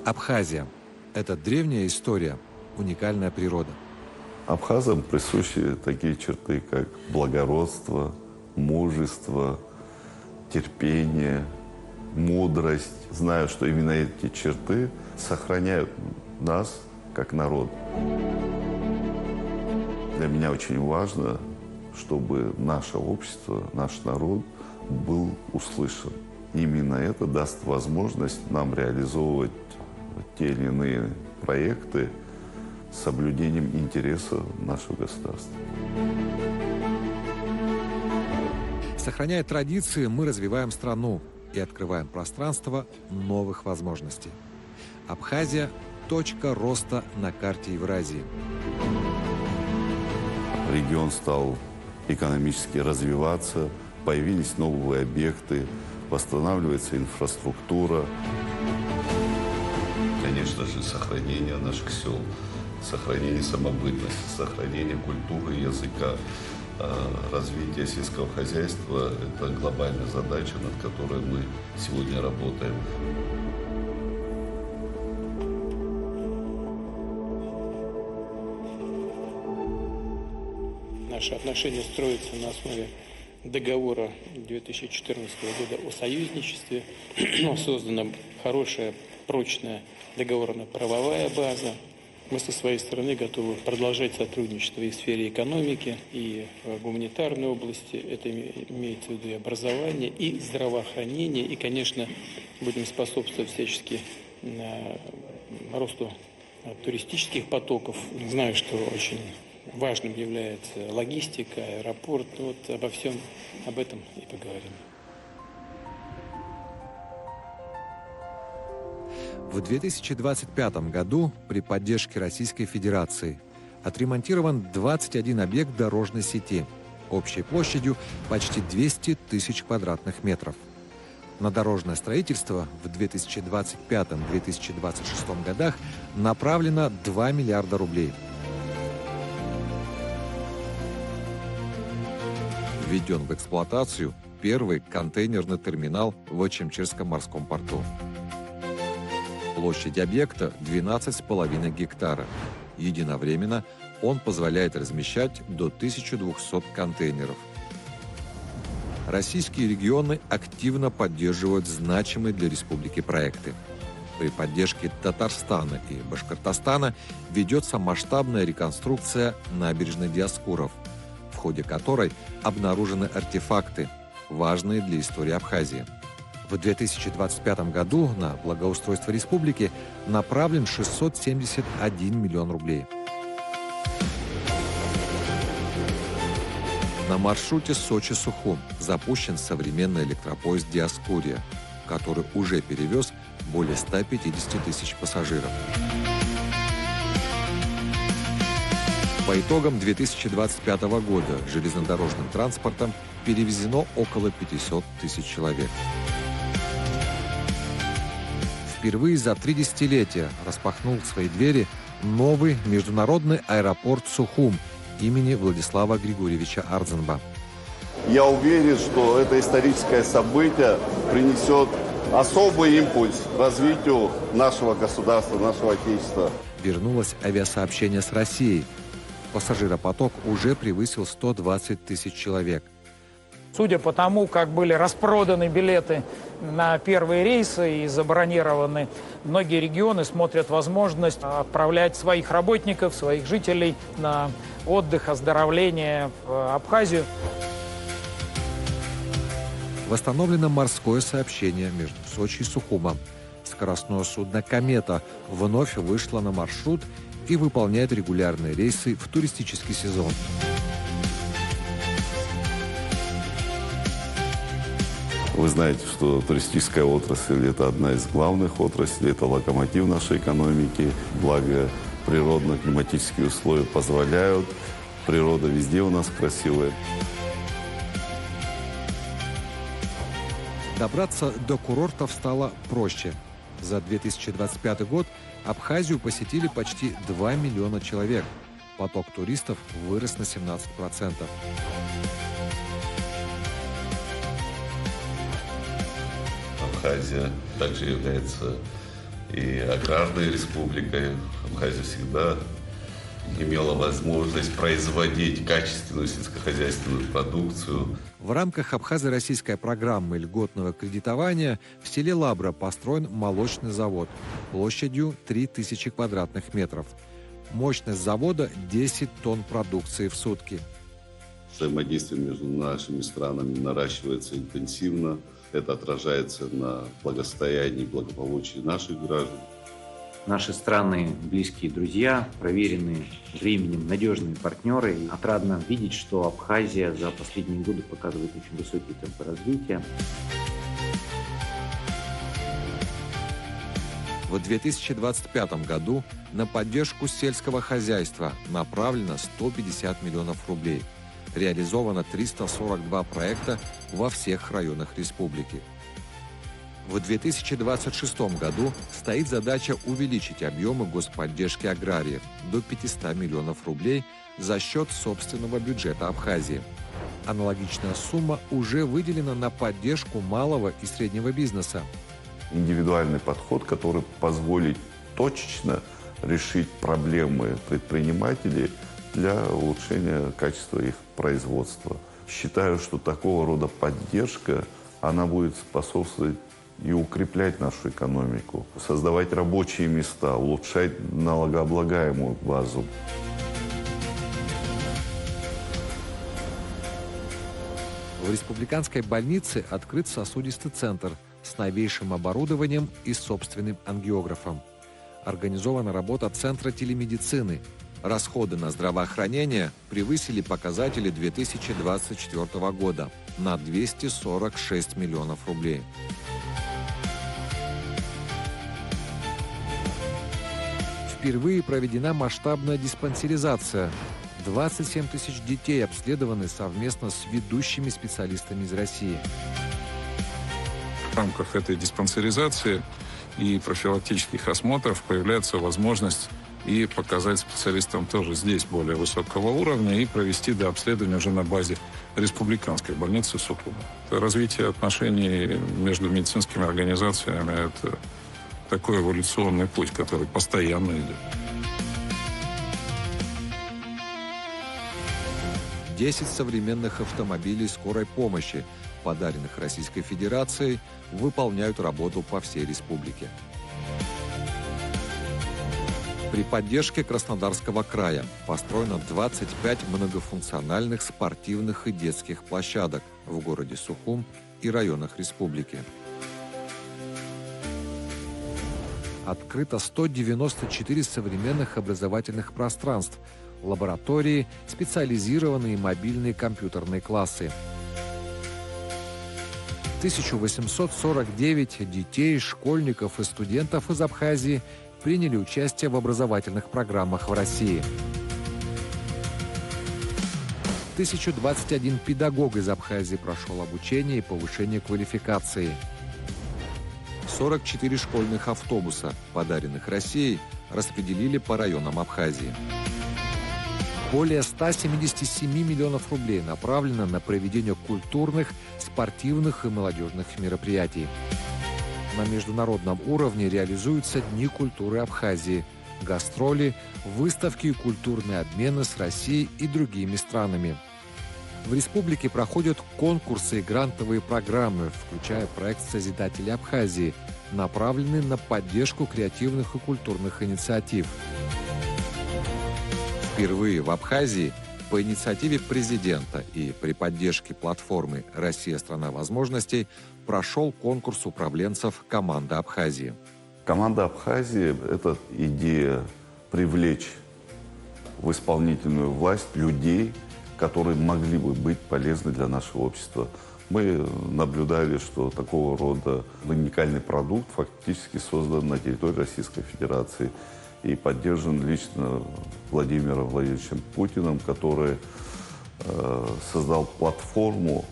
Абхазия – это древняя история, уникальная природа. Абхазам присущи такие черты, как благородство, мужество, терпение, мудрость. Знаю, что именно эти черты сохраняют нас как народ. Для меня очень важно, чтобы наше общество, наш народ был услышан. Именно это даст возможность нам реализовывать те или иные проекты с соблюдением интересов нашего государства. Сохраняя традиции, мы развиваем страну и открываем пространство новых возможностей. Абхазия – точка роста на карте Евразии. Регион стал экономически развиваться, появились новые объекты, восстанавливается инфраструктура. Конечно же, сохранение наших сел, сохранение самобытности, сохранение культуры, языка, развитие сельского хозяйства – это глобальная задача, над которой мы сегодня работаем. Наши отношения строятся на основе договора 2014 года о союзничестве. Создана хорошая, прочная договорно-правовая база. Мы со своей стороны готовы продолжать сотрудничество и в сфере экономики, и в гуманитарной области. Это имеется в виду и образование, и здравоохранение. И, конечно, будем способствовать всячески росту туристических потоков. Знаю, что очень важным является логистика, аэропорт. Вот обо всем об этом и поговорим. В 2025 году при поддержке Российской Федерации отремонтирован 21 объект дорожной сети общей площадью почти 200 тысяч квадратных метров. На дорожное строительство в 2025-2026 годах направлено 2 миллиарда рублей. Введен в эксплуатацию первый контейнерный терминал в Очимчирском морском порту. Площадь объекта 12,5 гектара. Единовременно он позволяет размещать до 1200 контейнеров. Российские регионы активно поддерживают значимые для республики проекты. При поддержке Татарстана и Башкортостана ведется масштабная реконструкция набережной Диоскуров, в ходе которой обнаружены артефакты, важные для истории Абхазии. В 2025 году на благоустройство республики направлен 671 миллион рублей. На маршруте Сочи-Сухум запущен современный электропоезд «Диоскурия», который уже перевез более 150 тысяч пассажиров. По итогам 2025 года железнодорожным транспортом перевезено около 500 тысяч человек. Впервые за 3 десятилетия распахнул свои двери новый международный аэропорт Сухум имени Владислава Григорьевича Ардзенба. Я уверен, что это историческое событие принесет особый импульс развитию нашего государства, нашего Отечества. Вернулось авиасообщение с Россией. Пассажиропоток уже превысил 120 тысяч человек. Судя по тому, как были распроданы билеты на первые рейсы и забронированы, многие регионы смотрят возможность отправлять своих работников, своих жителей на отдых, оздоровление в Абхазию. Восстановлено морское сообщение между Сочи и Сухумом. Скоростное судно «Комета» вновь вышло на маршрут и выполняет регулярные рейсы в туристический сезон. Вы знаете, что туристическая отрасль – это одна из главных отраслей, это локомотив нашей экономики. Благо, природно-климатические условия позволяют, природа везде у нас красивая. Добраться до курортов стало проще. За 2025 год Абхазию посетили почти 2 миллиона человек. Поток туристов вырос на 17%. Абхазия также является и аграрной республикой. Абхазия всегда имела возможность производить качественную сельскохозяйственную продукцию. В рамках абхазо-российской программы льготного кредитования в селе Лабра построен молочный завод площадью 3000 квадратных метров. Мощность завода 10 тонн продукции в сутки. Взаимодействие между нашими странами наращивается интенсивно. Это отражается на благосостоянии и благополучии наших граждан. Наши страны – близкие друзья, проверенные временем, надежные партнеры. И отрадно видеть, что Абхазия за последние годы показывает очень высокие темпы развития. В 2025 году на поддержку сельского хозяйства направлено 150 миллионов рублей. Реализовано 342 проекта во всех районах республики. В 2026 году стоит задача увеличить объемы господдержки аграриев до 500 миллионов рублей за счет собственного бюджета Абхазии. Аналогичная сумма уже выделена на поддержку малого и среднего бизнеса. Индивидуальный подход, который позволит точечно решить проблемы предпринимателей для улучшения качества их производства. Считаю, что такого рода поддержка, она будет способствовать и укреплять нашу экономику, создавать рабочие места, улучшать налогооблагаемую базу. В республиканской больнице открыт сосудистый центр с новейшим оборудованием и собственным ангиографом. Организована работа Центра телемедицины. Расходы на здравоохранение превысили показатели 2024 года на 246 миллионов рублей. Впервые проведена масштабная диспансеризация. 27 тысяч детей обследованы совместно с ведущими специалистами из России. В рамках этой диспансеризации и профилактических осмотров появляется возможность и показать специалистам тоже здесь более высокого уровня и провести дообследование уже на базе республиканской больницы Сухума. Развитие отношений между медицинскими организациями – это такой эволюционный путь, который постоянно идет. 10 современных автомобилей скорой помощи, подаренных Российской Федерацией, выполняют работу по всей республике. При поддержке Краснодарского края построено 25 многофункциональных спортивных и детских площадок в городе Сухум и районах республики. Открыто 194 современных образовательных пространств, лаборатории, специализированные мобильные компьютерные классы. 1849 детей, школьников и студентов из Абхазии приняли участие в образовательных программах в России. 1021 педагог из Абхазии прошел обучение и повышение квалификации. 44 школьных автобуса, подаренных Россией, распределили по районам Абхазии. Более 177 миллионов рублей направлено на проведение культурных, спортивных и молодежных мероприятий. На международном уровне реализуются Дни культуры Абхазии, гастроли, выставки и культурные обмены с Россией и другими странами. В республике проходят конкурсы и грантовые программы, включая проект «Созидатели Абхазии», направленные на поддержку креативных и культурных инициатив. Впервые в Абхазии по инициативе президента и при поддержке платформы «Россия – страна возможностей» прошел конкурс управленцев команды Абхазии. Команда Абхазии – это идея привлечь в исполнительную власть людей, которые могли бы быть полезны для нашего общества. Мы наблюдали, что такого рода уникальный продукт фактически создан на территории Российской Федерации и поддержан лично Владимиром Владимировичем Путиным, который создал платформу,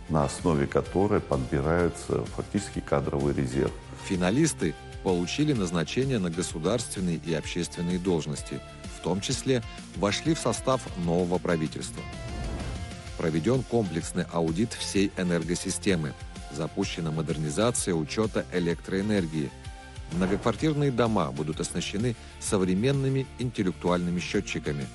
на основе которой подбирается фактически кадровый резерв. Финалисты получили назначение на государственные и общественные должности, в том числе вошли в состав нового правительства. Проведен комплексный аудит всей энергосистемы, запущена модернизация учета электроэнергии, Многоквартирные дома будут оснащены современными интеллектуальными счетчиками.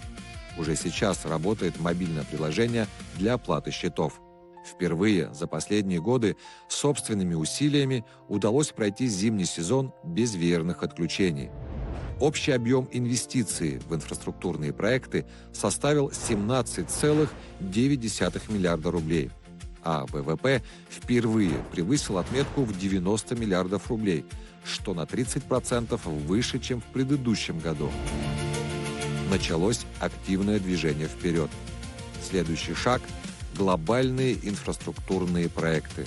Уже сейчас работает мобильное приложение для оплаты счетов. Впервые за последние годы собственными усилиями удалось пройти зимний сезон без веерных отключений. Общий объем инвестиций в инфраструктурные проекты составил 17,9 миллиарда рублей, а ВВП впервые превысил отметку в 90 миллиардов рублей, что на 30% выше, чем в предыдущем году. Началось активное движение вперед. Следующий шаг – глобальные инфраструктурные проекты.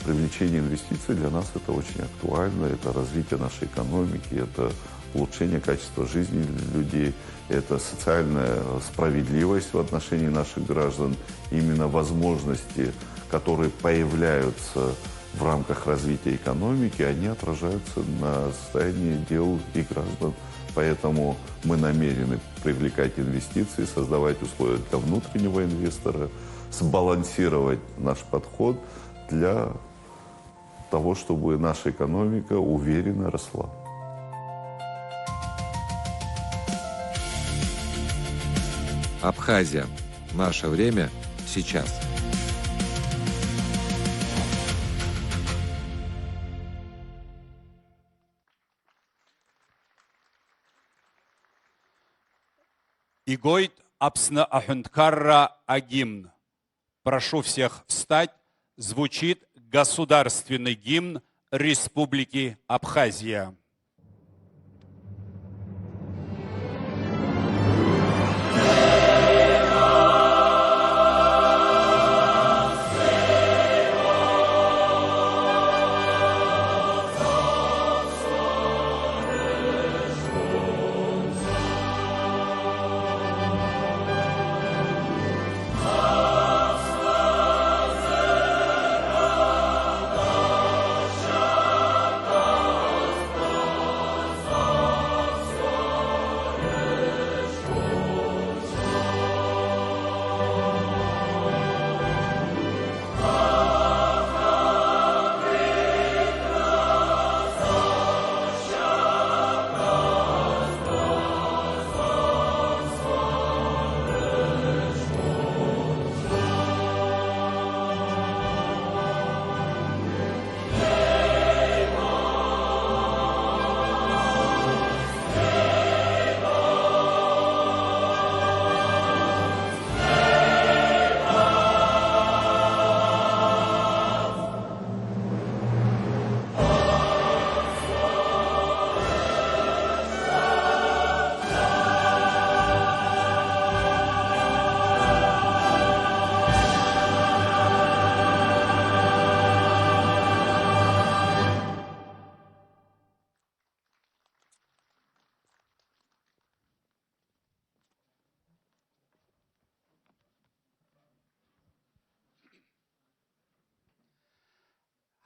Привлечение инвестиций для нас это очень актуально, это развитие нашей экономики, это улучшение качества жизни людей, это социальная справедливость в отношении наших граждан, именно возможности, которые появляются в рамках развития экономики, они отражаются на состоянии дел и граждан. Поэтому мы намерены привлекать инвестиции, создавать условия для внутреннего инвестора, сбалансировать наш подход для того, чтобы наша экономика уверенно росла. Абхазия. Наше время сейчас. Игойт Апсна Ахюнткарра Агимн. Прошу всех встать. Звучит государственный гимн Республики Абхазия.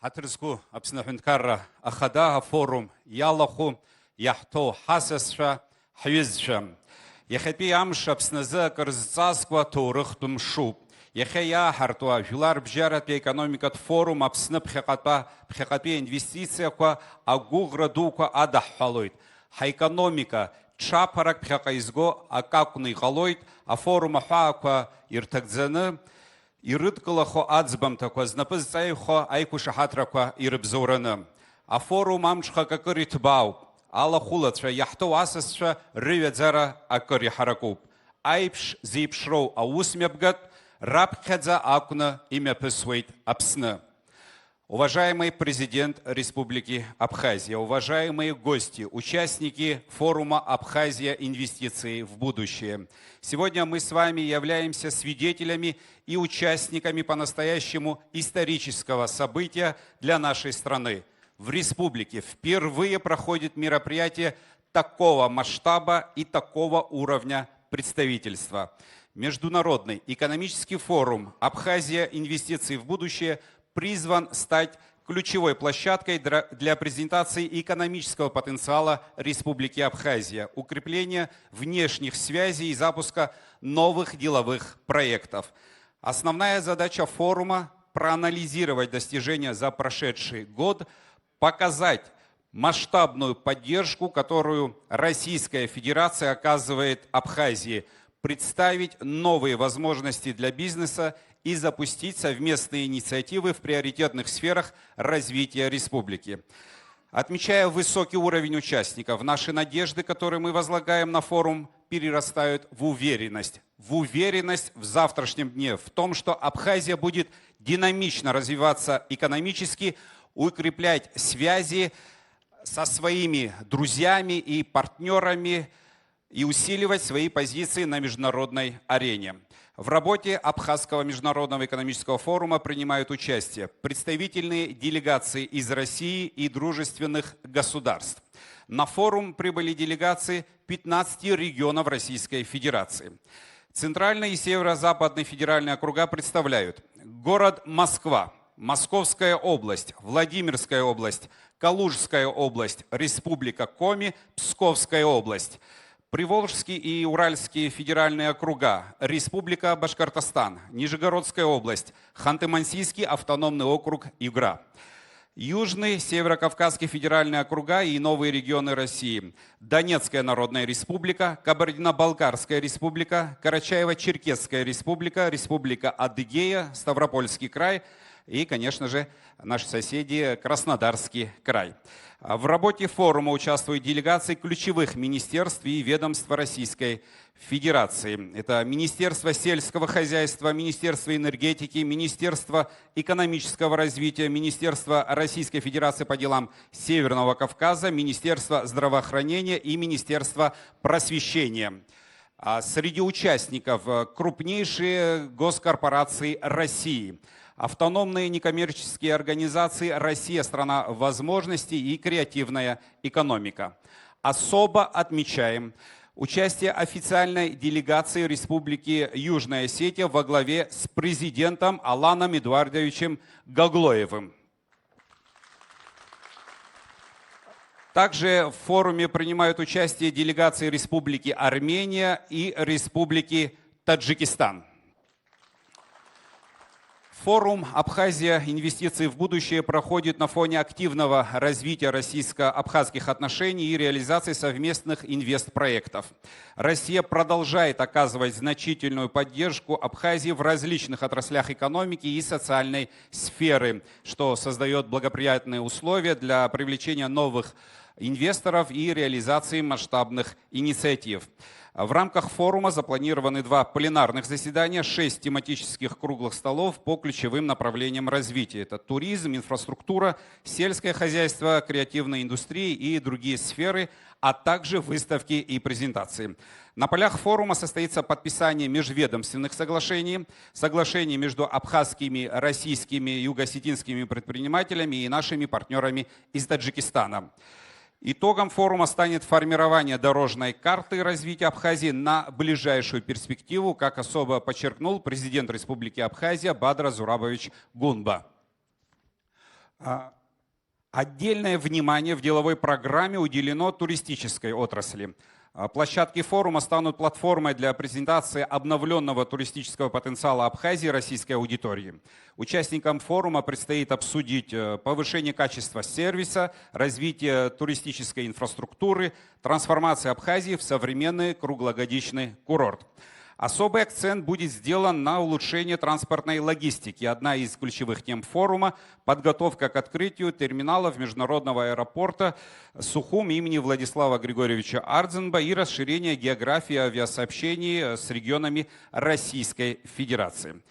Хатрызгу Апсна Ахюнткарра Ахадага форум Ялаху Яхто Хасасша Хьюзша. Яхепи Амш Апсназа Карзцасква Турыхтум Шуб. Яхея Хартуа Жулар Бжаратпи экономикат форум Апсна Пхекапи инвестиция Агуградука Адахалойт. Хайкономика Чапарак Пхекаизго Акакуны Галойт, а форум Ахааква Иртакзаны. Ирыдкалахо ацбамтаква, знапызцаихо айкушахатраква ирыбзораны. А форум амчха какыр итбау, ала хулацва яхто асасва рывядзара акыр ихаракуп. Айпш зипшроу аусмябгат, рабхедза акуна имя пысвейт Апсны. Уважаемый президент Республики Абхазия, уважаемые гости, участники форума «Абхазия. Инвестиции в будущее». Сегодня мы с вами являемся свидетелями и участниками по-настоящему исторического события для нашей страны. В республике впервые проходит мероприятие такого масштаба и такого уровня представительства. Международный экономический форум «Абхазия. Инвестиции в будущее» призван стать ключевой площадкой для презентации экономического потенциала Республики Абхазия, укрепления внешних связей и запуска новых деловых проектов. Основная задача форума – проанализировать достижения за прошедший год, показать масштабную поддержку, которую Российская Федерация оказывает Абхазии, представить новые возможности для бизнеса и запустить совместные инициативы в приоритетных сферах развития республики. Отмечая высокий уровень участников, наши надежды, которые мы возлагаем на форум, перерастают в уверенность. В уверенность в завтрашнем дне, в том, что Абхазия будет динамично развиваться экономически, укреплять связи со своими друзьями и партнерами и усиливать свои позиции на международной арене. В работе Абхазского международного экономического форума принимают участие представительные делегации из России и дружественных государств. На форум прибыли делегации 15 регионов Российской Федерации. Центральный и северо-западный федеральные округа представляют город Москва, Московская область, Владимирская область, Калужская область, Республика Коми, Псковская область. Приволжские и Уральские федеральные округа, Республика Башкортостан, Нижегородская область, Ханты-Мансийский автономный округ Югра. Южный, Северо-Кавказский федеральные округа и новые регионы России. Донецкая Народная Республика, Кабардино-Балкарская Республика, Карачаево-Черкесская Республика, Республика Адыгея, Ставропольский край и, конечно же, наши соседи Краснодарский край. В работе форума участвуют делегации ключевых министерств и ведомств Российской Федерации. Это Министерство сельского хозяйства, Министерство энергетики, Министерство экономического развития, Министерство Российской Федерации по делам Северного Кавказа, Министерство здравоохранения и Министерство просвещения. Среди участников крупнейшие госкорпорации России. Автономные некоммерческие организации «Россия – страна возможностей» и «Креативная экономика». Особо отмечаем участие официальной делегации Республики Южная Осетия во главе с президентом Аланом Эдуардовичем Гаглоевым. Также в форуме принимают участие делегации Республики Армения и Республики Таджикистан. Форум «Абхазия. Инвестиции в будущее» проходит на фоне активного развития российско-абхазских отношений и реализации совместных инвестпроектов. Россия продолжает оказывать значительную поддержку Абхазии в различных отраслях экономики и социальной сферы, что создает благоприятные условия для привлечения новых инвесторов и реализации масштабных инициатив. В рамках форума запланированы 2 пленарных заседания, 6 тематических круглых столов по ключевым направлениям развития. Это туризм, инфраструктура, сельское хозяйство, креативная индустрия и другие сферы, а также выставки и презентации. На полях форума состоится подписание межведомственных соглашений, соглашений между абхазскими, российскими, юго-осетинскими предпринимателями и нашими партнерами из Таджикистана. Итогом форума станет формирование дорожной карты развития Абхазии на ближайшую перспективу, как особо подчеркнул президент Республики Абхазия Бадра Зурабович Гунба. Отдельное внимание в деловой программе уделено туристической отрасли. Площадки форума станут платформой для презентации обновленного туристического потенциала Абхазии российской аудитории. Участникам форума предстоит обсудить повышение качества сервиса, развитие туристической инфраструктуры, трансформацию Абхазии в современный круглогодичный курорт. Особый акцент будет сделан на улучшение транспортной логистики. Одна из ключевых тем форума – подготовка к открытию терминалов международного аэропорта Сухум имени Владислава Григорьевича Ардзенба и расширение географии авиасообщений с регионами Российской Федерации.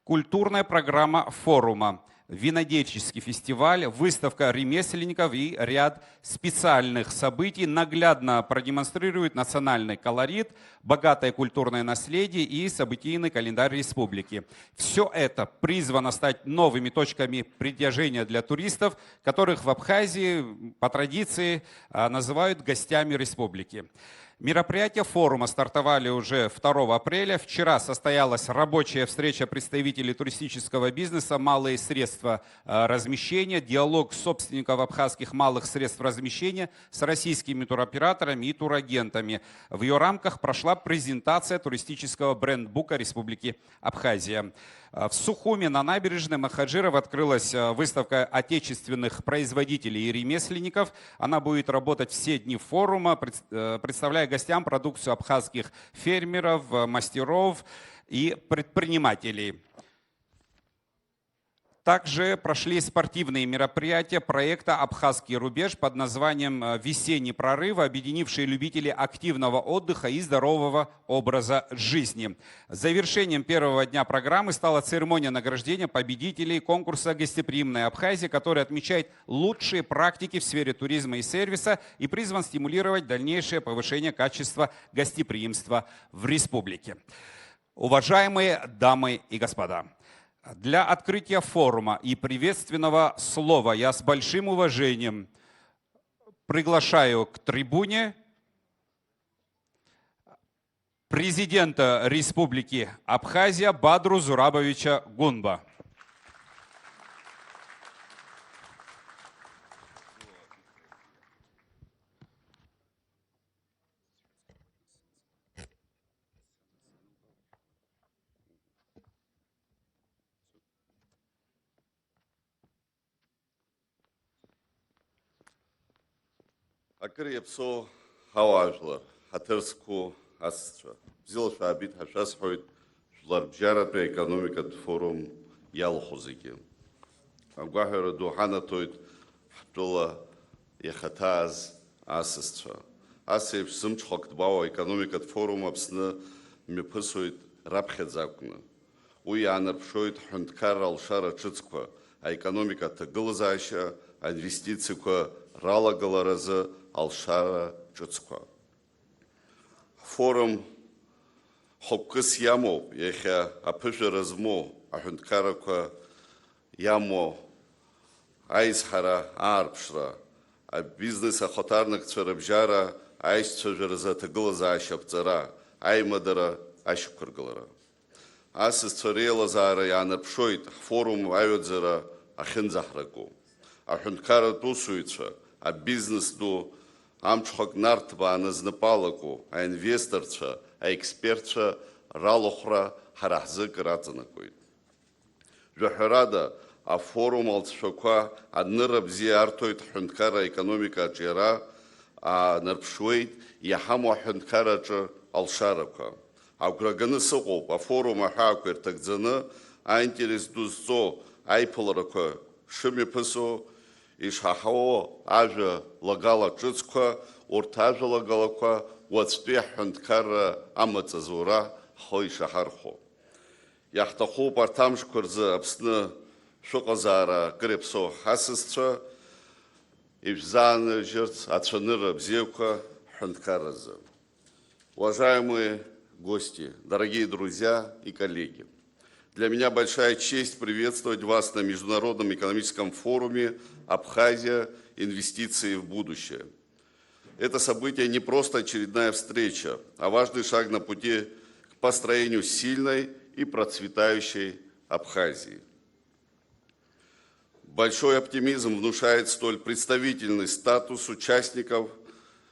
Культурная программа форума. Винодельческий фестиваль, выставка ремесленников и ряд специальных событий наглядно продемонстрируют национальный колорит, богатое культурное наследие и событийный календарь республики. Все это призвано стать новыми точками притяжения для туристов, которых в Абхазии по традиции называют гостями республики. Мероприятия форума стартовали уже 2 апреля. Вчера состоялась рабочая встреча представителей туристического бизнеса, малые средства размещения, диалог собственников абхазских малых средств размещения с российскими туроператорами и турагентами. В ее рамках прошла презентация туристического брендбука Республики Абхазия. В Сухуми на набережной Махаджиров открылась выставка отечественных производителей и ремесленников. Она будет работать все дни форума, представляя гостям продукцию абхазских фермеров, мастеров и предпринимателей. Также прошли спортивные мероприятия проекта «Абхазский рубеж» под названием «Весенний прорыв», объединившие любителей активного отдыха и здорового образа жизни. Завершением первого дня программы стала церемония награждения победителей конкурса «Гостеприимная Абхазия», который отмечает лучшие практики в сфере туризма и сервиса и призван стимулировать дальнейшее повышение качества гостеприимства в республике. Уважаемые дамы и господа! Для открытия форума и приветственного слова я с большим уважением приглашаю к трибуне президента Республики Абхазия Бадру Зурабовича Гунба. Акриепсо хаважла, хатерску асча. Взял шабит хашасхойт, шларбжарат экономикат форум ялхозики. Агвахера духана тойт хтула яхатаз асча. Асеп сымчхок дбао экономикат форум апсна мепысойт рабхедзакна. Уянарпшойт хунткарал шара чицква, а экономика тагылзаша, а инвестицийка рала галараза алшара чуцква. Форум хоккыс ямо, ехя апыжа размо, ахунткараква ямо, айсхара арпшра, а бизнеса хотарных цверабжара, айсцвежараза тагылаза ашапцара, аймадара ашукаргалара. Асыс цверела зара янарпшойт, форум айодзара ахинзахраку. Ахунткара тусуйца, а бизнес ду амчхак нартба аназнапалаку, а инвесторца, а экспертца ралохра харахзык ратанакует. Жахарада, а форум алцшаква аднырабзи артоит хунткара экономика чера, а нарпшует яхаму хунткара ча алшарака. А граганы сыгоп, а форум ахакуер тагдзаны, а интерес дузцо айпаларака шими пысо, Ишахао ажа лагала чуцква, уртажа лагалаква, уацпех хунткара амацазура хой шахархо. Яхтахо партамшкурза апсны шуказара грепсо хасысца, ивзаны жертв ацаныра бзевка хунткараза. Уважаемые гости, дорогие друзья и коллеги! Для меня большая честь приветствовать вас на Международном экономическом форуме «Абхазия. Инвестиции в будущее». Это событие не просто очередная встреча, а важный шаг на пути к построению сильной и процветающей Абхазии. Большой оптимизм внушает столь представительный статус участников.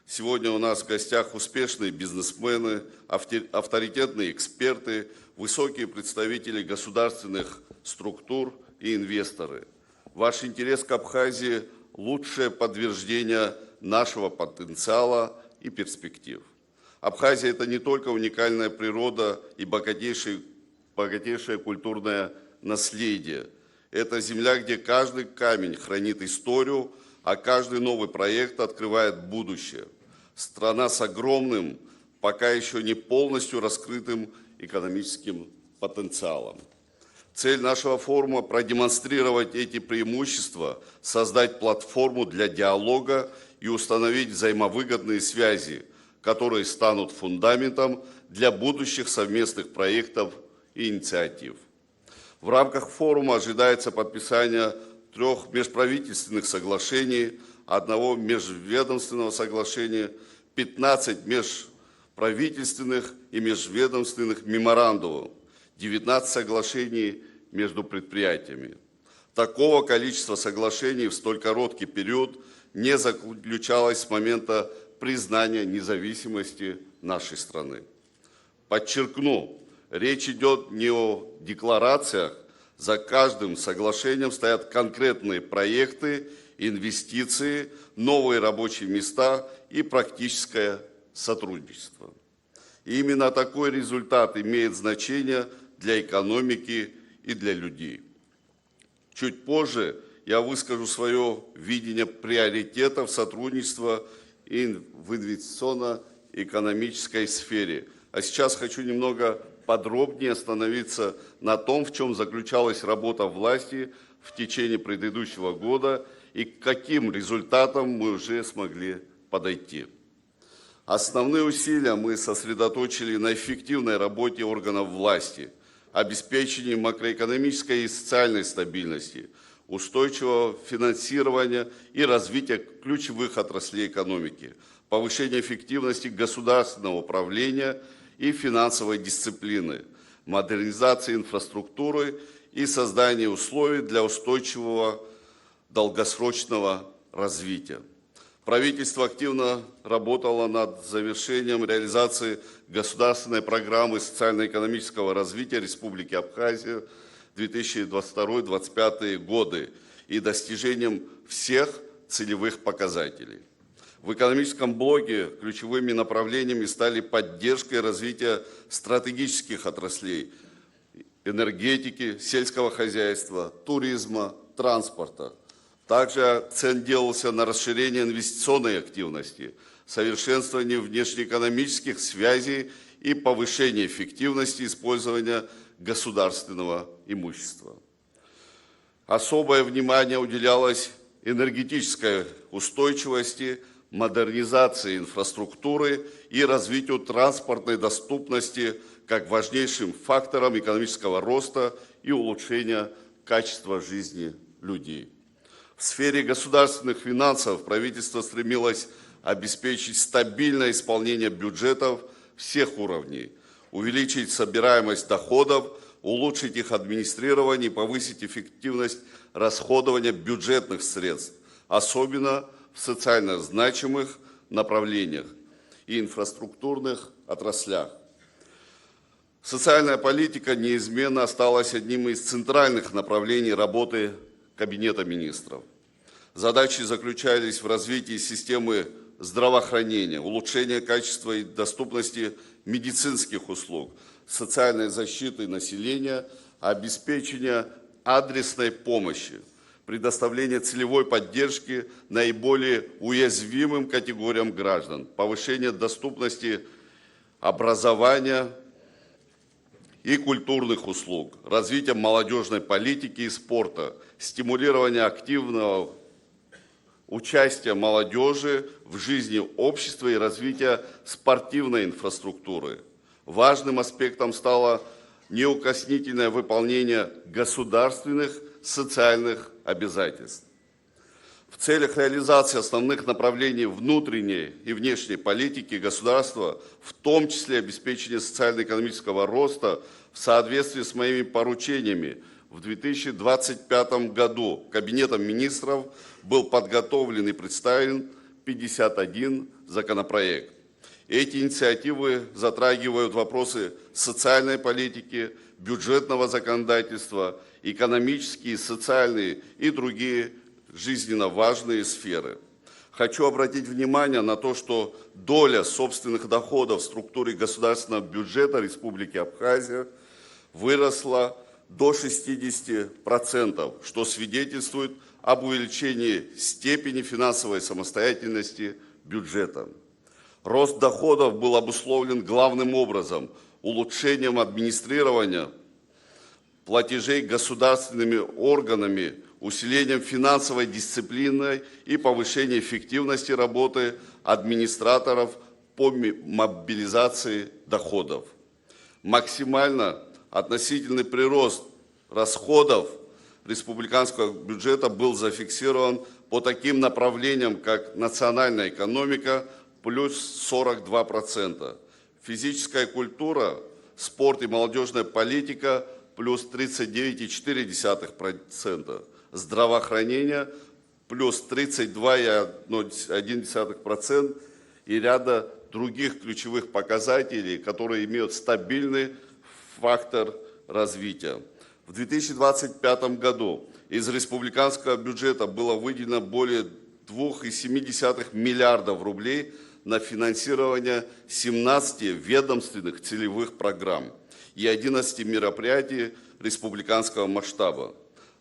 Сегодня у нас в гостях успешные бизнесмены, авторитетные эксперты, высокие представители государственных структур и инвесторы. Ваш интерес к Абхазии – лучшее подтверждение нашего потенциала и перспектив. Абхазия – это не только уникальная природа и богатейшее культурное наследие. Это земля, где каждый камень хранит историю, а каждый новый проект открывает будущее. Страна с огромным, пока еще не полностью раскрытым экономическим потенциалом. Цель нашего форума – продемонстрировать эти преимущества, создать платформу для диалога и установить взаимовыгодные связи, которые станут фундаментом для будущих совместных проектов и инициатив. В рамках форума ожидается подписание 3 межправительственных соглашений, 1 межведомственного соглашения, 15 правительственных и межведомственных меморандумов, 19 соглашений между предприятиями. Такого количества соглашений в столь короткий период не заключалось с момента признания независимости нашей страны. Подчеркну, речь идет не о декларациях, за каждым соглашением стоят конкретные проекты, инвестиции, новые рабочие места и практическое сотрудничество. И именно такой результат имеет значение для экономики и для людей. Чуть позже я выскажу свое видение приоритетов сотрудничества в инвестиционно-экономической сфере. А сейчас хочу немного подробнее остановиться на том, в чем заключалась работа власти в течение предыдущего года и к каким результатам мы уже смогли подойти. Основные усилия мы сосредоточили на эффективной работе органов власти, обеспечении макроэкономической и социальной стабильности, устойчивого финансирования и развития ключевых отраслей экономики, повышения эффективности государственного управления и финансовой дисциплины, модернизации инфраструктуры и создания условий для устойчивого долгосрочного развития. Правительство активно работало над завершением реализации государственной программы социально-экономического развития Республики Абхазия 2022-2025 годы и достижением всех целевых показателей. В экономическом блоке ключевыми направлениями стали поддержка и развитие стратегических отраслей энергетики, сельского хозяйства, туризма, транспорта. Также акцент делался на расширение инвестиционной активности, совершенствование внешнеэкономических связей и повышение эффективности использования государственного имущества. Особое внимание уделялось энергетической устойчивости, модернизации инфраструктуры и развитию транспортной доступности как важнейшим фактором экономического роста и улучшения качества жизни людей. В сфере государственных финансов правительство стремилось обеспечить стабильное исполнение бюджетов всех уровней, увеличить собираемость доходов, улучшить их администрирование и повысить эффективность расходования бюджетных средств, особенно в социально значимых направлениях и инфраструктурных отраслях. Социальная политика неизменно осталась одним из центральных направлений работы Кабинета министров. Задачи заключались в развитии системы здравоохранения, улучшении качества и доступности медицинских услуг, социальной защиты населения, обеспечения адресной помощи, предоставления целевой поддержки наиболее уязвимым категориям граждан, повышение доступности образования и культурных услуг, развитие молодежной политики и спорта, стимулирование активного участия молодежи в жизни общества и развитие спортивной инфраструктуры. Важным аспектом стало неукоснительное выполнение государственных социальных обязательств. В целях реализации основных направлений внутренней и внешней политики государства, в том числе обеспечения социально-экономического роста, в соответствии с моими поручениями, в 2025 году Кабинетом министров был подготовлен и представлен 51 законопроект. Эти инициативы затрагивают вопросы социальной политики, бюджетного законодательства, экономические, социальные и другие жизненно важные сферы. Хочу обратить внимание на то, что доля собственных доходов в структуре государственного бюджета Республики Абхазия выросла до 60%, что свидетельствует об увеличении степени финансовой самостоятельности бюджета. Рост доходов был обусловлен главным образом улучшением администрирования платежей государственными органами, усилением финансовой дисциплины и повышением эффективности работы администраторов по мобилизации доходов. Максимально относительный прирост расходов республиканского бюджета был зафиксирован по таким направлениям, как национальная экономика, плюс 42%, Физическая культура, спорт и молодежная политика плюс 39,4%. Здравоохранение плюс 32,1%. И ряда других ключевых показателей, которые имеют стабильный фактор развития. В 2025 году из республиканского бюджета было выделено более 2,7 миллиардов рублей на финансирование 17 ведомственных целевых программ и 11 мероприятий республиканского масштаба.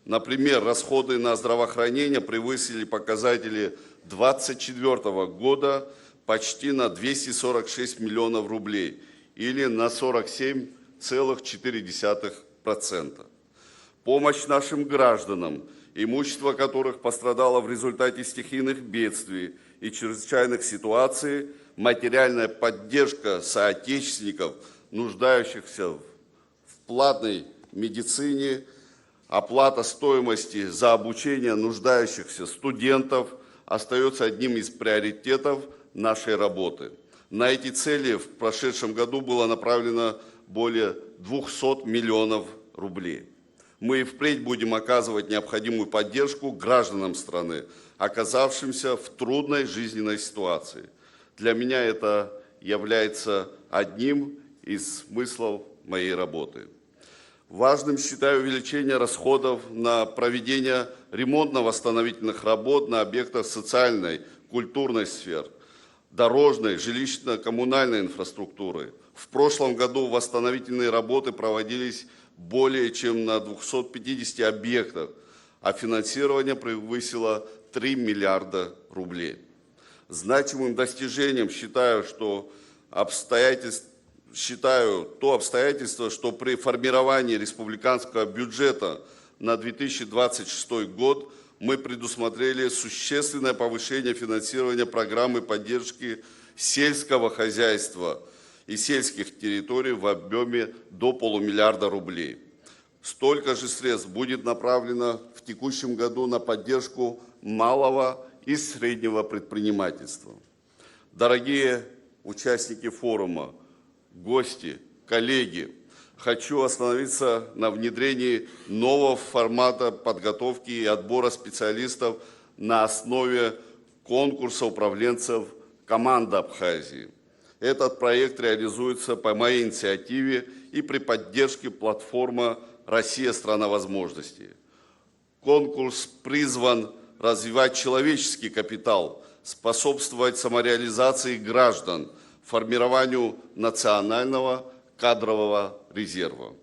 Например, расходы на здравоохранение превысили показатели 2024 года почти на 246 миллионов рублей или на 47,4%. Помощь нашим гражданам, имущество которых пострадало в результате стихийных бедствий и чрезвычайных ситуаций, материальная поддержка соотечественников, нуждающихся в платной медицине, оплата стоимости за обучение нуждающихся студентов остается одним из приоритетов нашей работы. На эти цели в прошедшем году было направлено более 200 миллионов рублей. Мы и впредь будем оказывать необходимую поддержку гражданам страны, оказавшимся в трудной жизненной ситуации. Для меня это является одним из смыслов моей работы. Важным считаю увеличение расходов на проведение ремонтно-восстановительных работ на объектах социальной, культурной сфер, дорожной, жилищно-коммунальной инфраструктуры. В прошлом году восстановительные работы проводились более чем на 250 объектах, а финансирование превысило 3 миллиарда рублей. Значимым достижением считаю то обстоятельство, что при формировании республиканского бюджета на 2026 год мы предусмотрели существенное повышение финансирования программы поддержки сельского хозяйства и сельских территорий в объеме до полумиллиарда рублей. Столько же средств будет направлено в текущем году на поддержку малого и среднего предпринимательства. Дорогие участники форума, гости, коллеги, хочу остановиться на внедрении нового формата подготовки и отбора специалистов на основе конкурса управленцев «Команда Абхазии». Этот проект реализуется по моей инициативе и при поддержке платформы «Россия – страна возможностей». Конкурс призван развивать человеческий капитал, способствовать самореализации граждан, формированию национального кадрового резерва.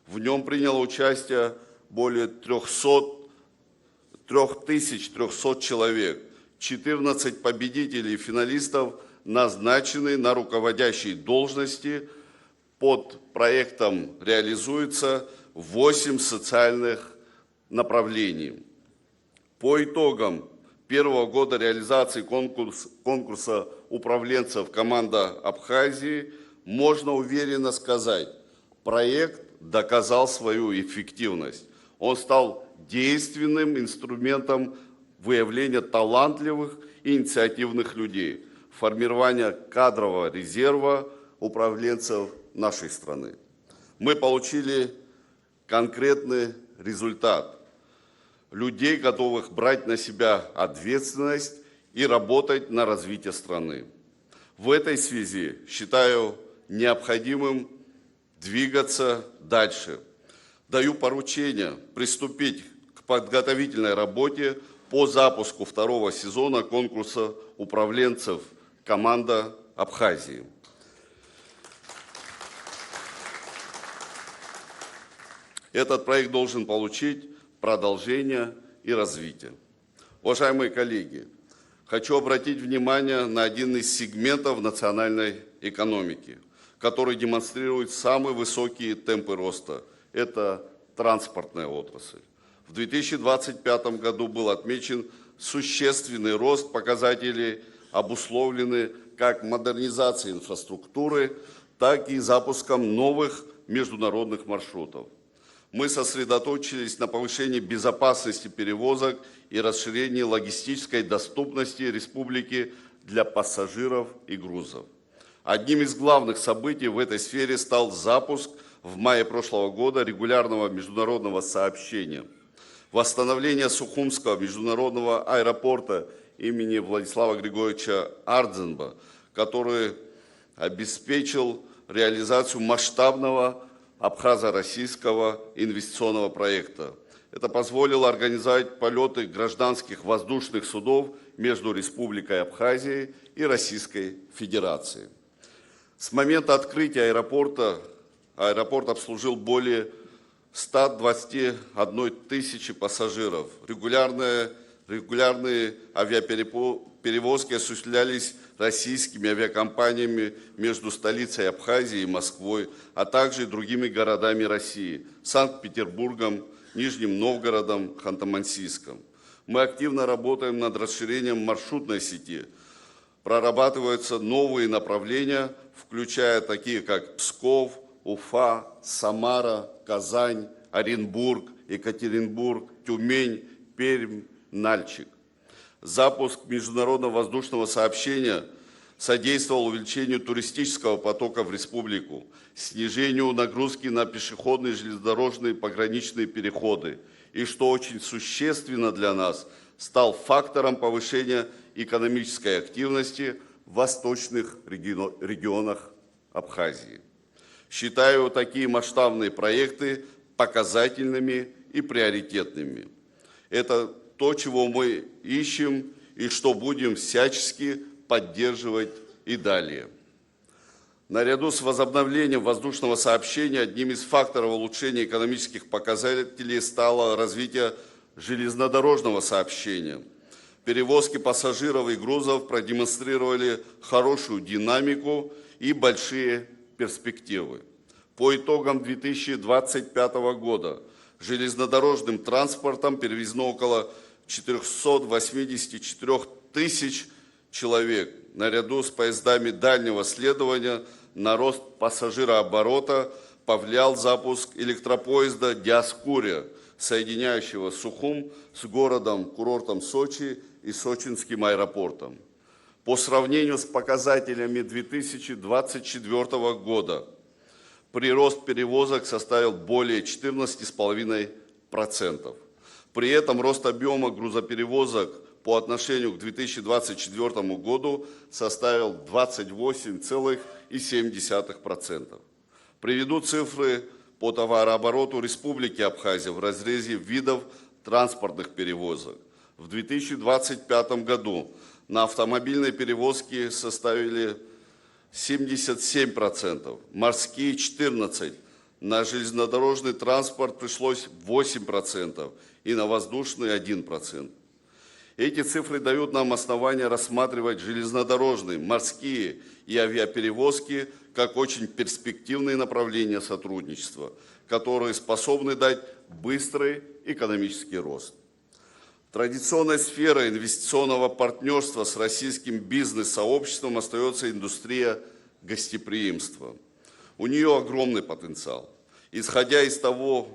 В нем приняло участие более 3300 человек, 14 победителей и финалистов назначены на руководящие должности. Под проектом реализуется 8 социальных направлений. По итогам первого года реализации конкурса управленцев «Команда Абхазии» можно уверенно сказать, проект доказал свою эффективность. Он стал действенным инструментом выявления талантливых и инициативных людей, формирования кадрового резерва управленцев нашей страны. Мы получили конкретный результат. Людей, готовых брать на себя ответственность и работать на развитие страны. В этой связи считаю необходимым двигаться дальше. Даю поручение приступить к подготовительной работе по запуску второго сезона конкурса управленцев «Команда Абхазии». Этот проект должен получить продолжение и развитие. Уважаемые коллеги, хочу обратить внимание на один из сегментов национальной экономики, который демонстрирует самые высокие темпы роста. Это транспортная отрасль. В 2025 году был отмечен существенный рост показателей, обусловленный как модернизацией инфраструктуры, так и запуском новых международных маршрутов. Мы сосредоточились на повышении безопасности перевозок и расширении логистической доступности республики для пассажиров и грузов. Одним из главных событий в этой сфере стал запуск в мае прошлого года регулярного международного сообщения. Восстановление Сухумского международного аэропорта имени Владислава Григорьевича Ардзенба, который обеспечил реализацию масштабного абхазо-российского инвестиционного проекта. Это позволило организовать полеты гражданских воздушных судов между Республикой Абхазия и Российской Федерацией. С момента открытия аэропорт обслужил более 121 тысячи пассажиров. Регулярные авиаперевозки осуществлялись российскими авиакомпаниями между столицей Абхазии и Москвой, а также и другими городами России – Санкт-Петербургом, Нижним Новгородом, Ханты-Мансийском. Мы активно работаем над расширением маршрутной сети. Прорабатываются новые направления, включая такие как Псков, Уфа, Самара, Казань, Оренбург, Екатеринбург, Тюмень, Пермь, Нальчик. Запуск международного воздушного сообщения содействовал увеличению туристического потока в республику, снижению нагрузки на пешеходные, железнодорожные, пограничные переходы и, что очень существенно для нас, стал фактором повышения экономической активности в восточных регионах Абхазии. Считаю такие масштабные проекты показательными и приоритетными. Это то, чего мы ищем и что будем всячески поддерживать и далее. Наряду с возобновлением воздушного сообщения одним из факторов улучшения экономических показателей стало развитие железнодорожного сообщения. Перевозки пассажиров и грузов продемонстрировали хорошую динамику и большие перспективы. По итогам 2025 года железнодорожным транспортом перевезено около 484 тысяч человек. Наряду с поездами дальнего следования на рост пассажирооборота повлиял запуск электропоезда «Диаскурия», соединяющего Сухум с городом-курортом Сочи и Сочинским аэропортом. По сравнению с показателями 2024 года прирост перевозок составил более 14,5%. При этом рост объема грузоперевозок по отношению к 2024 году составил 28,7%. Приведу цифры по товарообороту Республики Абхазия в разрезе видов транспортных перевозок. В 2025 году на автомобильные перевозки составили 77%, морские 14%, на железнодорожный транспорт пришлось 8% и на воздушный 1%. Эти цифры дают нам основания рассматривать железнодорожные, морские и авиаперевозки как очень перспективные направления сотрудничества, которые способны дать быстрый экономический рост. Традиционной сферой инвестиционного партнерства с российским бизнес-сообществом остается индустрия гостеприимства. У нее огромный потенциал. Исходя из того,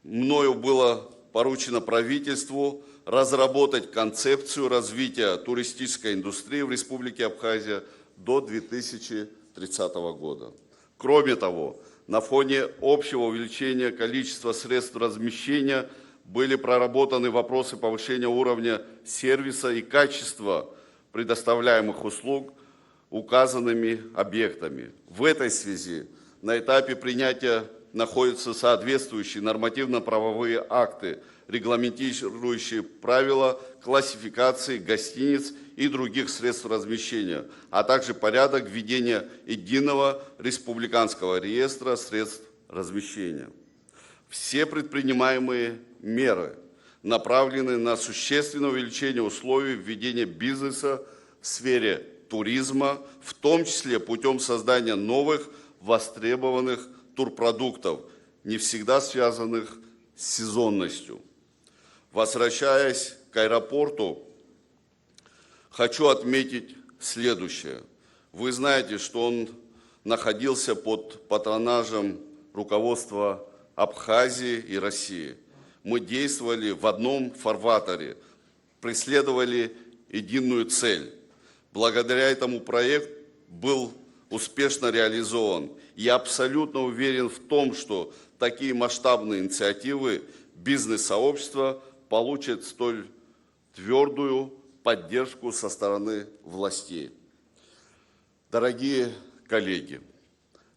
мною было поручено правительству разработать концепцию развития туристической индустрии в Республике Абхазия до 2030 года. Кроме того, на фоне общего увеличения количества средств размещения были проработаны вопросы повышения уровня сервиса и качества предоставляемых услуг указанными объектами. В этой связи на этапе принятия находятся соответствующие нормативно-правовые акты, регламентирующие правила классификации гостиниц и других средств размещения, а также порядок введения единого республиканского реестра средств размещения. Все предпринимаемые меры направлены на существенное увеличение условий введения бизнеса в сфере туризма, в том числе путем создания новых востребованных турпродуктов, не всегда связанных с сезонностью. Возвращаясь к аэропорту, хочу отметить следующее. Вы знаете, что он находился под патронажем руководства Абхазии и России. Мы действовали в одном фарватере, преследовали единую цель. Благодаря этому проекту был успешно реализован. Я абсолютно уверен в том, что такие масштабные инициативы бизнес-сообщества получат столь твердую поддержку со стороны властей. Дорогие коллеги,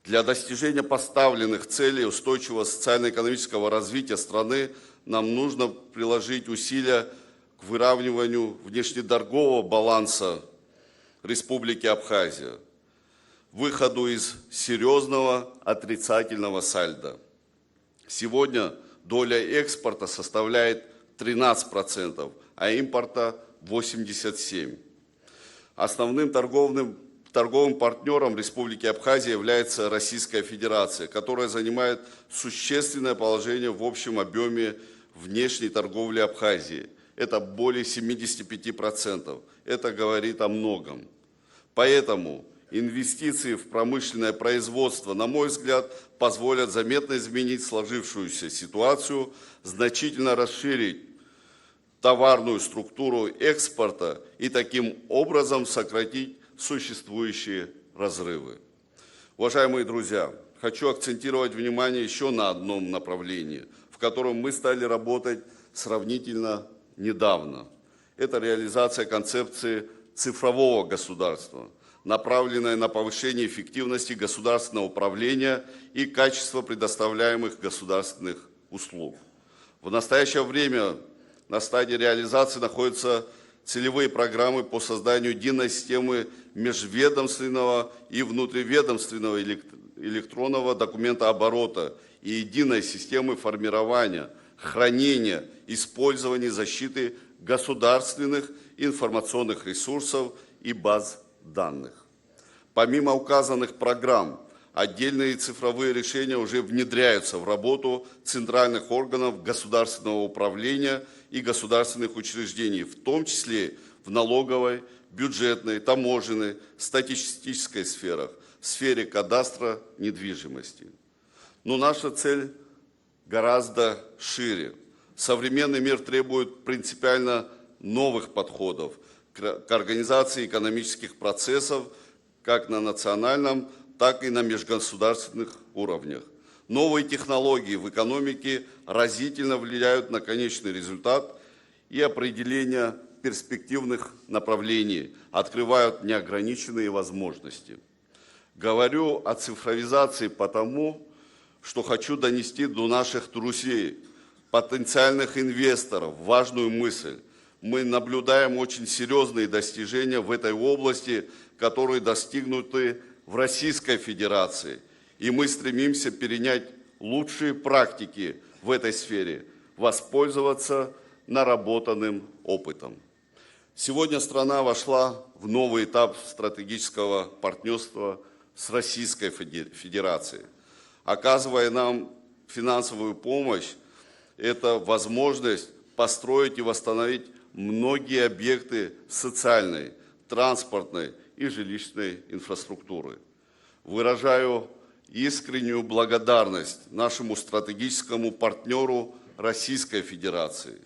для достижения поставленных целей устойчивого социально-экономического развития страны нам нужно приложить усилия к выравниванию внешнеторгового баланса Республики Абхазия, выходу из серьезного отрицательного сальдо. Сегодня доля экспорта составляет 13%, а импорта 87%. Основным торговым партнером Республики Абхазия является Российская Федерация, которая занимает существенное положение в общем объеме внешней торговли Абхазии. Это более 75%. Это говорит о многом. Поэтому инвестиции в промышленное производство, на мой взгляд, позволят заметно изменить сложившуюся ситуацию, значительно расширить товарную структуру экспорта и таким образом сократить существующие разрывы. Уважаемые друзья, хочу акцентировать внимание еще на одном направлении, в котором мы стали работать сравнительно недавно. Это реализация концепции цифрового государства, направленная на повышение эффективности государственного управления и качества предоставляемых государственных услуг. В настоящее время на стадии реализации находятся целевые программы по созданию единой системы межведомственного и внутриведомственного электронного документооборота и единой системы формирования, хранения, использования и защиты государственных информационных ресурсов и баз данных. Помимо указанных программ, отдельные цифровые решения уже внедряются в работу центральных органов государственного управления и государственных учреждений, в том числе в налоговой, бюджетной, таможенной, статистической сферах, в сфере кадастра недвижимости. Но наша цель гораздо шире. Современный мир требует принципиально новых подходов к организации экономических процессов как на национальном, так и на межгосударственных уровнях. Новые технологии в экономике разительно влияют на конечный результат и определение перспективных направлений, открывают неограниченные возможности. Говорю о цифровизации потому, что хочу донести до наших друзей, потенциальных инвесторов, важную мысль. Мы наблюдаем очень серьезные достижения в этой области, которые достигнуты в Российской Федерации. И мы стремимся перенять лучшие практики в этой сфере, воспользоваться наработанным опытом. Сегодня страна вошла в новый этап стратегического партнерства с Российской Федерацией. Оказывая нам финансовую помощь, это возможность построить и восстановить многие объекты социальной, транспортной и жилищной инфраструктуры. Выражаю искреннюю благодарность нашему стратегическому партнеру Российской Федерации.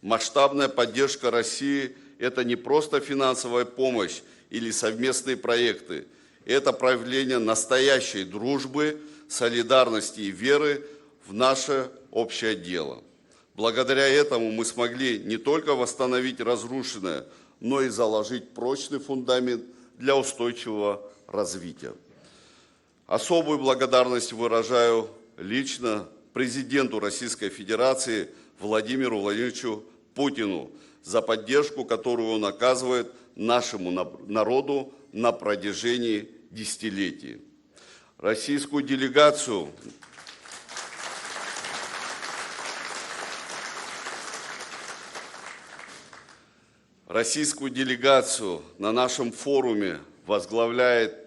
Масштабная поддержка России – это не просто финансовая помощь или совместные проекты, это проявление настоящей дружбы, солидарности и веры в наше общее дело. Благодаря этому мы смогли не только восстановить разрушенное, но и заложить прочный фундамент для устойчивого развития. Особую благодарность выражаю лично президенту Российской Федерации Владимиру Владимировичу Путину за поддержку, которую он оказывает нашему народу на протяжении десятилетий. Российскую делегацию на нашем форуме возглавляет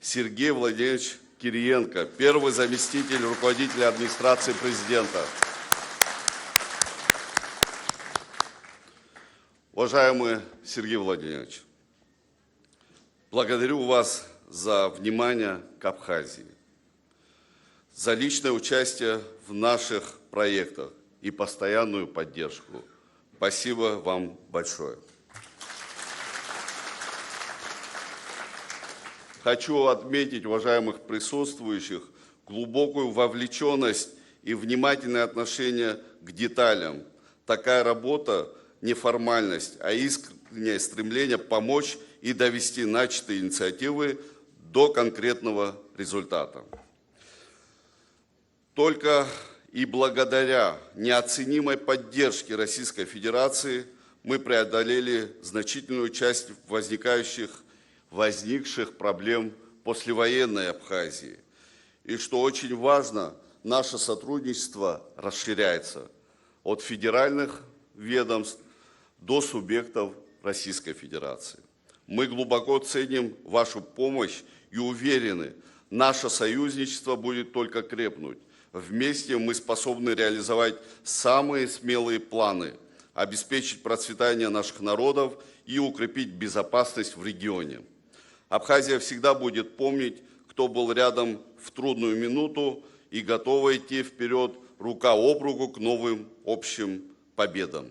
Сергей Владимирович Кириенко, первый заместитель руководителя администрации президента. Уважаемый Сергей Владимирович, благодарю вас за внимание к Абхазии, за личное участие в наших проектах и постоянную поддержку. Спасибо вам большое. Хочу отметить, уважаемых присутствующих, глубокую вовлеченность и внимательное отношение к деталям. Такая работа не формальность, а искреннее стремление помочь и довести начатые инициативы до конкретного результата. Только и благодаря неоценимой поддержке Российской Федерации мы преодолели значительную часть возникших проблем послевоенной Абхазии. И что очень важно, наше сотрудничество расширяется от федеральных ведомств до субъектов Российской Федерации. Мы глубоко ценим вашу помощь и уверены, наше союзничество будет только крепнуть. Вместе мы способны реализовать самые смелые планы, обеспечить процветание наших народов и укрепить безопасность в регионе. Абхазия всегда будет помнить, кто был рядом в трудную минуту и готова идти вперед рука об руку к новым общим победам.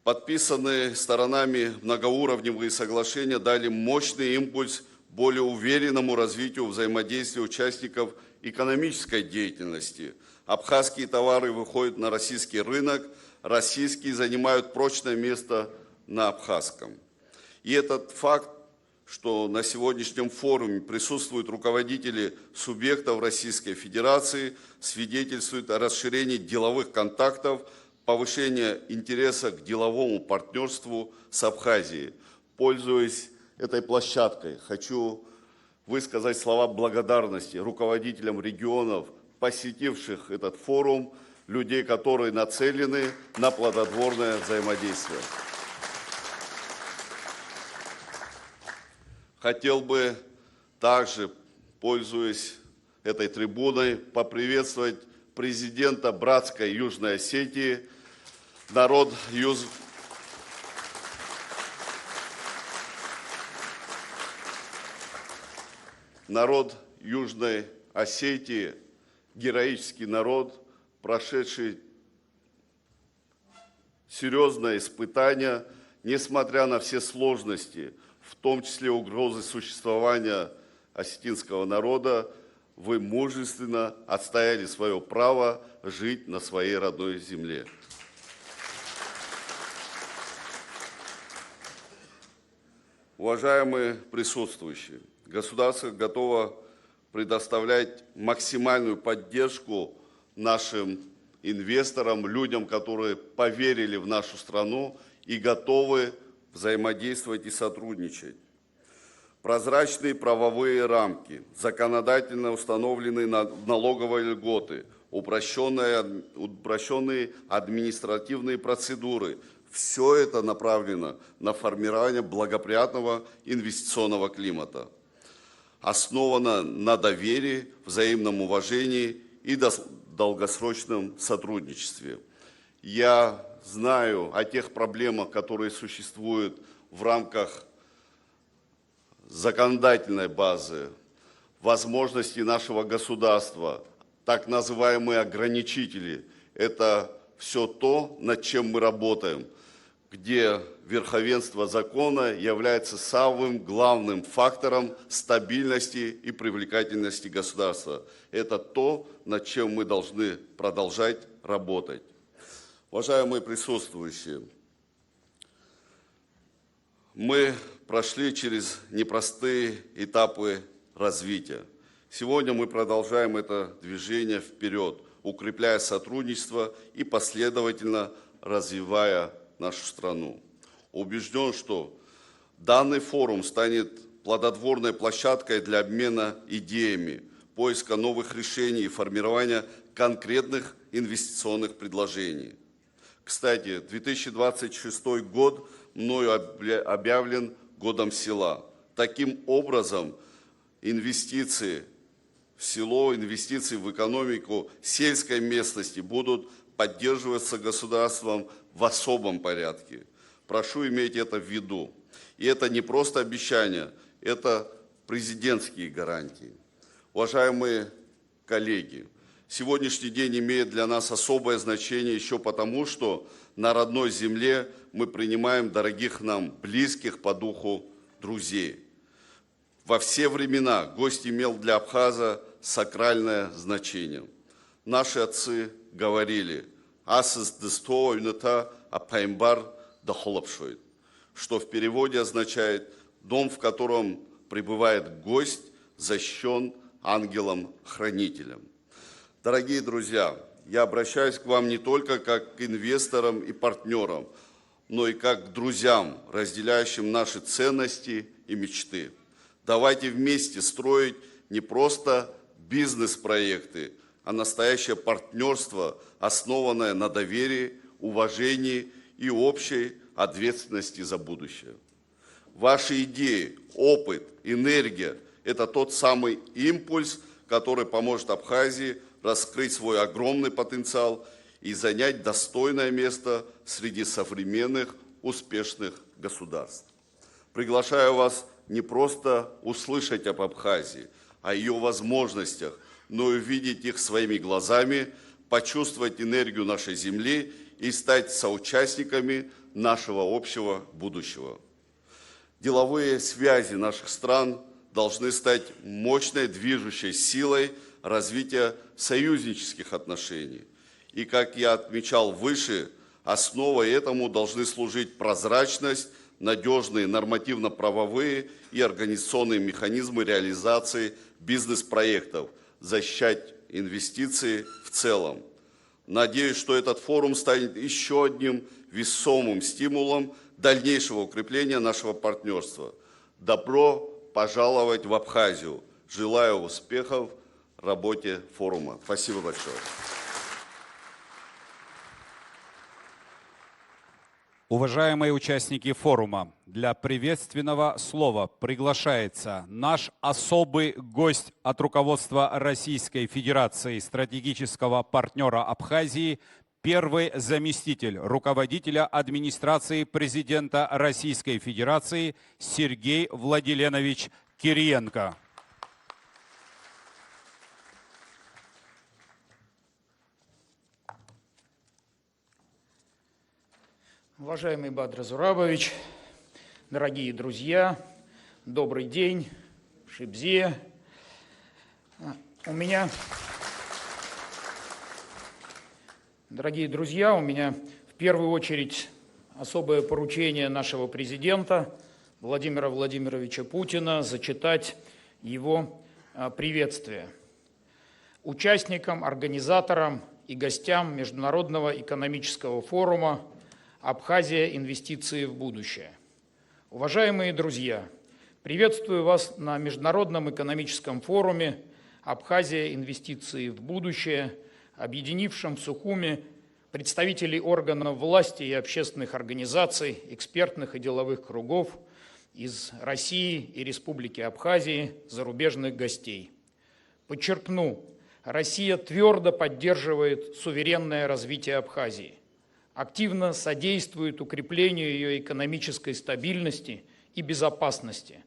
Подписанные сторонами многоуровневые соглашения дали мощный импульс более уверенному развитию взаимодействия участников экономической деятельности. Абхазские товары выходят на российский рынок, российские занимают прочное место на абхазском. И этот факт, что на сегодняшнем форуме присутствуют руководители субъектов Российской Федерации, свидетельствует о расширении деловых контактов, повышении интереса к деловому партнерству с Абхазией. Пользуясь этой площадкой, хочу высказать слова благодарности руководителям регионов, посетивших этот форум, людей, которые нацелены на плодотворное взаимодействие. Хотел бы также, пользуясь этой трибуной, поприветствовать президента братской Южной Осетии, народ Южной Осетии, героический народ, прошедший серьезное испытание, несмотря на все сложности, в том числе угрозы существования осетинского народа, вы мужественно отстояли свое право жить на своей родной земле. Уважаемые присутствующие, государство готово предоставлять максимальную поддержку нашим инвесторам, людям, которые поверили в нашу страну и готовы взаимодействовать и сотрудничать. Прозрачные правовые рамки, законодательно установленные налоговые льготы, упрощенные административные процедуры – все это направлено на формирование благоприятного инвестиционного климата. Основано на доверии, взаимном уважении и долгосрочном сотрудничестве. Я знаю о тех проблемах, которые существуют в рамках законодательной базы, возможностей нашего государства, так называемые ограничители. Это все то, над чем мы работаем, где верховенство закона является самым главным фактором стабильности и привлекательности государства. Это то, над чем мы должны продолжать работать. Уважаемые присутствующие, мы прошли через непростые этапы развития. Сегодня мы продолжаем это движение вперед, укрепляя сотрудничество и последовательно развивая нашу страну. Убежден, что данный форум станет плодотворной площадкой для обмена идеями, поиска новых решений и формирования конкретных инвестиционных предложений. Кстати, 2026 год мною объявлен годом села. Таким образом, инвестиции в село, инвестиции в экономику сельской местности будут поддерживаться государством в особом порядке. Прошу иметь это в виду. И это не просто обещание, это президентские гарантии. Уважаемые коллеги, сегодняшний день имеет для нас особое значение еще потому, что на родной земле мы принимаем дорогих нам, близких по духу друзей. Во все времена гость имел для абхаза сакральное значение. Наши отцы говорили «Асыз дыстойната апаймбар дахолапшойд», что в переводе означает «дом, в котором пребывает гость, защищен ангелом-хранителем». Дорогие друзья, я обращаюсь к вам не только как к инвесторам и партнерам, но и как к друзьям, разделяющим наши ценности и мечты. Давайте вместе строить не просто бизнес-проекты, а настоящее партнерство, основанное на доверии, уважении и общей ответственности за будущее. Ваши идеи, опыт, энергия – это тот самый импульс, который поможет Абхазии раскрыть свой огромный потенциал и занять достойное место среди современных успешных государств. Приглашаю вас не просто услышать об Абхазии, о ее возможностях, но и увидеть их своими глазами, почувствовать энергию нашей земли и стать соучастниками нашего общего будущего. Деловые связи наших стран должны стать мощной движущей силой развития союзнических отношений. И, как я отмечал выше, основой этому должны служить прозрачность, надежные нормативно-правовые и организационные механизмы реализации бизнес-проектов, защищать инвестиции в целом. Надеюсь, что этот форум станет еще одним весомым стимулом дальнейшего укрепления нашего партнерства. Добро пожаловать в Абхазию. Желаю успехов в работе форума. Спасибо большое. Уважаемые участники форума, для приветственного слова приглашается наш особый гость от руководства Российской Федерации, стратегического партнера Абхазии, первый заместитель руководителя администрации президента Российской Федерации Сергей Владиленович Кириенко. Уважаемый Бадр Зурабович, дорогие друзья, добрый день, Шибзе. Дорогие друзья, у меня в первую очередь особое поручение нашего президента Владимира Владимировича Путина зачитать его приветствие. Участникам, организаторам и гостям Международного экономического форума «Абхазия. Инвестиции в будущее». Уважаемые друзья, приветствую вас на Международном экономическом форуме «Абхазия. Инвестиции в будущее», объединившем в Сухуми представителей органов власти и общественных организаций, экспертных и деловых кругов из России и Республики Абхазии, зарубежных гостей. Подчеркну, Россия твердо поддерживает суверенное развитие Абхазии, активно содействует укреплению ее экономической стабильности и безопасности.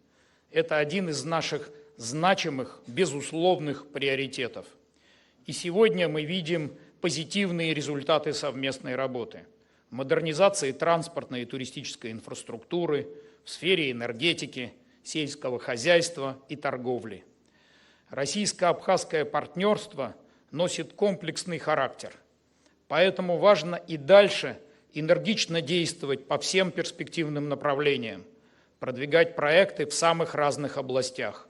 Это один из наших значимых, безусловных приоритетов. И сегодня мы видим позитивные результаты совместной работы. Модернизации транспортной и туристической инфраструктуры, в сфере энергетики, сельского хозяйства и торговли. Российско-абхазское партнерство носит комплексный характер. Поэтому важно и дальше энергично действовать по всем перспективным направлениям, продвигать проекты в самых разных областях.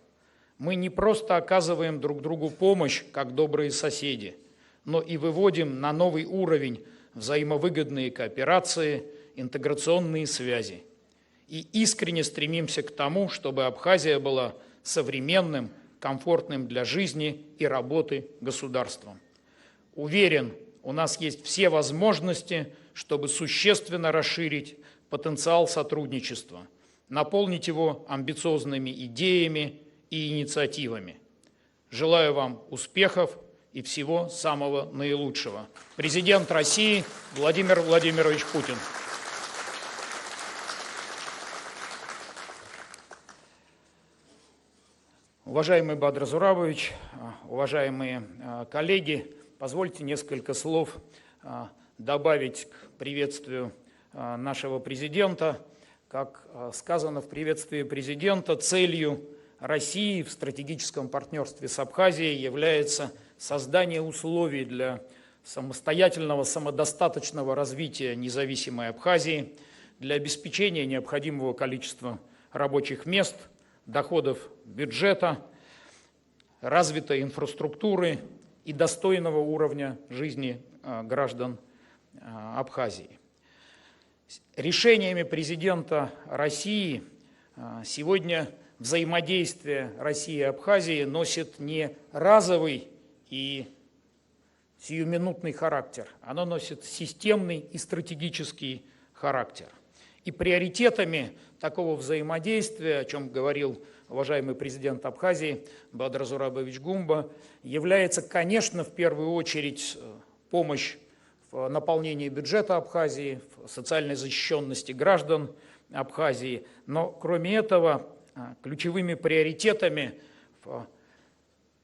Мы не просто оказываем друг другу помощь, как добрые соседи, но и выводим на новый уровень взаимовыгодные кооперации, интеграционные связи. И искренне стремимся к тому, чтобы Абхазия была современным, комфортным для жизни и работы государством. Уверен, у нас есть все возможности, чтобы существенно расширить потенциал сотрудничества, наполнить его амбициозными идеями и инициативами. Желаю вам успехов и всего самого наилучшего. Президент России Владимир Владимирович Путин. Уважаемый Бадр Зурабович, уважаемые коллеги, позвольте несколько слов добавить к приветствию нашего президента. Как сказано в приветствии президента, целью России в стратегическом партнерстве с Абхазией является создание условий для самостоятельного, самодостаточного развития независимой Абхазии, для обеспечения необходимого количества рабочих мест, доходов бюджета, развитой инфраструктуры и достойного уровня жизни граждан Абхазии. Решениями президента России сегодня взаимодействие России и Абхазии носит не разовый и сиюминутный характер, оно носит системный и стратегический характер. И приоритетами такого взаимодействия, о чем говорил уважаемый президент Абхазии Бадыр Зурабович Гумба, является, конечно, в первую очередь помощь в наполнении бюджета Абхазии, в социальной защищенности граждан Абхазии. Но, кроме этого, ключевыми приоритетами в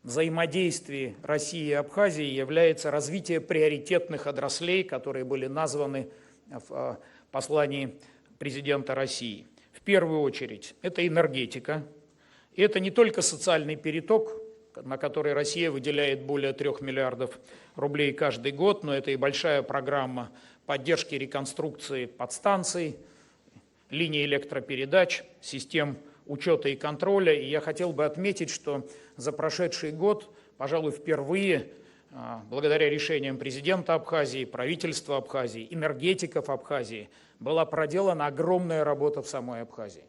взаимодействии России и Абхазии является развитие приоритетных отраслей, которые были названы в послании президента России. В первую очередь, это энергетика. И это не только социальный переток, на который Россия выделяет более 3 миллиардов рублей каждый год, но это и большая программа поддержки реконструкции подстанций, линий электропередач, систем учета и контроля. И я хотел бы отметить, что за прошедший год, пожалуй, впервые, благодаря решениям президента Абхазии, правительства Абхазии, энергетиков Абхазии, была проделана огромная работа в самой Абхазии.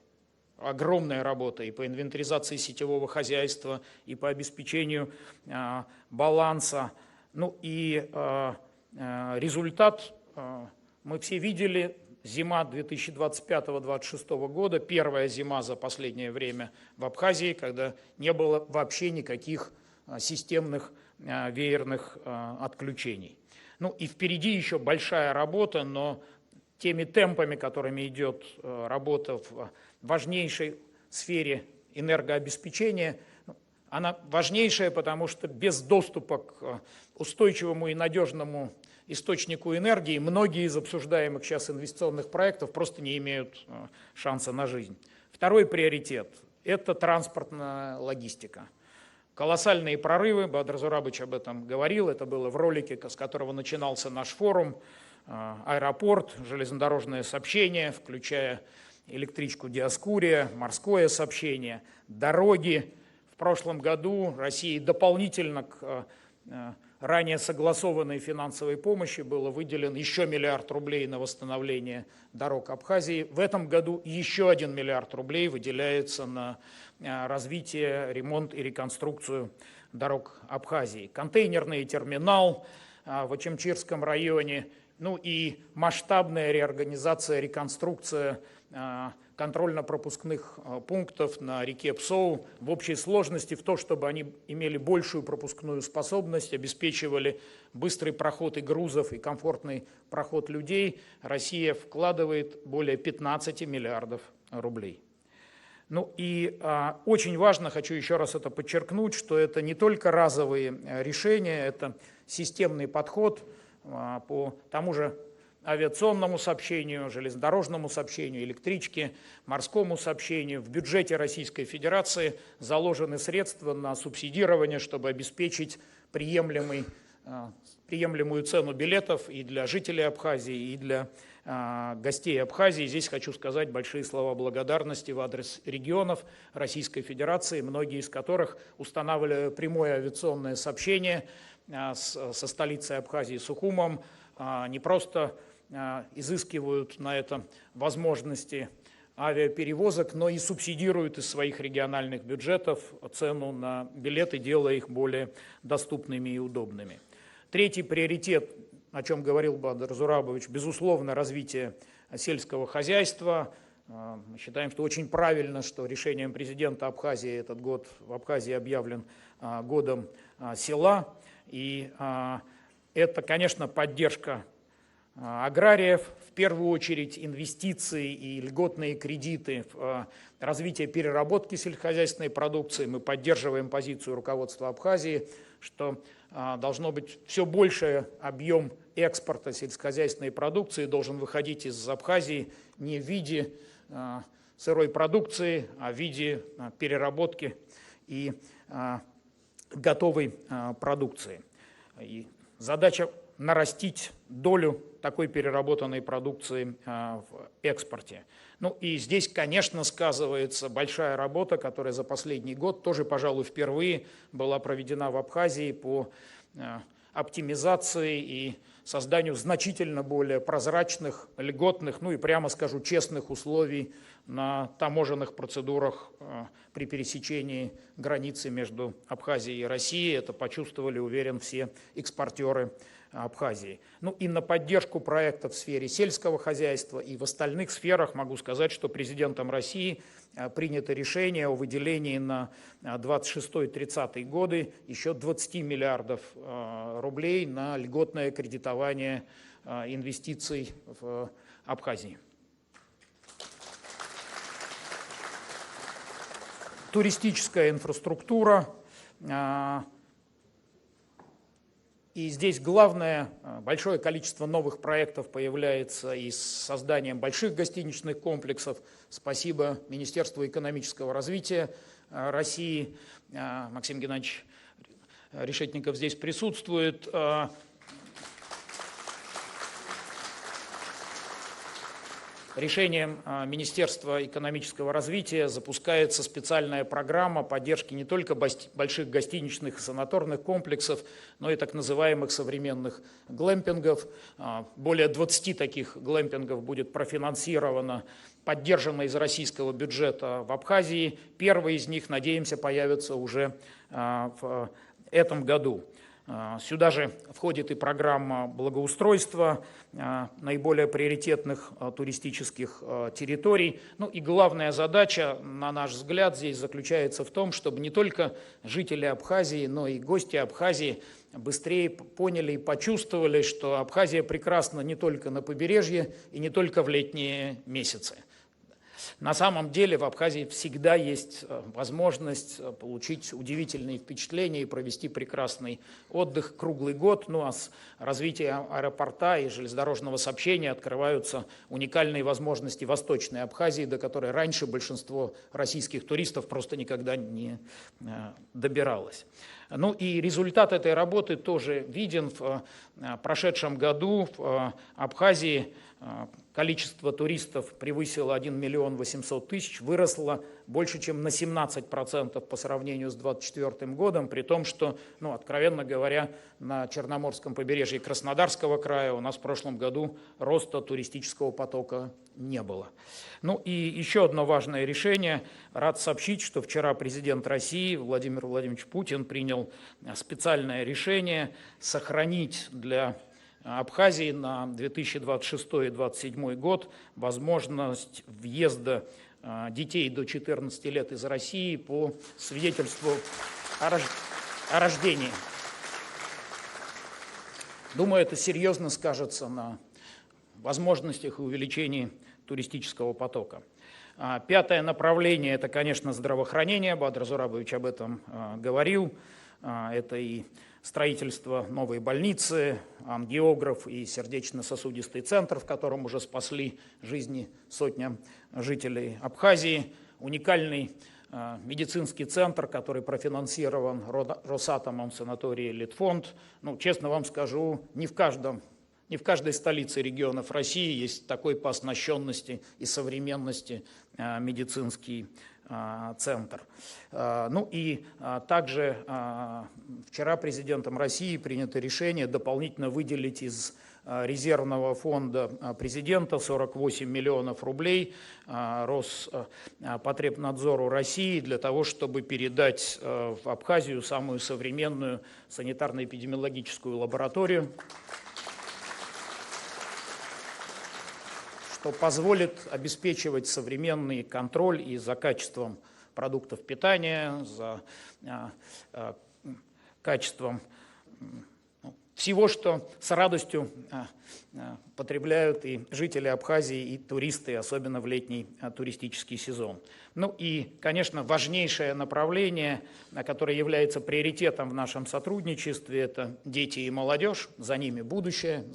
Огромная работа и по инвентаризации сетевого хозяйства, и по обеспечению баланса. Ну и результат мы все видели. Зима 2025-2026 года, первая зима за последнее время в Абхазии, когда не было вообще никаких системных веерных отключений. Ну и впереди еще большая работа, но теми темпами, которыми идет работа в важнейшей сфере энергообеспечения, она важнейшая, потому что без доступа к устойчивому и надежному источнику энергии многие из обсуждаемых сейчас инвестиционных проектов просто не имеют шанса на жизнь. Второй приоритет – это транспортная логистика. Колоссальные прорывы, Бадыр Зурабович об этом говорил, это было в ролике, с которого начинался наш форум, аэропорт, железнодорожное сообщение, включая электричку Диоскурия, морское сообщение, дороги. В прошлом году России дополнительно к ранее согласованной финансовой помощи было выделено еще 1 миллиард рублей на восстановление дорог Абхазии. В этом году еще 1 миллиард рублей выделяется на развитие, ремонт и реконструкцию дорог Абхазии. Контейнерный терминал в Очамчирском районе, ну и масштабная реорганизация, реконструкция контрольно-пропускных пунктов на реке Псоу в общей сложности в то, чтобы они имели большую пропускную способность, обеспечивали быстрый проход и грузов, и комфортный проход людей, Россия вкладывает более 15 миллиардов рублей. Ну и очень важно, хочу еще раз это подчеркнуть, что это не только разовые решения, это системный подход по тому же авиационному сообщению, железнодорожному сообщению, электричке, морскому сообщению. В бюджете Российской Федерации заложены средства на субсидирование, чтобы обеспечить приемлемую цену билетов и для жителей Абхазии, и для гостей Абхазии. Здесь хочу сказать большие слова благодарности в адрес регионов Российской Федерации, многие из которых устанавливали прямое авиационное сообщение со столицей Абхазии Сухумом, не просто изыскивают на это возможности авиаперевозок, но и субсидируют из своих региональных бюджетов цену на билеты, делая их более доступными и удобными. Третий приоритет, о чем говорил Бадыр Зурабович, безусловно, развитие сельского хозяйства. Мы считаем, что очень правильно, что решением президента Абхазии этот год в Абхазии объявлен годом села. И это, конечно, поддержка аграриев, в первую очередь инвестиции и льготные кредиты в развитие переработки сельскохозяйственной продукции. Мы поддерживаем позицию руководства Абхазии, что должно быть все больший объем экспорта сельскохозяйственной продукции должен выходить из Абхазии не в виде сырой продукции, в виде переработки и готовой продукции. И задача нарастить долю такой переработанной продукции в экспорте. Ну и здесь, конечно, сказывается большая работа, которая за последний год, тоже, пожалуй, впервые была проведена в Абхазии по оптимизации и созданию значительно более прозрачных, льготных, ну и, прямо скажу, честных условий на таможенных процедурах при пересечении границы между Абхазией и Россией. Это почувствовали, уверен, все экспортеры Абхазии. Ну и на поддержку проектов в сфере сельского хозяйства и в остальных сферах могу сказать, что президентом России принято решение о выделении на 26-30 годы еще 20 миллиардов рублей на льготное кредитование инвестиций в Абхазии. Туристическая инфраструктура. И здесь главное, большое количество новых проектов появляется и с созданием больших гостиничных комплексов. Спасибо Министерству экономического развития России. Максим Геннадьевич Решетников здесь присутствует. Решением Министерства экономического развития запускается специальная программа поддержки не только больших гостиничных и санаторных комплексов, но и так называемых современных глэмпингов. Более 20 таких глэмпингов будет профинансировано, поддержано из российского бюджета в Абхазии. Первый из них, надеемся, появится уже в этом году. Сюда же входит и программа благоустройства наиболее приоритетных туристических территорий. Ну и главная задача, на наш взгляд, здесь заключается в том, чтобы не только жители Абхазии, но и гости Абхазии быстрее поняли и почувствовали, что Абхазия прекрасна не только на побережье и не только в летние месяцы. На самом деле в Абхазии всегда есть возможность получить удивительные впечатления и провести прекрасный отдых круглый год. Ну а с развитием аэропорта и железнодорожного сообщения открываются уникальные возможности Восточной Абхазии, до которой раньше большинство российских туристов просто никогда не добиралось. Ну и результат этой работы тоже виден. В прошедшем году в Абхазии количество туристов превысило 1 миллион 800 тысяч, выросло больше, чем на 17% по сравнению с 2024 годом, при том, что, ну, откровенно говоря, на Черноморском побережье Краснодарского края у нас в прошлом году роста туристического потока не было. Ну и еще одно важное решение. Рад сообщить, что вчера президент России Владимир Владимирович Путин принял специальное решение сохранить для Абхазии на 2026-2027 год возможность въезда детей до 14 лет из России по свидетельству о рождении. Думаю, это серьезно скажется на возможностях и увеличении туристического потока. Пятое направление – это, конечно, здравоохранение. Бадр Зурабович об этом говорил. Это и строительство новой больницы, ангиограф и сердечно-сосудистый центр, в котором уже спасли жизни сотням жителей Абхазии, уникальный медицинский центр, который профинансирован Росатомом в санатории Литфонд. Ну, честно вам скажу, не в каждой столице регионов России есть такой по оснащенности и современности медицинский центр. Ну и также вчера президентом России принято решение дополнительно выделить из резервного фонда президента 48 миллионов рублей Роспотребнадзору России для того, чтобы передать в Абхазию самую современную санитарно-эпидемиологическую лабораторию, что позволит обеспечивать современный контроль и за качеством продуктов питания, за качеством всего, что с радостью потребляют и жители Абхазии, и туристы, особенно в летний туристический сезон. Ну и, конечно, важнейшее направление, которое является приоритетом в нашем сотрудничестве, это дети и молодежь. За ними будущее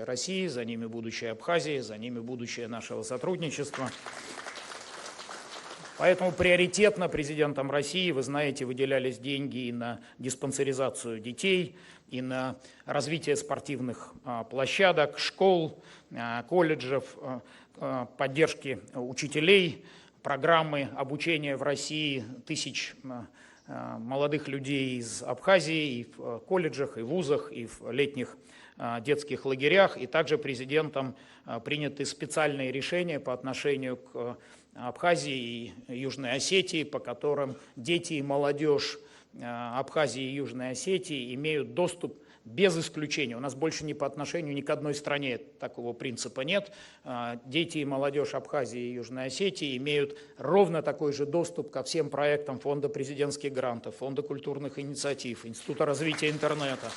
России, за ними будущее Абхазии, за ними будущее нашего сотрудничества. Поэтому приоритетно президентом России, вы знаете, выделялись деньги и на диспансеризацию детей, и на развитие спортивных площадок, школ, колледжев, поддержки учителей, программы обучения в России тысяч молодых людей из Абхазии и в колледжах, и в вузах, и в летних детских лагерях. И также президентом приняты специальные решения по отношению к Абхазии и Южной Осетии, по которым дети и молодежь Абхазии и Южной Осетии имеют доступ без исключения. У нас больше ни по отношению ни к одной стране такого принципа нет. Дети и молодежь Абхазии и Южной Осетии имеют ровно такой же доступ ко всем проектам Фонда президентских грантов, Фонда культурных инициатив, Института развития интернета,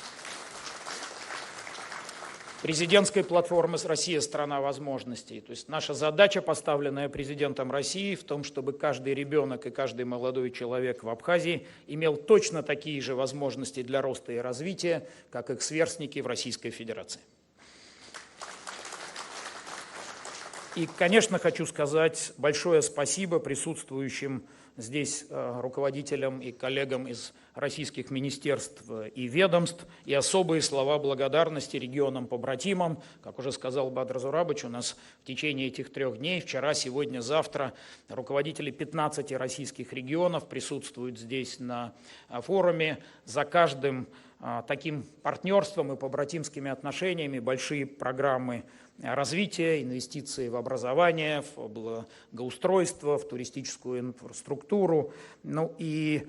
президентской платформы «Россия – страна возможностей». То есть наша задача, поставленная президентом России, в том, чтобы каждый ребенок и каждый молодой человек в Абхазии имел точно такие же возможности для роста и развития, как их сверстники в Российской Федерации. И, конечно, хочу сказать большое спасибо присутствующим здесь руководителям и коллегам из российских министерств и ведомств, и особые слова благодарности регионам-побратимам. Как уже сказал Бадр Зурабович, у нас в течение этих 3 дней, вчера, сегодня, завтра, руководители 15 российских регионов присутствуют здесь на форуме. За каждым таким партнерством и побратимскими отношениями большие программы развития, инвестиции в образование, в благоустройство, в туристическую инфраструктуру. Ну и,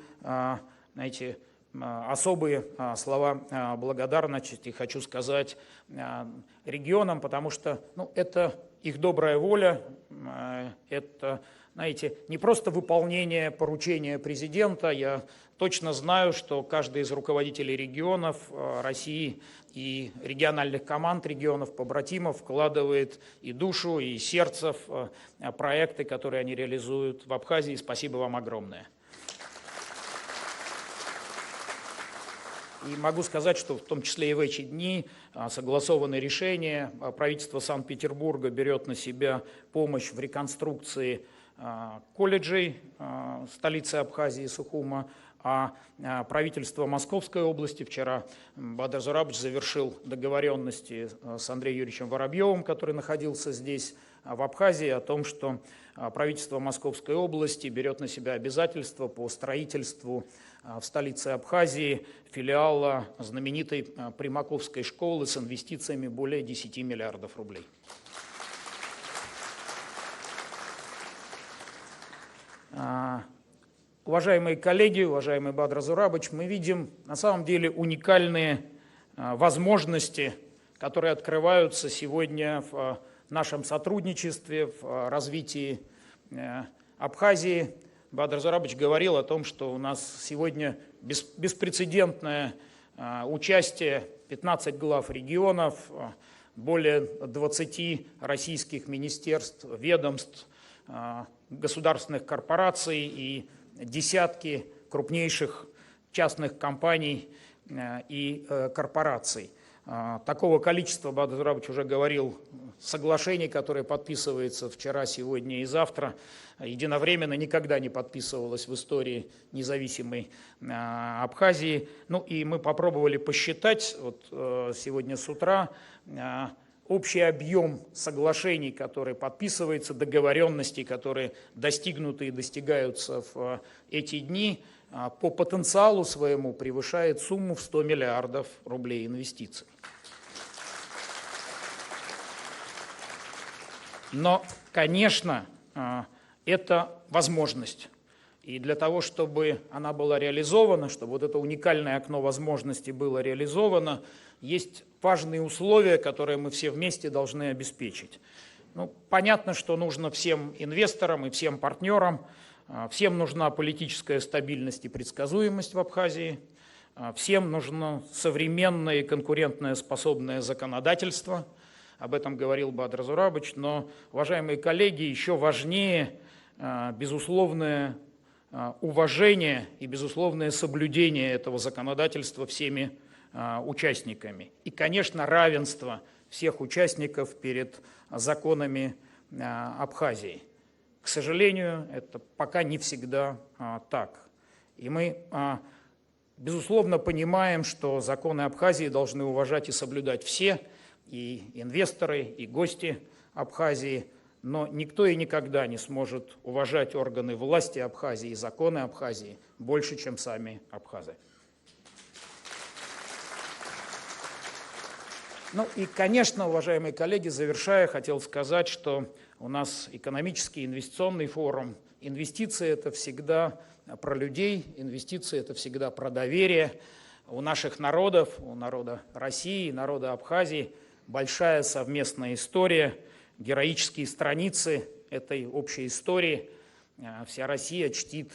знаете, особые слова благодарности хочу сказать регионам, потому что это их добрая воля, это, знаете, не просто выполнение поручения президента. Я точно знаю, что каждый из руководителей регионов России и региональных команд регионов побратимов вкладывает и душу, и сердце в проекты, которые они реализуют в Абхазии. Спасибо вам огромное. И могу сказать, что в том числе и в эти дни согласованы решения. Правительство Санкт-Петербурга берет на себя помощь в реконструкции колледжей столицы Абхазии, Сухума, а правительство Московской области, вчера Бадр Зурабович завершил договоренности с Андреем Юрьевичем Воробьевым, который находился здесь, в Абхазии, о том, что правительство Московской области берет на себя обязательства по строительству в столице Абхазии филиала знаменитой Примаковской школы с инвестициями более 10 миллиардов рублей. Уважаемые коллеги, уважаемый Бадр Зурабович, мы видим на самом деле уникальные возможности, которые открываются сегодня в нашем сотрудничестве, в развитии Абхазии. Бадр Зурабович говорил о том, что у нас сегодня беспрецедентное участие 15 глав регионов, более 20 российских министерств, ведомств, государственных корпораций и десятки крупнейших частных компаний и корпораций. Такого количества, Бадр Зурабович уже говорил, соглашений, которые подписываются вчера, сегодня и завтра, единовременно никогда не подписывалось в истории независимой Абхазии. Ну и мы попробовали посчитать вот сегодня с утра общий объем соглашений, которые подписываются, договоренностей, которые достигнуты и достигаются в эти дни, по потенциалу своему превышает сумму в 100 миллиардов рублей инвестиций. Но, конечно, это возможность. И для того, чтобы она была реализована, чтобы вот это уникальное окно возможностей было реализовано, есть важные условия, которые мы все вместе должны обеспечить. Понятно, что нужно всем инвесторам и всем партнерам, всем нужна политическая стабильность и предсказуемость в Абхазии, всем нужно современное и конкурентное способное законодательство. Об этом говорил Бадр Зурабович, но, уважаемые коллеги, еще важнее безусловное уважение и безусловное соблюдение этого законодательства всеми участниками. И, конечно, равенство всех участников перед законами Абхазии. К сожалению, это пока не всегда так. И мы, безусловно, понимаем, что законы Абхазии должны уважать и соблюдать все, и инвесторы, и гости Абхазии, но никто и никогда не сможет уважать органы власти Абхазии и законы Абхазии больше, чем сами абхазы. Ну и, конечно, уважаемые коллеги, завершая, хотел сказать, что у нас экономический инвестиционный форум. Инвестиции – это всегда про людей, инвестиции – это всегда про доверие. У наших народов, у народа России, народа Абхазии большая совместная история, героические страницы этой общей истории. Вся Россия чтит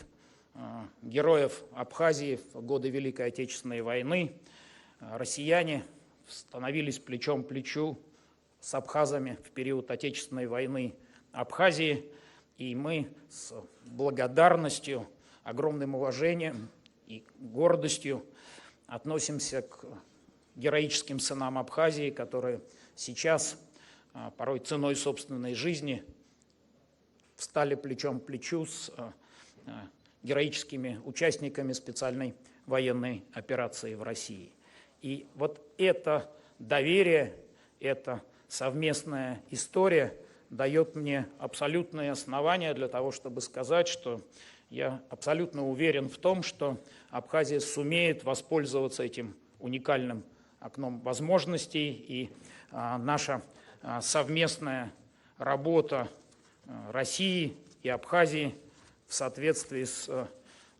героев Абхазии в годы Великой Отечественной войны. Россияне становились плечом к плечу с абхазами в период Отечественной войны Абхазии. И мы с благодарностью, огромным уважением и гордостью относимся к героическим сынам Абхазии, которые сейчас, порой ценой собственной жизни, встали плечом к плечу с героическими участниками специальной военной операции в России. И вот это доверие, эта совместная история дает мне абсолютные основания для того, чтобы сказать, что я абсолютно уверен в том, что Абхазия сумеет воспользоваться этим уникальным окном возможностей, и наша совместная работа России и Абхазии в соответствии с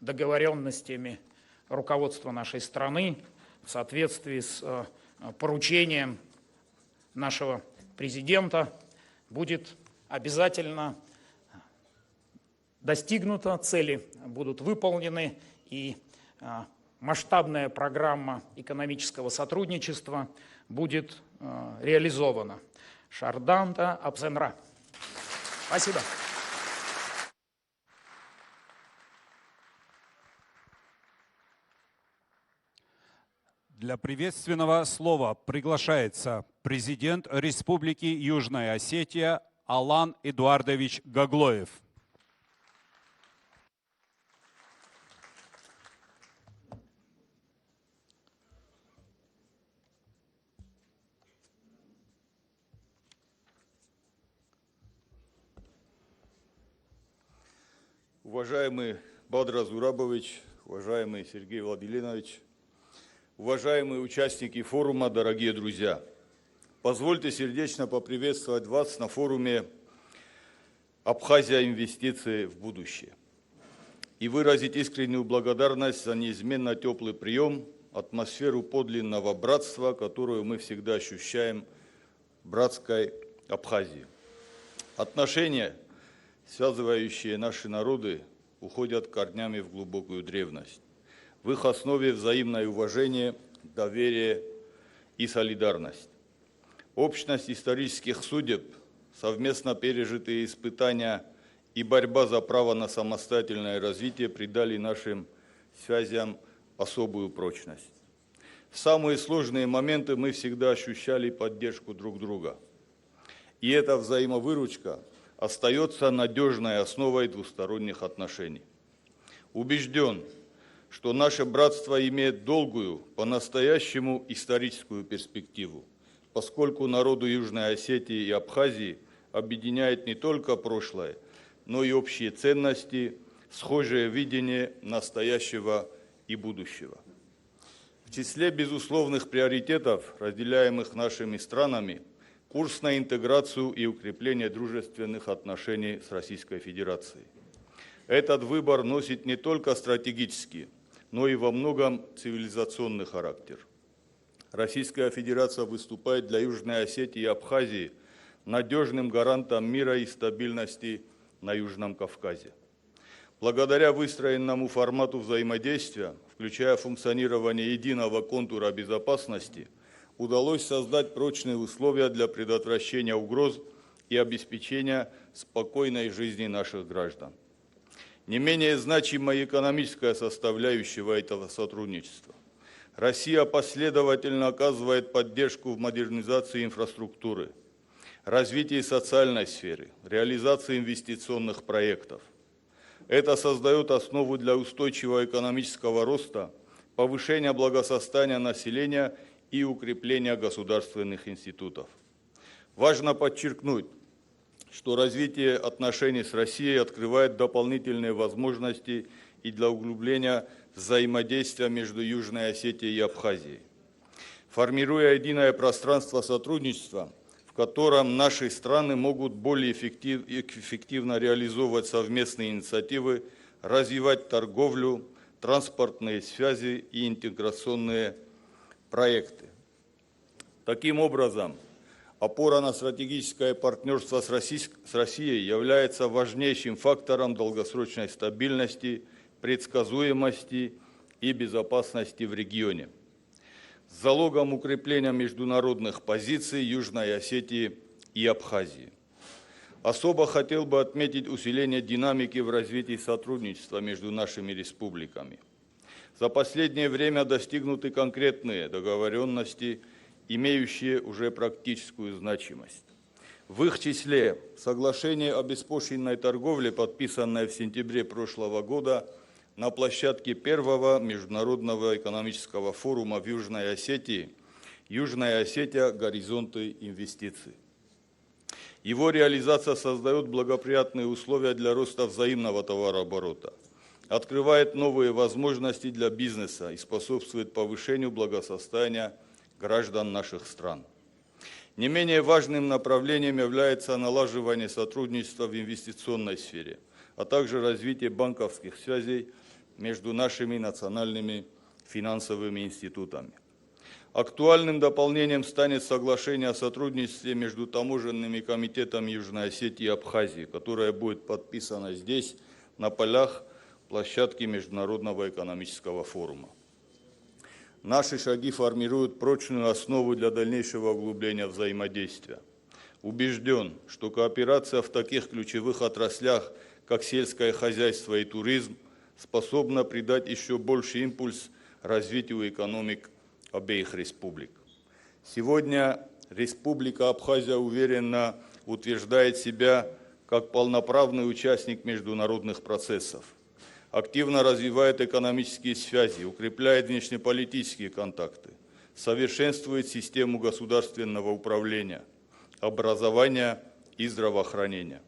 договоренностями руководства нашей страны, в соответствии с поручением нашего президента будет обязательно достигнуто, цели будут выполнены, и масштабная программа экономического сотрудничества будет реализована. Шарданта Абзенра. Спасибо. Для приветственного слова приглашается президент Республики Южная Осетия Алан Эдуардович Гаглоев. Уважаемый Бадра Зурабович, уважаемый Сергей Владимирович, уважаемые участники форума, дорогие друзья, позвольте сердечно поприветствовать вас на форуме «Абхазия. Инвестиции в будущее» и выразить искреннюю благодарность за неизменно теплый прием, атмосферу подлинного братства, которую мы всегда ощущаем в братской Абхазии. Отношения, связывающие наши народы, уходят корнями в глубокую древность. В их основе взаимное уважение, доверие и солидарность. Общность исторических судеб, совместно пережитые испытания и борьба за право на самостоятельное развитие придали нашим связям особую прочность. В самые сложные моменты мы всегда ощущали поддержку друг друга. И эта взаимовыручка остается надежной основой двусторонних отношений. Убежден, что наше братство имеет долгую, по-настоящему историческую перспективу, поскольку народу Южной Осетии и Абхазии объединяет не только прошлое, но и общие ценности, схожее видение настоящего и будущего. В числе безусловных приоритетов, разделяемых нашими странами, курс на интеграцию и укрепление дружественных отношений с Российской Федерацией. Этот выбор носит не только стратегический, но и во многом цивилизационный характер. Российская Федерация выступает для Южной Осетии и Абхазии надежным гарантом мира и стабильности на Южном Кавказе. Благодаря выстроенному формату взаимодействия, включая функционирование единого контура безопасности, удалось создать прочные условия для предотвращения угроз и обеспечения спокойной жизни наших граждан. Не менее значимая экономическая составляющая этого сотрудничества. Россия последовательно оказывает поддержку в модернизации инфраструктуры, развитии социальной сферы, реализации инвестиционных проектов. Это создает основу для устойчивого экономического роста, повышения благосостояния населения и укрепления государственных институтов. Важно подчеркнуть, что развитие отношений с Россией открывает дополнительные возможности и для углубления взаимодействия между Южной Осетией и Абхазией. Формируя единое пространство сотрудничества, в котором наши страны могут более эффективно реализовывать совместные инициативы, развивать торговлю, транспортные связи и интеграционные проекты. Таким образом, опора на стратегическое партнерство с Россией является важнейшим фактором долгосрочной стабильности, предсказуемости и безопасности в регионе, залогом укрепления международных позиций Южной Осетии и Абхазии. Особо хотел бы отметить усиление динамики в развитии сотрудничества между нашими республиками. За последнее время достигнуты конкретные договоренности, имеющие уже практическую значимость. В их числе соглашение о беспошлинной торговле, подписанное в сентябре прошлого года на площадке первого международного экономического форума в Южной Осетии «Южная Осетия. Горизонты инвестиций». Его реализация создает благоприятные условия для роста взаимного товарооборота, открывает новые возможности для бизнеса и способствует повышению благосостояния граждан наших стран. Не менее важным направлением является налаживание сотрудничества в инвестиционной сфере, а также развитие банковских связей между нашими национальными финансовыми институтами. Актуальным дополнением станет соглашение о сотрудничестве между таможенными комитетами Южной Осетии и Абхазии, которое будет подписано здесь, на полях площадки Международного экономического форума. Наши шаги формируют прочную основу для дальнейшего углубления взаимодействия. Убежден, что кооперация в таких ключевых отраслях, как сельское хозяйство и туризм, способна придать еще больший импульс развитию экономик обеих республик. Сегодня Республика Абхазия уверенно утверждает себя как полноправный участник международных процессов, активно развивает экономические связи, укрепляет внешнеполитические контакты, совершенствует систему государственного управления, образования и здравоохранения.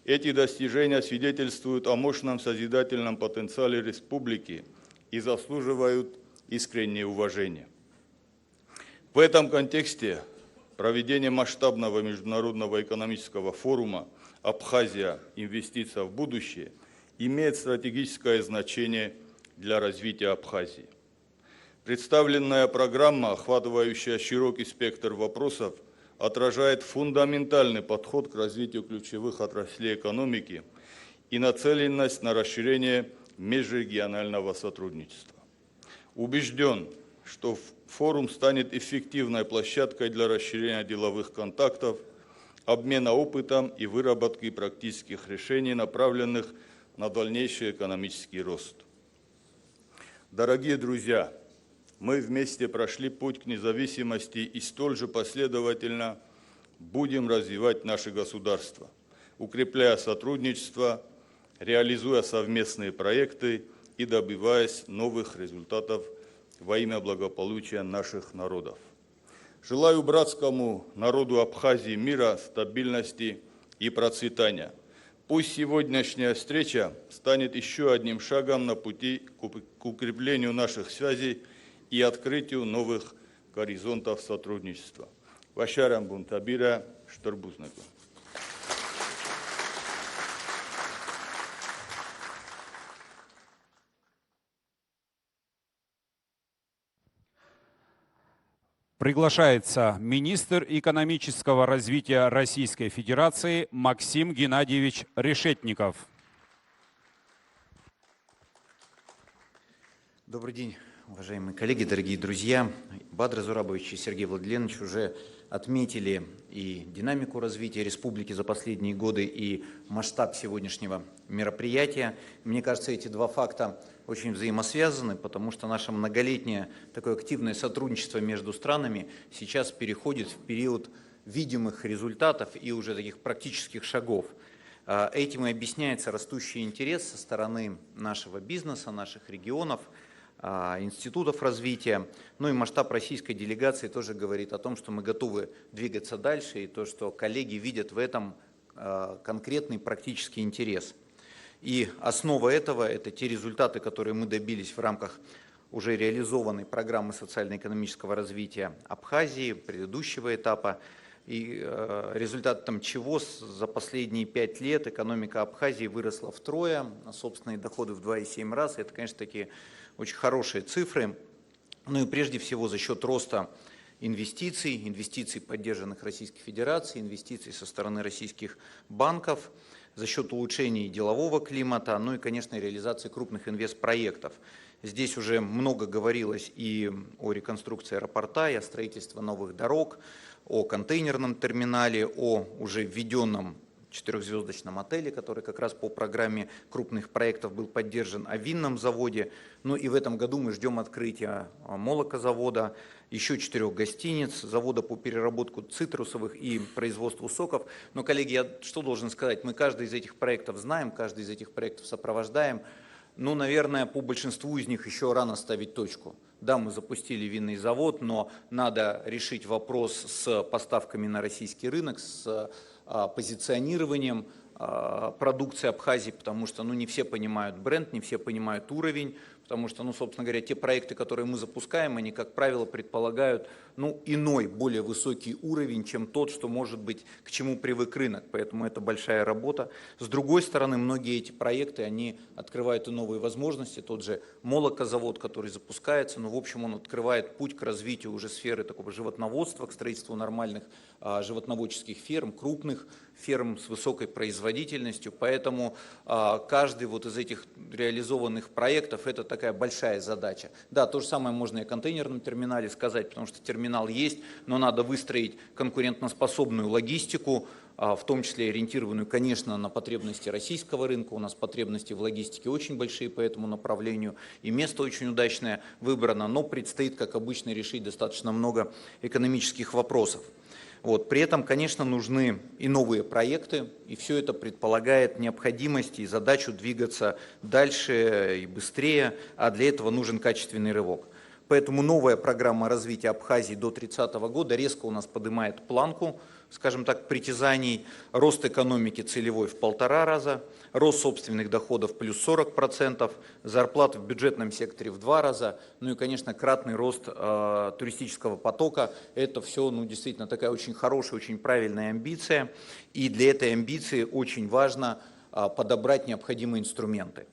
Эти достижения свидетельствуют о мощном созидательном потенциале республики и заслуживают искреннее уважение. В этом контексте проведение масштабного международного экономического форума «Абхазия. Инвестиция в будущее» имеет стратегическое значение для развития Абхазии. Представленная программа, охватывающая широкий спектр вопросов, отражает фундаментальный подход к развитию ключевых отраслей экономики и нацеленность на расширение межрегионального сотрудничества. Убежден, что форум станет эффективной площадкой для расширения деловых контактов, обмена опытом и выработки практических решений, направленных на дальнейший экономический рост. Дорогие друзья, мы вместе прошли путь к независимости и столь же последовательно будем развивать наше государство, укрепляя сотрудничество, реализуя совместные проекты и добиваясь новых результатов во имя благополучия наших народов. Желаю братскому народу Абхазии мира, стабильности и процветания. Пусть сегодняшняя встреча станет еще одним шагом на пути к укреплению наших связей и открытию новых горизонтов сотрудничества. Вашарам Бунтабира Штарбузнаку. Приглашается министр экономического развития Российской Федерации Максим Геннадьевич Решетников. Добрый день, уважаемые коллеги, дорогие друзья. Бадр Зурабович и Сергей Владимирович уже отметили и динамику развития республики за последние годы, и масштаб сегодняшнего мероприятия. Мне кажется, эти два факта очень взаимосвязаны, потому что наше многолетнее такое активное сотрудничество между странами сейчас переходит в период видимых результатов и уже таких практических шагов. Этим и объясняется растущий интерес со стороны нашего бизнеса, наших регионов, институтов развития. Ну и масштаб российской делегации тоже говорит о том, что мы готовы двигаться дальше, и то, что коллеги видят в этом конкретный практический интерес. И основа этого – это те результаты, которые мы добились в рамках уже реализованной программы социально-экономического развития Абхазии, предыдущего этапа, и результатом чего за последние 5 лет экономика Абхазии выросла втрое, а собственные доходы в 2,7 раз. Это, конечно, такие очень хорошие цифры. Ну и прежде всего за счет роста инвестиций, поддержанных Российской Федерацией, инвестиций со стороны российских банков, за счет улучшения делового климата, ну и, конечно, реализации крупных инвестпроектов. Здесь уже много говорилось и о реконструкции аэропорта, и о строительстве новых дорог, о контейнерном терминале, о уже введенном 4-звездочном отеле, который как раз по программе крупных проектов был поддержан, о винном заводе. Ну и в этом году мы ждем открытия молокозавода, еще 4 гостиниц, завода по переработку цитрусовых и производству соков. Но, коллеги, я что должен сказать? Мы каждый из этих проектов знаем, каждый из этих проектов сопровождаем. Ну, наверное, по большинству из них еще рано ставить точку. Да, мы запустили винный завод, но надо решить вопрос с поставками на российский рынок, с позиционированием продукции Абхазии, потому что не все понимают бренд, не все понимают уровень, потому что, собственно говоря, те проекты, которые мы запускаем, они, как правило, предполагают иной, более высокий уровень, чем тот, что может быть, к чему привык рынок, поэтому это большая работа. С другой стороны, многие эти проекты, они открывают и новые возможности, тот же молокозавод, который запускается, в общем, он открывает путь к развитию уже сферы такого животноводства, к строительству нормальных животноводческих ферм, крупных ферм с высокой производительностью, поэтому каждый из этих реализованных проектов – это такая большая задача. Да, то же самое можно и о контейнерном терминале сказать, потому что терминал есть, но надо выстроить конкурентоспособную логистику, в том числе ориентированную, конечно, на потребности российского рынка. У нас потребности в логистике очень большие по этому направлению, и место очень удачное выбрано, но предстоит, как обычно, решить достаточно много экономических вопросов. При этом, конечно, нужны и новые проекты, и все это предполагает необходимость и задачу двигаться дальше и быстрее, а для этого нужен качественный рывок. Поэтому новая программа развития Абхазии до 2030 года резко у нас поднимает планку, скажем так, притязаний, рост экономики целевой в 1,5 раза, рост собственных доходов плюс 40%, зарплаты в бюджетном секторе в 2 раза, ну и, конечно, кратный рост туристического потока. Это все, действительно, такая очень хорошая, очень правильная амбиция, и для этой амбиции очень важно подобрать необходимые инструменты.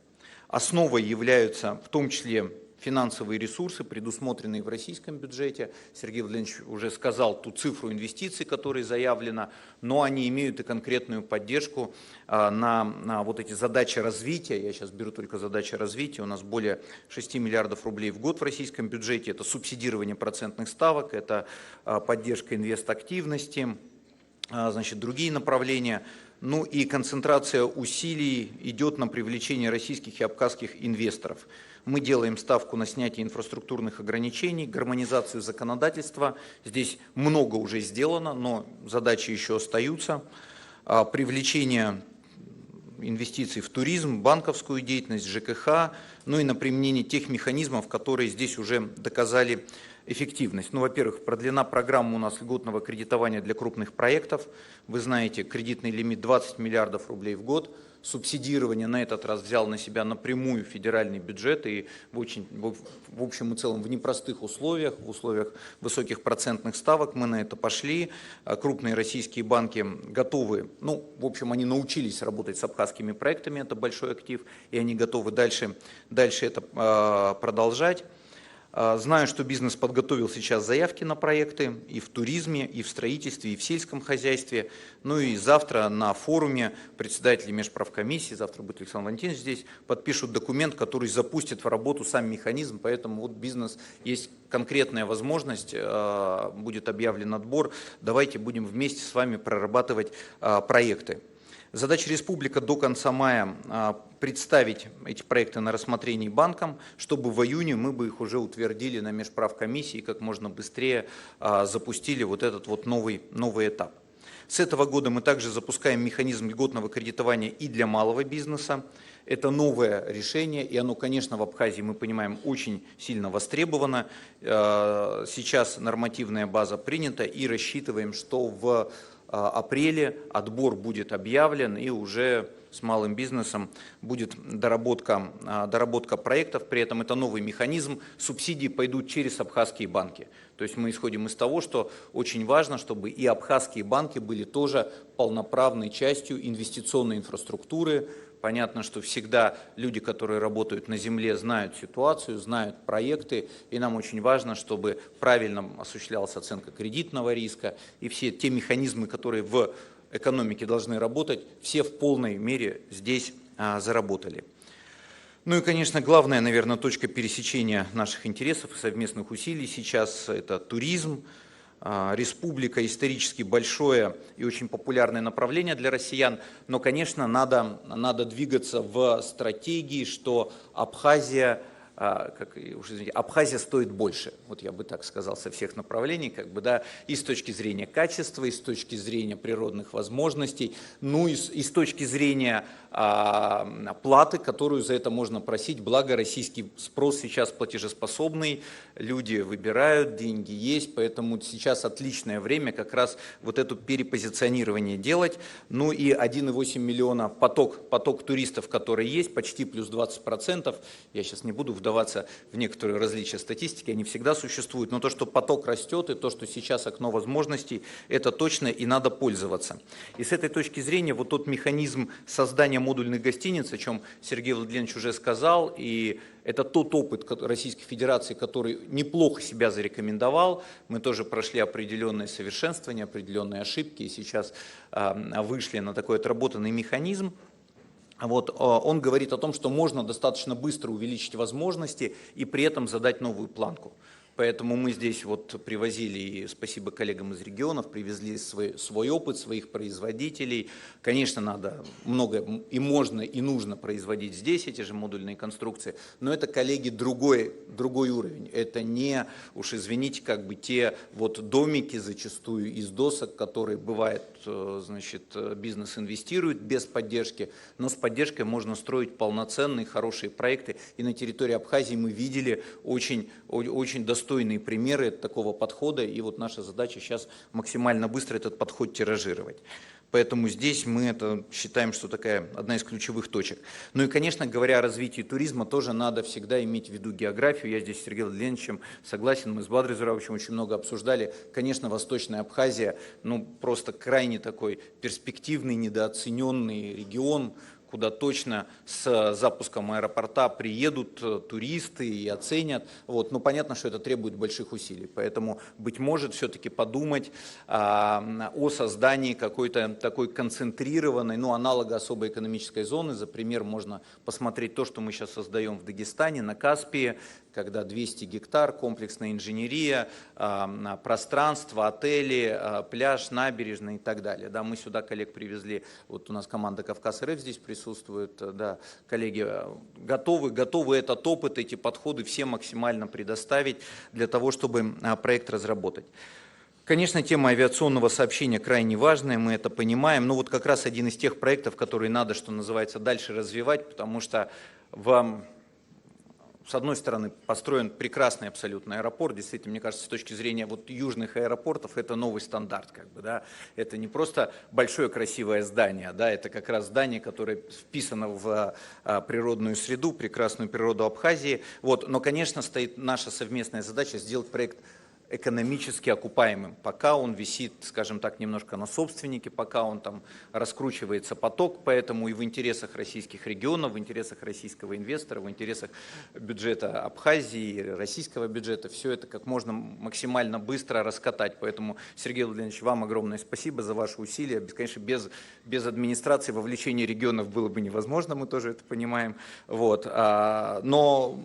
Основой являются в том числе финансовые ресурсы, предусмотренные в российском бюджете. Сергей Владимирович уже сказал ту цифру инвестиций, которая заявлена, но они имеют и конкретную поддержку на эти задачи развития. Я сейчас беру только задачи развития. У нас более 6 миллиардов рублей в год в российском бюджете. Это субсидирование процентных ставок, это поддержка инвестактивности, другие направления. Ну и концентрация усилий идет на привлечение российских и абхазских инвесторов. Мы делаем ставку на снятие инфраструктурных ограничений, гармонизацию законодательства. Здесь много уже сделано, но задачи еще остаются. Привлечение инвестиций в туризм, банковскую деятельность, ЖКХ, ну и на применение тех механизмов, которые здесь уже доказали эффективность. Во-первых, продлена программа у нас льготного кредитования для крупных проектов. Вы знаете, кредитный лимит 20 миллиардов рублей в год. Субсидирование на этот раз взял на себя напрямую федеральный бюджет, и в общем и целом в непростых условиях, в условиях высоких процентных ставок мы на это пошли. Крупные российские банки готовы, они научились работать с абхазскими проектами, это большой актив, и они готовы дальше это продолжать. Знаю, что бизнес подготовил сейчас заявки на проекты и в туризме, и в строительстве, и в сельском хозяйстве. Ну и завтра на форуме председатели межправкомиссии, завтра будет Александр Валентинович здесь, подпишут документ, который запустит в работу сам механизм. Поэтому бизнес, есть конкретная возможность, будет объявлен отбор. Давайте будем вместе с вами прорабатывать проекты. Задача республика до конца мая представить эти проекты на рассмотрение банкам, чтобы в июне мы бы их уже утвердили на межправкомиссии и как можно быстрее запустили вот этот вот новый этап. С этого года мы также запускаем механизм льготного кредитования и для малого бизнеса. Это новое решение, и оно, конечно, в Абхазии, мы понимаем, очень сильно востребовано. Сейчас нормативная база принята, и рассчитываем, что в апреле отбор будет объявлен, и уже с малым бизнесом будет доработка проектов. При этом это новый механизм, субсидии пойдут через абхазские банки. То есть мы исходим из того, что очень важно, чтобы и абхазские банки были тоже полноправной частью инвестиционной инфраструктуры. Понятно, что всегда люди, которые работают на земле, знают ситуацию, знают проекты, и нам очень важно, чтобы правильно осуществлялась оценка кредитного риска, и все те механизмы, которые в экономике должны работать, все в полной мере здесь заработали. Ну и, конечно, главная, наверное, точка пересечения наших интересов и совместных усилий сейчас – это туризм. Республика исторически большое и очень популярное направление для россиян, но, конечно, надо двигаться в стратегии, что Абхазия стоит больше, вот я бы так сказал, со всех направлений, и с точки зрения качества, и с точки зрения природных возможностей, ну и с точки зрения платы, которую за это можно просить, благо российский спрос сейчас платежеспособный, люди выбирают, деньги есть, поэтому сейчас отличное время как раз вот это перепозиционирование делать. Ну и 1,8 миллиона поток туристов, который есть, почти плюс 20%, я сейчас не буду вдаваться в некоторые различия статистики, они всегда существуют, но то, что поток растет и то, что сейчас окно возможностей, это точно и надо пользоваться. И с этой точки зрения вот тот механизм создания модульных гостиниц, о чем Сергей Владимирович уже сказал, и это тот опыт Российской Федерации, который неплохо себя зарекомендовал. Мы тоже прошли определенное совершенствование, определенные ошибки, и сейчас вышли на такой отработанный механизм. Вот, он говорит о том, что можно достаточно быстро увеличить возможности и при этом задать новую планку. Поэтому мы здесь вот привозили, и спасибо коллегам из регионов, привезли свой опыт, своих производителей. Конечно, надо много и можно, и нужно производить здесь эти же модульные конструкции, но это, коллеги, другой уровень. Это не, уж извините, те вот домики зачастую из досок, которые бывает, значит, бизнес инвестирует без поддержки, но с поддержкой можно строить полноценные, хорошие проекты. И на территории Абхазии мы видели очень достойные примеры такого подхода, и вот наша задача сейчас максимально быстро этот подход тиражировать. Поэтому здесь мы это считаем, что такая одна из ключевых точек. Ну и, конечно, говоря о развитии туризма, тоже надо всегда иметь в виду географию. Я здесь с Сергеем Владимировичем согласен, мы с Бадрой Зурабовичем очень много обсуждали. Конечно, Восточная Абхазия, просто крайне такой перспективный, недооцененный регион, куда точно с запуском аэропорта приедут туристы и оценят. Вот. Но понятно, что это требует больших усилий. Поэтому, быть может, все-таки подумать о создании какой-то такой концентрированной, аналога особой экономической зоны. За пример можно посмотреть то, что мы сейчас создаем в Дагестане, на Каспии, когда 200 гектар, комплексная инженерия, пространство, отели, пляж, набережная и так далее. Да, мы сюда коллег привезли, вот у нас команда Кавказ.РФ здесь присутствует, да, коллеги готовы этот опыт, эти подходы все максимально предоставить для того, чтобы проект разработать. Конечно, тема авиационного сообщения крайне важная, мы это понимаем, но вот как раз один из тех проектов, которые надо, что называется, дальше развивать, потому что с одной стороны, построен прекрасный абсолютно аэропорт. Действительно, мне кажется, с точки зрения южных аэропортов, это новый стандарт. Да? Это не просто большое красивое здание, да? Это как раз здание, которое вписано в природную среду, прекрасную природу Абхазии. Вот. Но, конечно, стоит наша совместная задача сделать проект экономически окупаемым, пока он висит, скажем так, немножко на собственнике, пока он там раскручивается поток, поэтому и в интересах российских регионов, в интересах российского инвестора, в интересах бюджета Абхазии, российского бюджета, все это как можно максимально быстро раскатать. Поэтому, Сергей Владимирович, вам огромное спасибо за ваши усилия. Конечно, без администрации вовлечение регионов было бы невозможно, мы тоже это понимаем. Вот. Но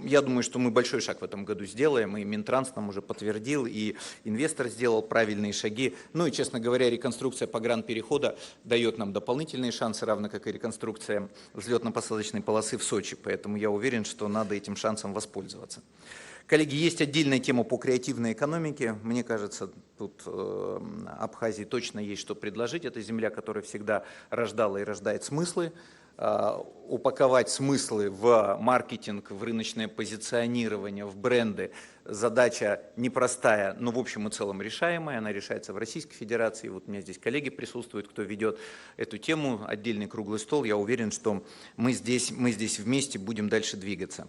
я думаю, что мы большой шаг в этом году сделаем, и Минтранс нам уже подтвердил подтвердил, и инвестор сделал правильные шаги. Ну и, честно говоря, реконструкция погранперехода дает нам дополнительные шансы, равно как и реконструкция взлетно-посадочной полосы в Сочи. Поэтому я уверен, что надо этим шансом воспользоваться. Коллеги, есть отдельная тема по креативной экономике. Мне кажется, тут Абхазии точно есть что предложить. Это земля, которая всегда рождала и рождает смыслы. Упаковать смыслы в маркетинг, в рыночное позиционирование, в бренды задача непростая, но в общем и целом решаемая. Она решается в Российской Федерации. Вот у меня здесь коллеги присутствуют, кто ведет эту тему, отдельный круглый стол. Я уверен, что мы здесь вместе будем дальше двигаться.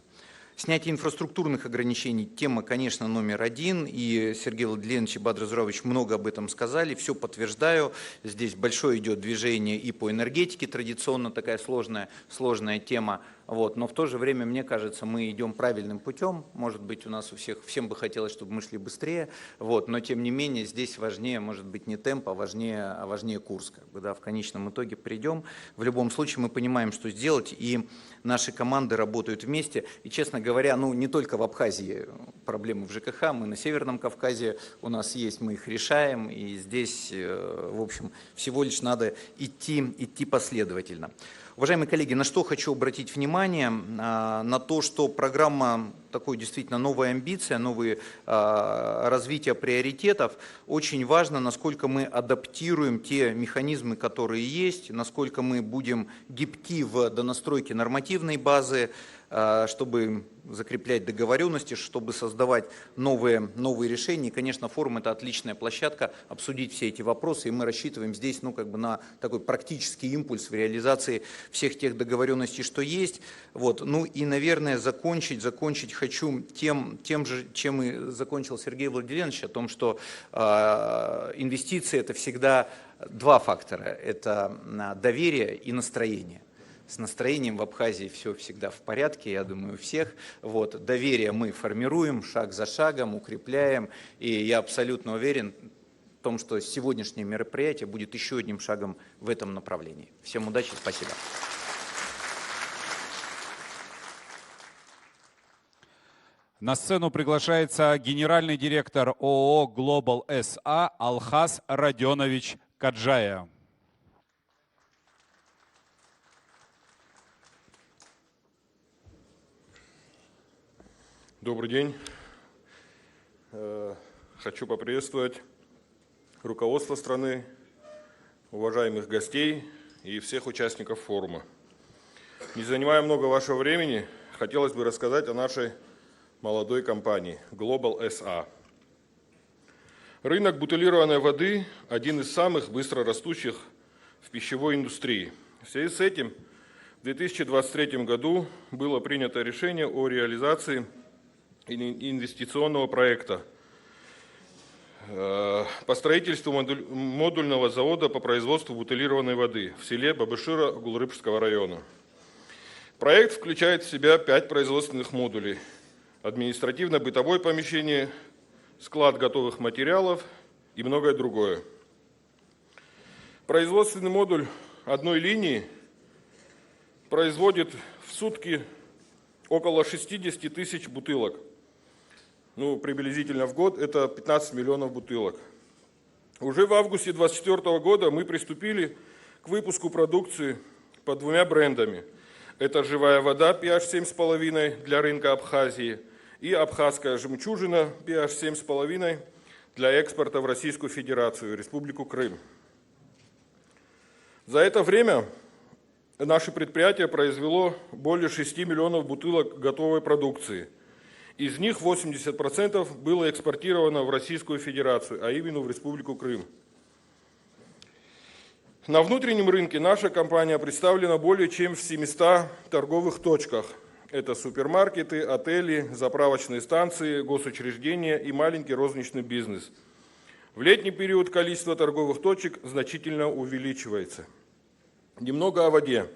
Снятие инфраструктурных ограничений – тема, конечно, номер один, и Сергей Владимирович и Бадр Зурович много об этом сказали, все подтверждаю. Здесь большое идет движение и по энергетике, традиционно такая сложная тема. Вот. Но в то же время, мне кажется, мы идем правильным путем. Может быть, у нас у всем бы хотелось, чтобы мы шли быстрее. Вот. Но, тем не менее, здесь важнее, может быть, не темп, а важнее курс. Да, в конечном итоге придем. В любом случае, мы понимаем, что сделать, и наши команды работают вместе. И, честно говоря, не только в Абхазии проблемы в ЖКХ, мы на Северном Кавказе, у нас есть, мы их решаем. И здесь, в общем, всего лишь надо идти последовательно. Уважаемые коллеги, на что хочу обратить внимание? На то, что программа такой действительно новая амбиция, новое развитие приоритетов. Очень важно, насколько мы адаптируем те механизмы, которые есть, насколько мы будем гибки в донастройке нормативной базы, чтобы закреплять договоренности, чтобы создавать новые решения. И, конечно, форум – это отличная площадка обсудить все эти вопросы, и мы рассчитываем здесь на такой практический импульс в реализации всех тех договоренностей, что есть. Вот. И, наверное, закончить хочу тем же, чем и закончил Сергей Владимирович, о том, что инвестиции – это всегда два фактора – это доверие и настроение. С настроением в Абхазии все всегда в порядке, я думаю, у всех. Вот. Доверие мы формируем шаг за шагом, укрепляем. И я абсолютно уверен в том, что сегодняшнее мероприятие будет еще одним шагом в этом направлении. Всем удачи, спасибо. На сцену приглашается генеральный директор ООО Global SA Алхаз Родионович Каджая. Добрый день. Хочу поприветствовать руководство страны, уважаемых гостей и всех участников форума. Не занимая много вашего времени, хотелось бы рассказать о нашей молодой компании Global SA. Рынок бутилированной воды – один из самых быстро растущих в пищевой индустрии. В связи с этим в 2023 году было принято решение о реализации инвестиционного проекта по строительству модульного завода по производству бутилированной воды в селе Бабышира Гулрыбского района. Проект включает в себя 5 производственных модулей: административно-бытовое помещение, склад готовых материалов и многое другое. Производственный модуль одной линии производит в сутки около 60 тысяч бутылок. Приблизительно в год это 15 миллионов бутылок. Уже в августе 2024 года мы приступили к выпуску продукции под 2 брендами. Это «Живая вода» pH 7,5 для рынка Абхазии и «Абхазская жемчужина» pH 7,5 для экспорта в Российскую Федерацию, Республику Крым. За это время наше предприятие произвело более 6 миллионов бутылок готовой продукции. Из них 80% было экспортировано в Российскую Федерацию, а именно в Республику Крым. На внутреннем рынке наша компания представлена более чем в 700 торговых точках. Это супермаркеты, отели, заправочные станции, госучреждения и маленький розничный бизнес. В летний период количество торговых точек значительно увеличивается. Немного о воде.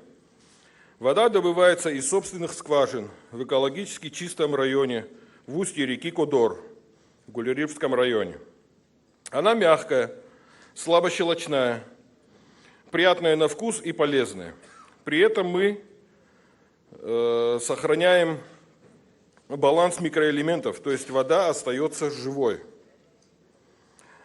Вода добывается из собственных скважин в экологически чистом районе, в устье реки Кодор, в Гулерибском районе. Она мягкая, слабощелочная, приятная на вкус и полезная. При этом мы сохраняем баланс микроэлементов, то есть вода остается живой.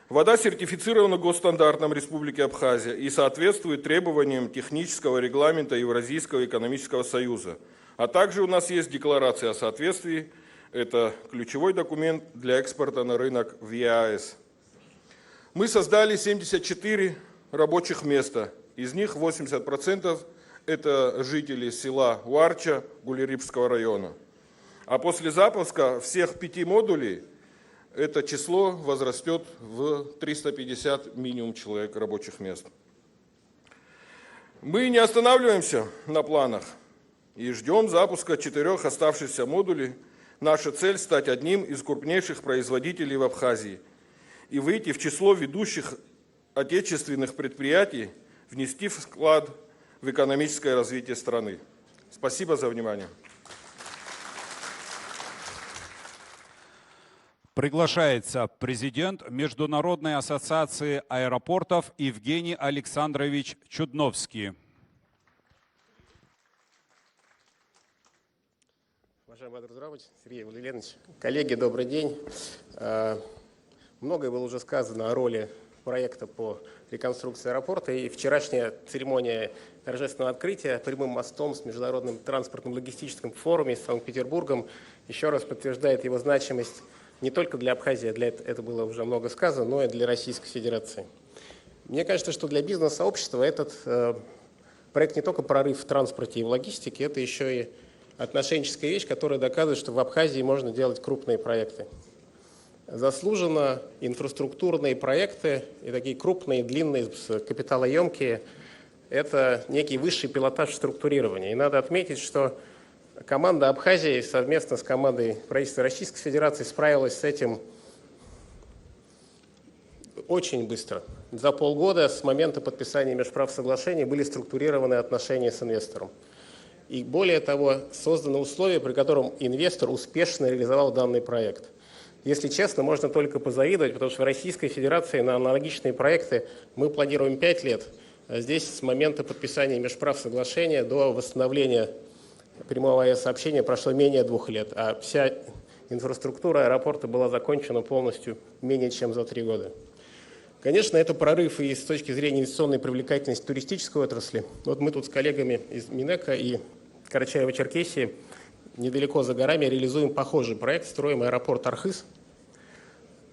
Вода сертифицирована госстандартом Республики Абхазия и соответствует требованиям технического регламента Евразийского экономического союза. А также у нас есть декларация о соответствии. Это ключевой документ для экспорта на рынок в ЕАЭС. Мы создали 74 рабочих места. Из них 80% это жители села Уарча Гулерипского района. А после запуска всех 5 модулей это число возрастет в 350 минимум человек рабочих мест. Мы не останавливаемся на планах и ждем запуска 4 оставшихся модулей. Наша цель – стать одним из крупнейших производителей в Абхазии и выйти в число ведущих отечественных предприятий, внести вклад в экономическое развитие страны. Спасибо за внимание. Приглашается президент Международной ассоциации аэропортов Евгений Александрович Чудновский. Уважаемый Бадраз Зурабович, Сергей Владимирович, коллеги, добрый день. Многое было уже сказано о роли проекта по реконструкции аэропорта, и вчерашняя церемония торжественного открытия прямым мостом с Международным транспортным логистическим форумом с Санкт-Петербургом еще раз подтверждает его значимость не только для Абхазии, это было уже много сказано, но и для Российской Федерации. Мне кажется, что для бизнес-сообщества этот проект не только прорыв в транспорте и в логистике, это еще и отношенческая вещь, которая доказывает, что в Абхазии можно делать крупные проекты. Заслуженно инфраструктурные проекты, и такие крупные, длинные, капиталоемкие, это некий высший пилотаж структурирования. И надо отметить, что команда Абхазии совместно с командой правительства Российской Федерации справилась с этим очень быстро. За полгода с момента подписания межправсоглашений были структурированы отношения с инвестором. И более того, созданы условия, при котором инвестор успешно реализовал данный проект. Если честно, можно только позавидовать, потому что в Российской Федерации на аналогичные проекты мы планируем 5 лет. А здесь с момента подписания межправсоглашения до восстановления прямого авиасообщения прошло менее 2 лет, а вся инфраструктура аэропорта была закончена полностью менее чем за 3 года. Конечно, это прорыв и с точки зрения инвестиционной привлекательности туристической отрасли. Вот мы тут с коллегами из Минэка и Карачаево-Черкесии недалеко за горами реализуем похожий проект, строим аэропорт Архыз.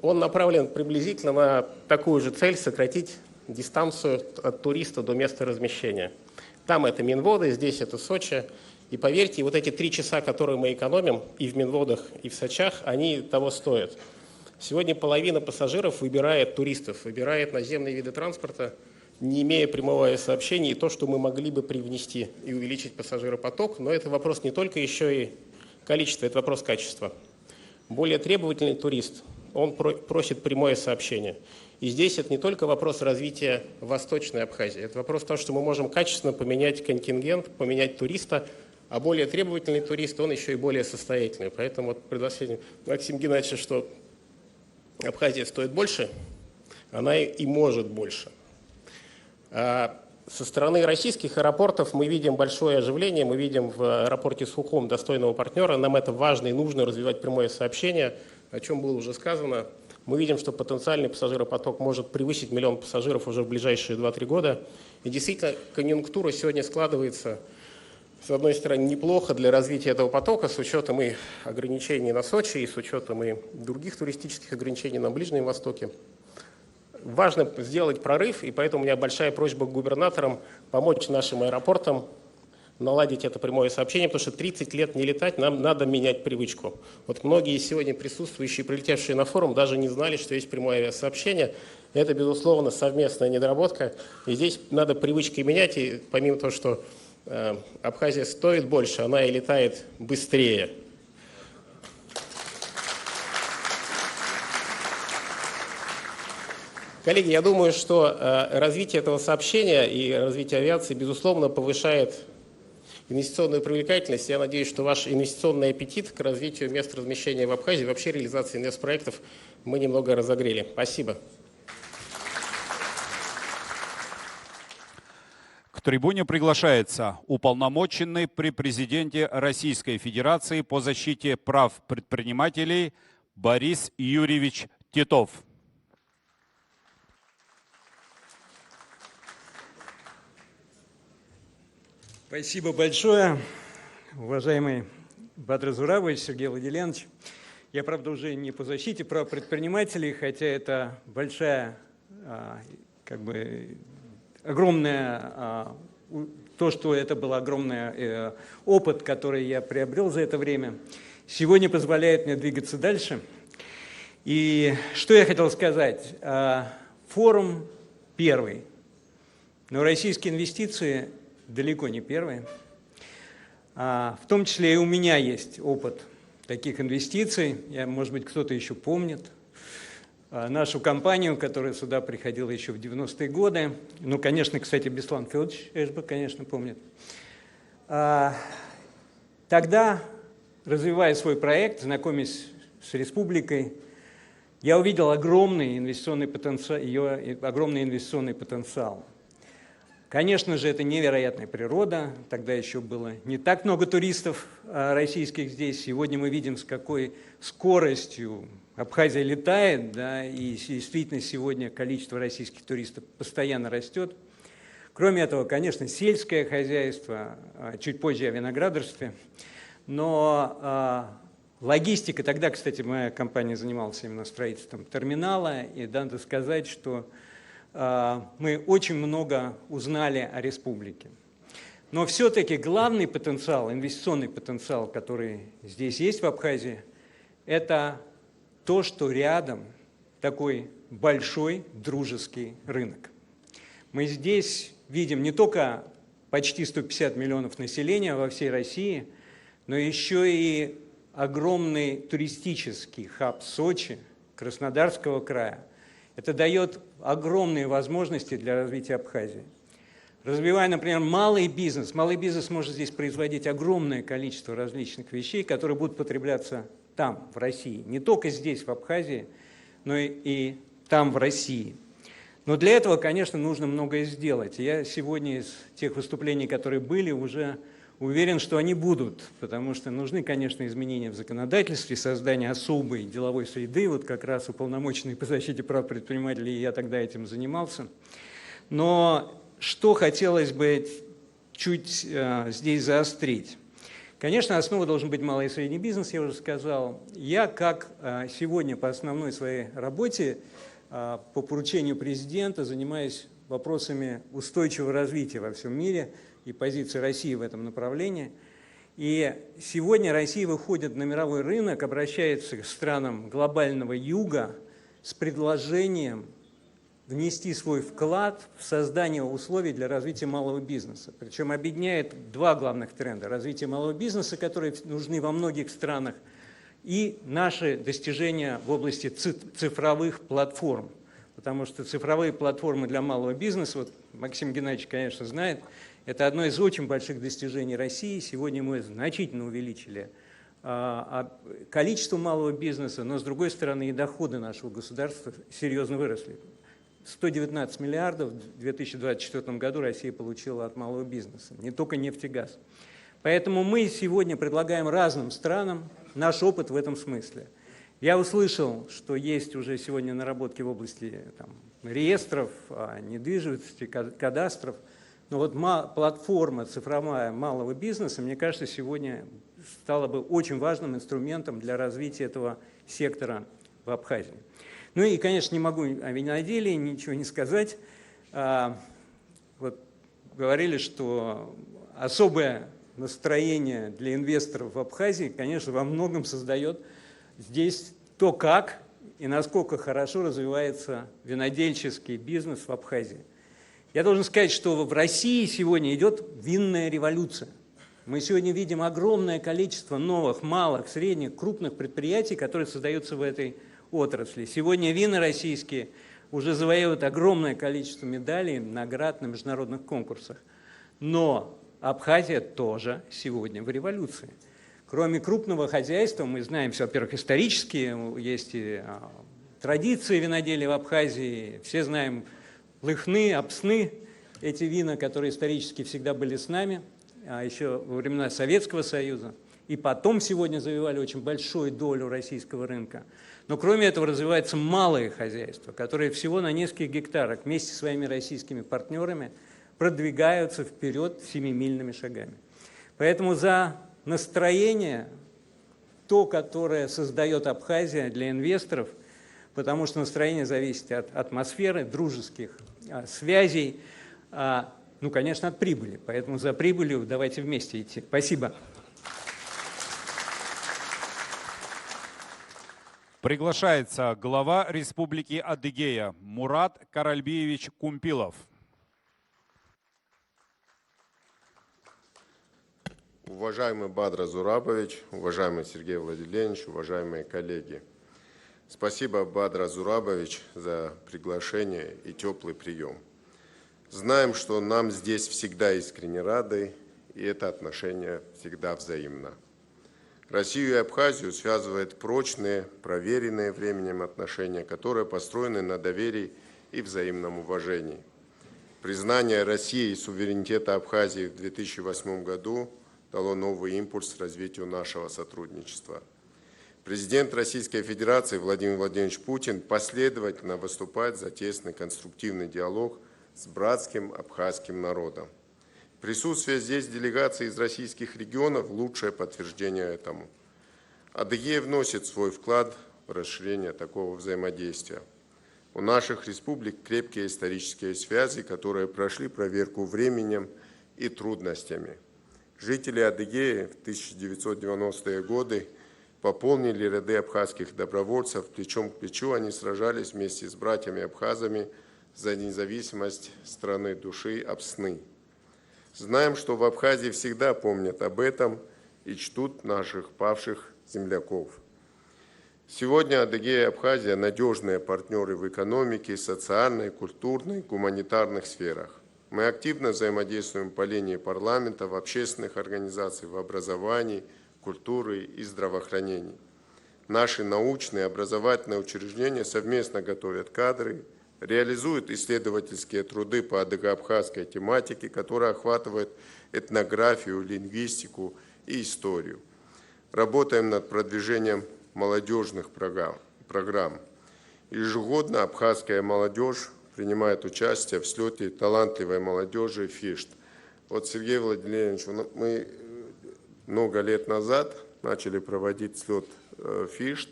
Он направлен приблизительно на такую же цель — сократить дистанцию от туриста до места размещения. Там это Минводы, здесь это Сочи. И поверьте, вот эти 3 часа, которые мы экономим и в Минводах, и в Сочах, они того стоят. Сегодня половина пассажиров туристов выбирает наземные виды транспорта, не имея прямого авиасообщения, и то, что мы могли бы привнести и увеличить пассажиропоток. Но это вопрос не только еще и количества, это вопрос качества. Более требовательный турист, он просит прямое сообщение. И здесь это не только вопрос развития Восточной Абхазии, это вопрос того, что мы можем качественно поменять контингент, поменять туриста, а более требовательный турист, он еще и более состоятельный. Поэтому вот предложение Максима Геннадьевича, что Абхазия стоит больше, она и может больше. А со стороны российских аэропортов мы видим большое оживление, мы видим в аэропорте Сухум достойного партнера. Нам это важно и нужно развивать прямое сообщение, о чем было уже сказано. Мы видим, что потенциальный пассажиропоток может превысить 1 миллион пассажиров уже в ближайшие 2-3 года. И действительно, конъюнктура сегодня складывается, с одной стороны, неплохо для развития этого потока, с учетом и ограничений на Сочи, и с учетом и других туристических ограничений на Ближнем Востоке. Важно сделать прорыв, и поэтому у меня большая просьба к губернаторам помочь нашим аэропортам наладить это прямое сообщение, потому что 30 лет не летать, нам надо менять привычку. Вот многие сегодня присутствующие, прилетевшие на форум, даже не знали, что есть прямое авиасообщение. Это, безусловно, совместная недоработка. И здесь надо привычки менять, и помимо того, что Абхазия стоит больше, она и летает быстрее. Коллеги, я думаю, что развитие этого сообщения и развитие авиации, безусловно, повышает инвестиционную привлекательность. Я надеюсь, что ваш инвестиционный аппетит к развитию мест размещения в Абхазии, вообще реализации инвестпроектов мы немного разогрели. Спасибо. К трибуне приглашается уполномоченный при президенте Российской Федерации по защите прав предпринимателей Борис Юрьевич Титов. Спасибо большое, уважаемый Бадр Зурабович, Сергей Владимирович. Я, правда, уже не по защите прав предпринимателей, хотя это большая, огромная, то, что это был огромный опыт, который я приобрел за это время, сегодня позволяет мне двигаться дальше. И что я хотел сказать? Форум первый, но российские инвестиции далеко не первые. В том числе и у меня есть опыт таких инвестиций. Может быть, кто-то еще помнит нашу компанию, которая сюда приходила еще в 90-е годы. Ну, конечно, кстати, Беслан Федорович Эшба, конечно, помнит. Тогда, развивая свой проект, знакомясь с республикой, я увидел огромный инвестиционный потенциал. Конечно же, это невероятная природа. Тогда еще было не так много туристов российских здесь. Сегодня мы видим, с какой скоростью Абхазия летает, да, и действительно сегодня количество российских туристов постоянно растет. Кроме этого, конечно, сельское хозяйство, чуть позже о виноградарстве. Но логистика, тогда, кстати, моя компания занималась именно строительством терминала, и надо сказать, что мы очень много узнали о республике. Но все-таки главный потенциал, инвестиционный потенциал, который здесь есть в Абхазии, это то, что рядом такой большой дружеский рынок. Мы здесь видим не только почти 150 миллионов населения во всей России, но еще и огромный туристический хаб Сочи, Краснодарского края. Это дает огромные возможности для развития Абхазии. Развивая, например, малый бизнес может здесь производить огромное количество различных вещей, которые будут потребляться там, в России. Не только здесь, в Абхазии, но и там, в России. Но для этого, конечно, нужно многое сделать. Я сегодня из тех выступлений, которые были, уже уверен, что они будут, потому что нужны, конечно, изменения в законодательстве, создание особой деловой среды, вот как раз уполномоченный по защите прав предпринимателей, я тогда этим занимался. Но что хотелось бы чуть здесь заострить? Конечно, основой должен быть малый и средний бизнес, я уже сказал. Я, как сегодня по основной своей работе, по поручению президента, занимаюсь вопросами устойчивого развития во всем мире и позиции России в этом направлении. И сегодня Россия выходит на мировой рынок, обращается к странам глобального юга с предложением внести свой вклад в создание условий для развития малого бизнеса. Причем объединяет два главных тренда. Развитие малого бизнеса, которые нужны во многих странах, и наши достижения в области цифровых платформ. Потому что цифровые платформы для малого бизнеса, вот Максим Геннадьевич, конечно, знает, это одно из очень больших достижений России. Сегодня мы значительно увеличили количество малого бизнеса, но, с другой стороны, и доходы нашего государства серьезно выросли. 119 миллиардов в 2024 году Россия получила от малого бизнеса, не только нефть и газ. Поэтому мы сегодня предлагаем разным странам наш опыт в этом смысле. Я услышал, что есть уже сегодня наработки в области реестров, недвижимости, кадастров. Но вот платформа цифровая малого бизнеса, мне кажется, сегодня стала бы очень важным инструментом для развития этого сектора в Абхазии. Ну и, конечно, не могу о виноделии ничего не сказать. Вот говорили, что особое настроение для инвесторов в Абхазии, конечно, во многом создает здесь то, как и насколько хорошо развивается винодельческий бизнес в Абхазии. Я должен сказать, что в России сегодня идет винная революция. Мы сегодня видим огромное количество новых, малых, средних, крупных предприятий, которые создаются в этой отрасли. Сегодня вина российские уже завоевывают огромное количество медалей, наград на международных конкурсах. Но Абхазия тоже сегодня в революции. Кроме крупного хозяйства, мы знаем, во-первых, исторически, есть и традиции виноделия в Абхазии, все знаем Лыхны, Апсны, эти вина, которые исторически всегда были с нами, еще во времена Советского Союза, и потом сегодня завоевали очень большую долю российского рынка. Но кроме этого развивается малое хозяйство, которое всего на нескольких гектарах вместе со своими российскими партнерами продвигаются вперед семимильными шагами. Поэтому за настроение, то, которое создает Абхазия для инвесторов, потому что настроение зависит от атмосферы, дружеских связей, ну, конечно, от прибыли. Поэтому за прибылью давайте вместе идти. Спасибо. Приглашается глава Республики Адыгея Мурат Каральбиевич Кумпилов. Уважаемый Бадра Зурабович, уважаемый Сергей Владимирович, уважаемые коллеги. Спасибо, Бадра Зурабович, за приглашение и теплый прием. Знаем, что нам здесь всегда искренне рады, и это отношение всегда взаимно. Россию и Абхазию связывают прочные, проверенные временем отношения, которые построены на доверии и взаимном уважении. Признание России и суверенитета Абхазии в 2008 году дало новый импульс развитию нашего сотрудничества. Президент Российской Федерации Владимир Владимирович Путин последовательно выступает за тесный конструктивный диалог с братским абхазским народом. Присутствие здесь делегаций из российских регионов – лучшее подтверждение этому. Адыгея вносит свой вклад в расширение такого взаимодействия. У наших республик крепкие исторические связи, которые прошли проверку временем и трудностями. Жители Адыгеи в 1990-е годы пополнили ряды абхазских добровольцев, плечом к плечу они сражались вместе с братьями-абхазами за независимость страны души Абсны. Знаем, что в Абхазии всегда помнят об этом и чтут наших павших земляков. Сегодня Адыгея и Абхазия – надежные партнеры в экономике, социальной, культурной, гуманитарных сферах. Мы активно взаимодействуем по линии парламента, в общественных организациях, в образовании, культуре и здравоохранении. Наши научные и образовательные учреждения совместно готовят кадры, реализуют исследовательские труды по адыго-абхазской тематике, которая охватывает этнографию, лингвистику и историю. Работаем над продвижением молодежных программ. Ежегодно абхазская молодежь принимает участие в слете талантливой молодежи «Фишт». Вот, Сергей Владимирович, мы много лет назад начали проводить слет «Фишт».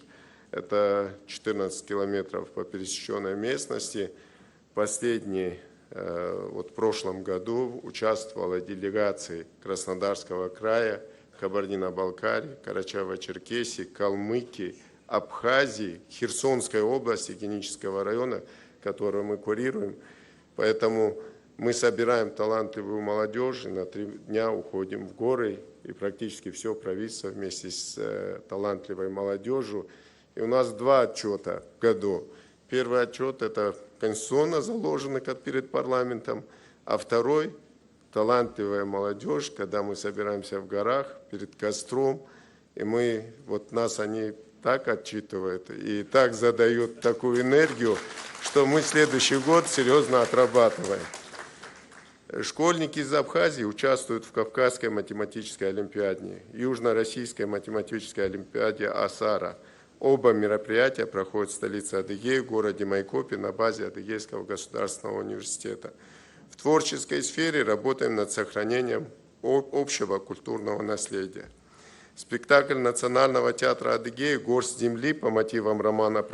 Это 14 километров по пересеченной местности. Последний, вот в прошлом году, участвовала делегация Краснодарского края, Кабардино-Балкарии, Карачаево-Черкесии, Калмыкии, Абхазии, Херсонской области, Генического района, который мы курируем. Поэтому мы собираем талантливую молодежь, и на 3 дня уходим в горы, и практически все правительство вместе с талантливой молодежью. И у нас 2 отчета в году. Первый отчет – это конституционно заложенный перед парламентом, а второй – талантливая молодежь, когда мы собираемся в горах перед костром, и нас они так отчитывают и так задают такую энергию, что мы следующий год серьезно отрабатываем. Школьники из Абхазии участвуют в Кавказской математической олимпиаде, Южно-Российской математической олимпиаде «Асара». Оба мероприятия проходят в столице Адыгеи, в городе Майкопе, на базе Адыгейского государственного университета. В творческой сфере работаем над сохранением общего культурного наследия. Спектакль Национального театра Адыгеи «Горсть земли» по мотивам романа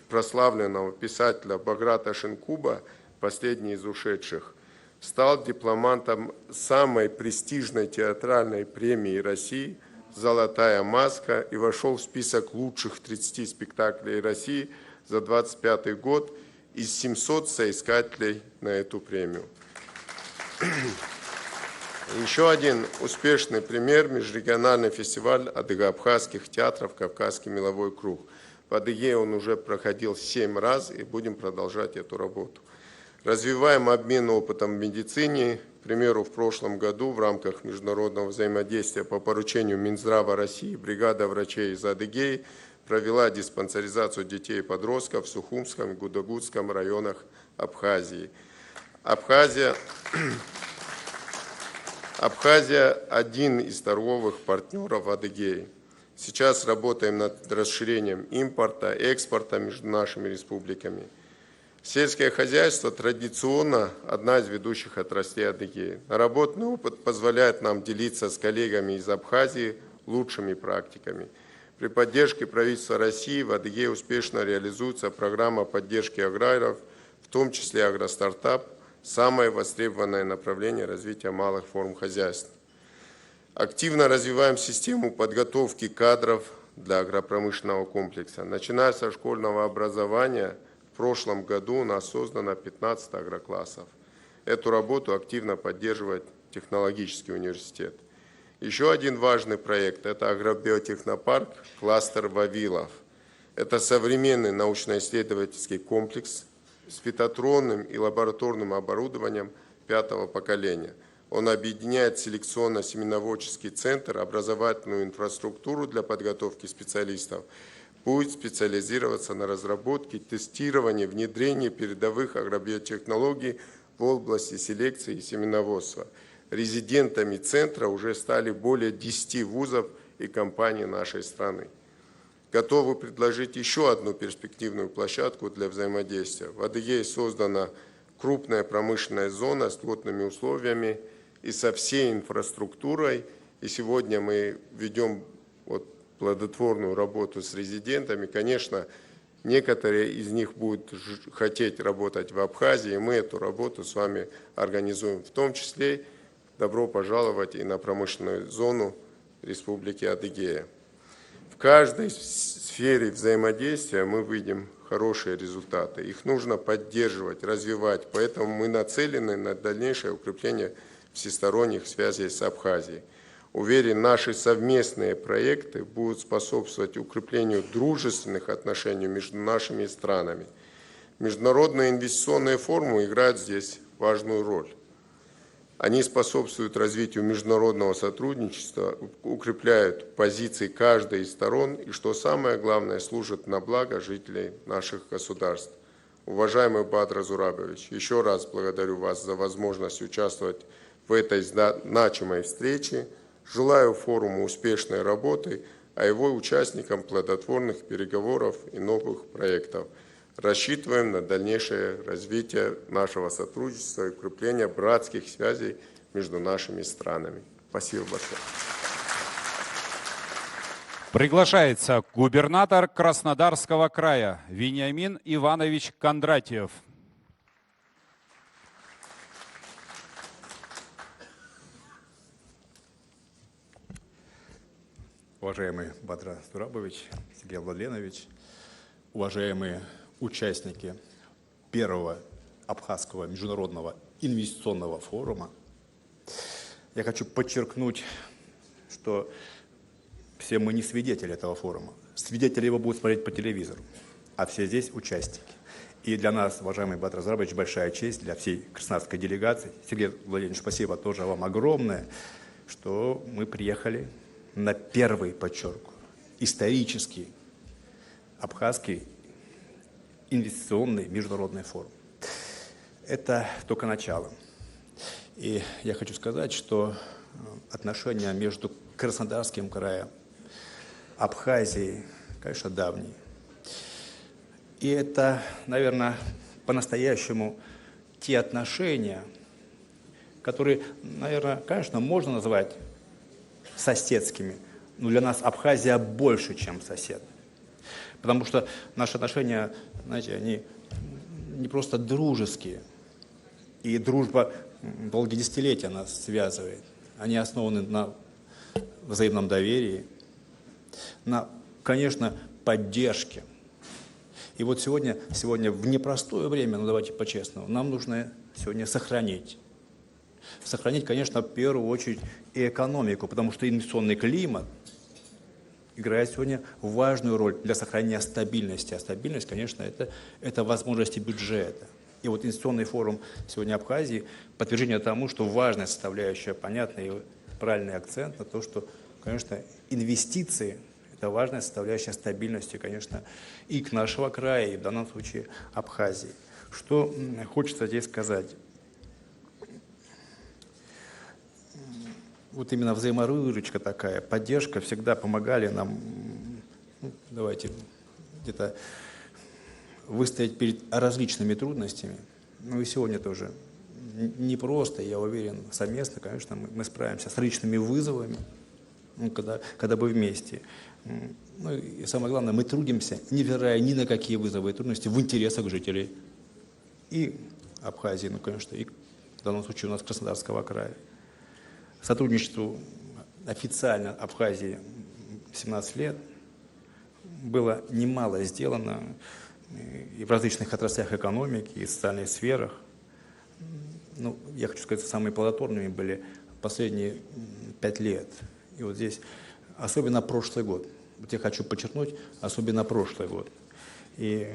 прославленного писателя Баграта Шинкуба «Последний из ушедших» стал дипломантом самой престижной театральной премии России «Золотая маска» и вошел в список лучших 30 спектаклей России за 2025 год из 700 соискателей на эту премию. Еще один успешный пример – межрегиональный фестиваль адыго-абхазских театров «Кавказский меловой круг». В Адыгее он уже проходил 7 раз, и будем продолжать эту работу. Развиваем обмен опытом в медицине. К примеру, в прошлом году в рамках международного взаимодействия по поручению Минздрава России бригада врачей из Адыгеи провела диспансеризацию детей и подростков в Сухумском и Гудагудском районах Абхазии. Абхазия – один из торговых партнеров Адыгеи. Сейчас работаем над расширением импорта, экспорта между нашими республиками. Сельское хозяйство традиционно одна из ведущих отраслей Адыгеи. Наработанный опыт позволяет нам делиться с коллегами из Абхазии лучшими практиками. При поддержке правительства России в Адыгее успешно реализуется программа поддержки аграриев, в том числе агростартап, самое востребованное направление развития малых форм хозяйства. Активно развиваем систему подготовки кадров для агропромышленного комплекса. Начиная со школьного образования, в прошлом году у нас создано 15 агроклассов. Эту работу активно поддерживает технологический университет. Еще один важный проект – это агробиотехнопарк «Кластер Вавилов». Это современный научно-исследовательский комплекс с фитотронным и лабораторным оборудованием 5-го поколения. Он объединяет селекционно-семеноводческий центр, образовательную инфраструктуру для подготовки специалистов, будет специализироваться на разработке, тестировании, внедрении передовых агробиотехнологий в области селекции и семеноводства. Резидентами центра уже стали более 10 вузов и компаний нашей страны. Готовы предложить еще одну перспективную площадку для взаимодействия. В Адыгее создана крупная промышленная зона с льготными условиями и со всей инфраструктурой. И сегодня мы ведем плодотворную работу с резидентами. Конечно, некоторые из них будут хотеть работать в Абхазии, и мы эту работу с вами организуем. В том числе добро пожаловать и на промышленную зону Республики Адыгея. В каждой сфере взаимодействия мы видим хорошие результаты. Их нужно поддерживать, развивать, поэтому мы нацелены на дальнейшее укрепление всесторонних связей с Абхазией. Уверен, наши совместные проекты будут способствовать укреплению дружественных отношений между нашими странами. Международные инвестиционные форумы играют здесь важную роль. Они способствуют развитию международного сотрудничества, укрепляют позиции каждой из сторон и, что самое главное, служат на благо жителей наших государств. Уважаемый Бадр Зурабович, еще раз благодарю вас за возможность участвовать в этой значимой встрече. Желаю форуму успешной работы, а его участникам плодотворных переговоров и новых проектов. Рассчитываем на дальнейшее развитие нашего сотрудничества и укрепление братских связей между нашими странами. Спасибо большое. Приглашается губернатор Краснодарского края Вениамин Иванович Кондратьев. Уважаемый Бадр Зурабович, Сергей Владленович, уважаемые участники первого Абхазского международного инвестиционного форума, я хочу подчеркнуть, что все мы не свидетели этого форума. Свидетели его будут смотреть по телевизору, а все здесь участники. И для нас, уважаемый Бадр Зурабович, большая честь, для всей краснодарской делегации. Сергей Владимирович, спасибо тоже вам огромное, что мы приехали на первый, подчеркиваю, исторический Абхазский инвестиционный международный форум. Это только начало. И я хочу сказать, что отношения между Краснодарским краем, Абхазией, конечно, давние. И это, наверное, по-настоящему те отношения, которые, наверное, конечно, можно назвать соседскими, но для нас Абхазия больше, чем сосед. Потому что наши отношения, знаете, они не просто дружеские, и дружба долгие десятилетия нас связывает. Они основаны на взаимном доверии, на, конечно, поддержке. И вот сегодня в непростое время, ну давайте по-честному, нам нужно сегодня сохранить, конечно, в первую очередь и экономику, потому что инвестиционный климат играет сегодня важную роль для сохранения стабильности. А стабильность, конечно, это возможности бюджета. И вот инвестиционный форум сегодня Абхазии подтверждение тому, что важная составляющая, понятный и правильный акцент на то, что, конечно, инвестиции – это важная составляющая стабильности, конечно, и к нашего края, и в данном случае Абхазии. Что хочется здесь сказать? Вот именно взаимовыручка такая, поддержка всегда помогали нам, ну, давайте где-то выстоять перед различными трудностями. Ну и сегодня тоже непросто, я уверен, совместно, конечно, мы справимся с различными вызовами, ну, когда мы вместе. Ну и самое главное, мы трудимся, невзирая ни на какие вызовы и трудности, в интересах жителей и Абхазии, ну, конечно, и в данном случае у нас Краснодарского края. Сотрудничеству официально Абхазии 17 лет. Было немало сделано и в различных отраслях экономики, и в социальных сферах. Ну, я хочу сказать, самыми плодотворными были последние 5 лет. И вот здесь, особенно прошлый год, вот я хочу подчеркнуть, особенно прошлый год. И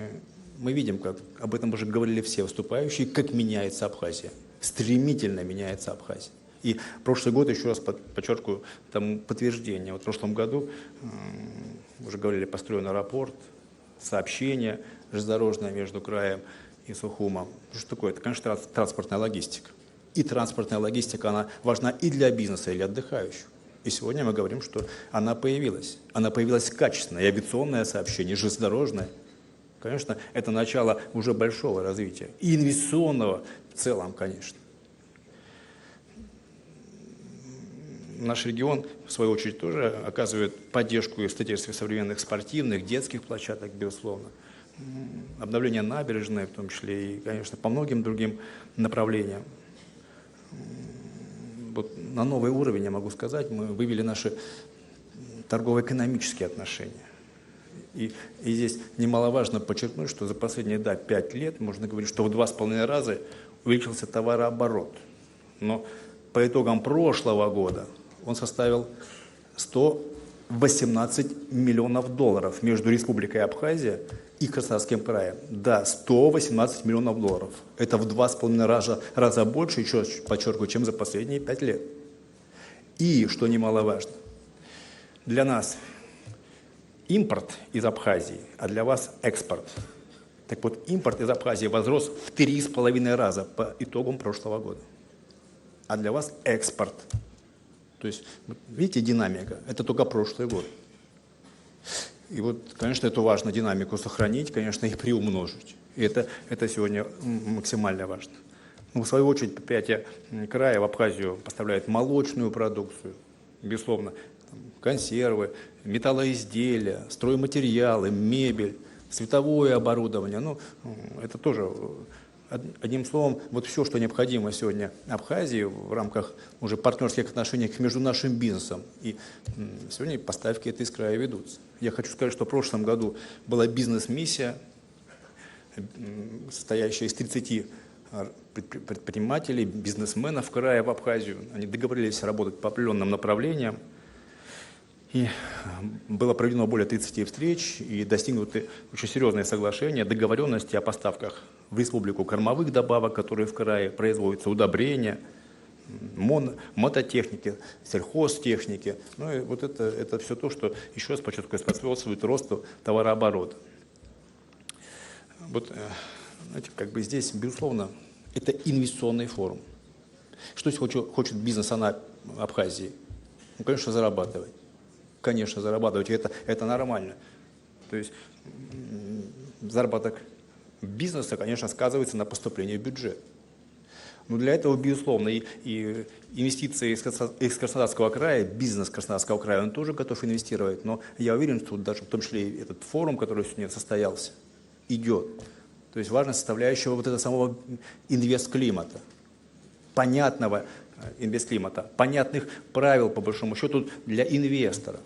мы видим, как об этом уже говорили все выступающие, как меняется Абхазия. Стремительно меняется Абхазия. И прошлый год, еще раз подчеркиваю, там подтверждение. Вот в прошлом году, уже говорили, построен аэропорт, сообщение железнодорожное между краем и Сухумом. Что такое? Это, конечно, транспортная логистика. И транспортная логистика, она важна и для бизнеса, и для отдыхающих. И сегодня мы говорим, что она появилась. Она появилась качественно. И авиационное сообщение, и железнодорожное. Конечно, это начало уже большого развития. И инвестиционного в целом, конечно. Наш регион, в свою очередь, тоже оказывает поддержку и в строительстве современных спортивных, детских площадок, безусловно. Обновление набережной, в том числе и, конечно, по многим другим направлениям. Вот на новый уровень, я могу сказать, мы вывели наши торгово-экономические отношения. И здесь немаловажно подчеркнуть, что за последние 5 лет, можно говорить, что в 2,5 раза увеличился товарооборот. Но по итогам прошлого года он составил 118 миллионов долларов между Республикой Абхазия и Краснодарским краем. Да, 118 миллионов долларов. Это в 2,5 раза больше, еще раз подчеркиваю, чем за последние 5 лет. И, что немаловажно, для нас импорт из Абхазии, а для вас экспорт. Так вот, импорт из Абхазии возрос в 3,5 раза по итогам прошлого года. А для вас экспорт. То есть, видите, динамика. Это только прошлый год. И вот, конечно, это важно, динамику сохранить, конечно, и приумножить. И это сегодня максимально важно. Ну, в свою очередь, предприятие края в Абхазию поставляет молочную продукцию, безусловно, консервы, металлоизделия, стройматериалы, мебель, световое оборудование. Ну, это тоже, одним словом, вот все, что необходимо сегодня Абхазии в рамках уже партнерских отношений между нашим бизнесом. И сегодня поставки это из края ведутся. Я хочу сказать, что в прошлом году была бизнес-миссия, состоящая из 30 предпринимателей, бизнесменов края в Абхазию. Они договорились работать по определенным направлениям. И было проведено более 30 встреч и достигнуты очень серьезные соглашения, договоренности о поставках в республику кормовых добавок, которые в крае производятся, удобрения, мототехники, сельхозтехники. Ну и вот это все то, что еще раз подчеркиваю, способствует росту товарооборота. Вот, знаете, как бы здесь, безусловно, это инвестиционный форум. Что хочет бизнес Абхазии? Ну, конечно, зарабатывать. Конечно, зарабатывать, и это нормально. То есть заработок бизнеса, конечно, сказывается на поступлении в бюджет. Но для этого, безусловно, и инвестиции из Краснодарского края, бизнес Краснодарского края, он тоже готов инвестировать. Но я уверен, что даже в том числе и этот форум, который сегодня состоялся, идет. То есть важная составляющая вот этого самого инвестклимата, понятного инвестклимата, понятных правил, по большому счету, для инвесторов.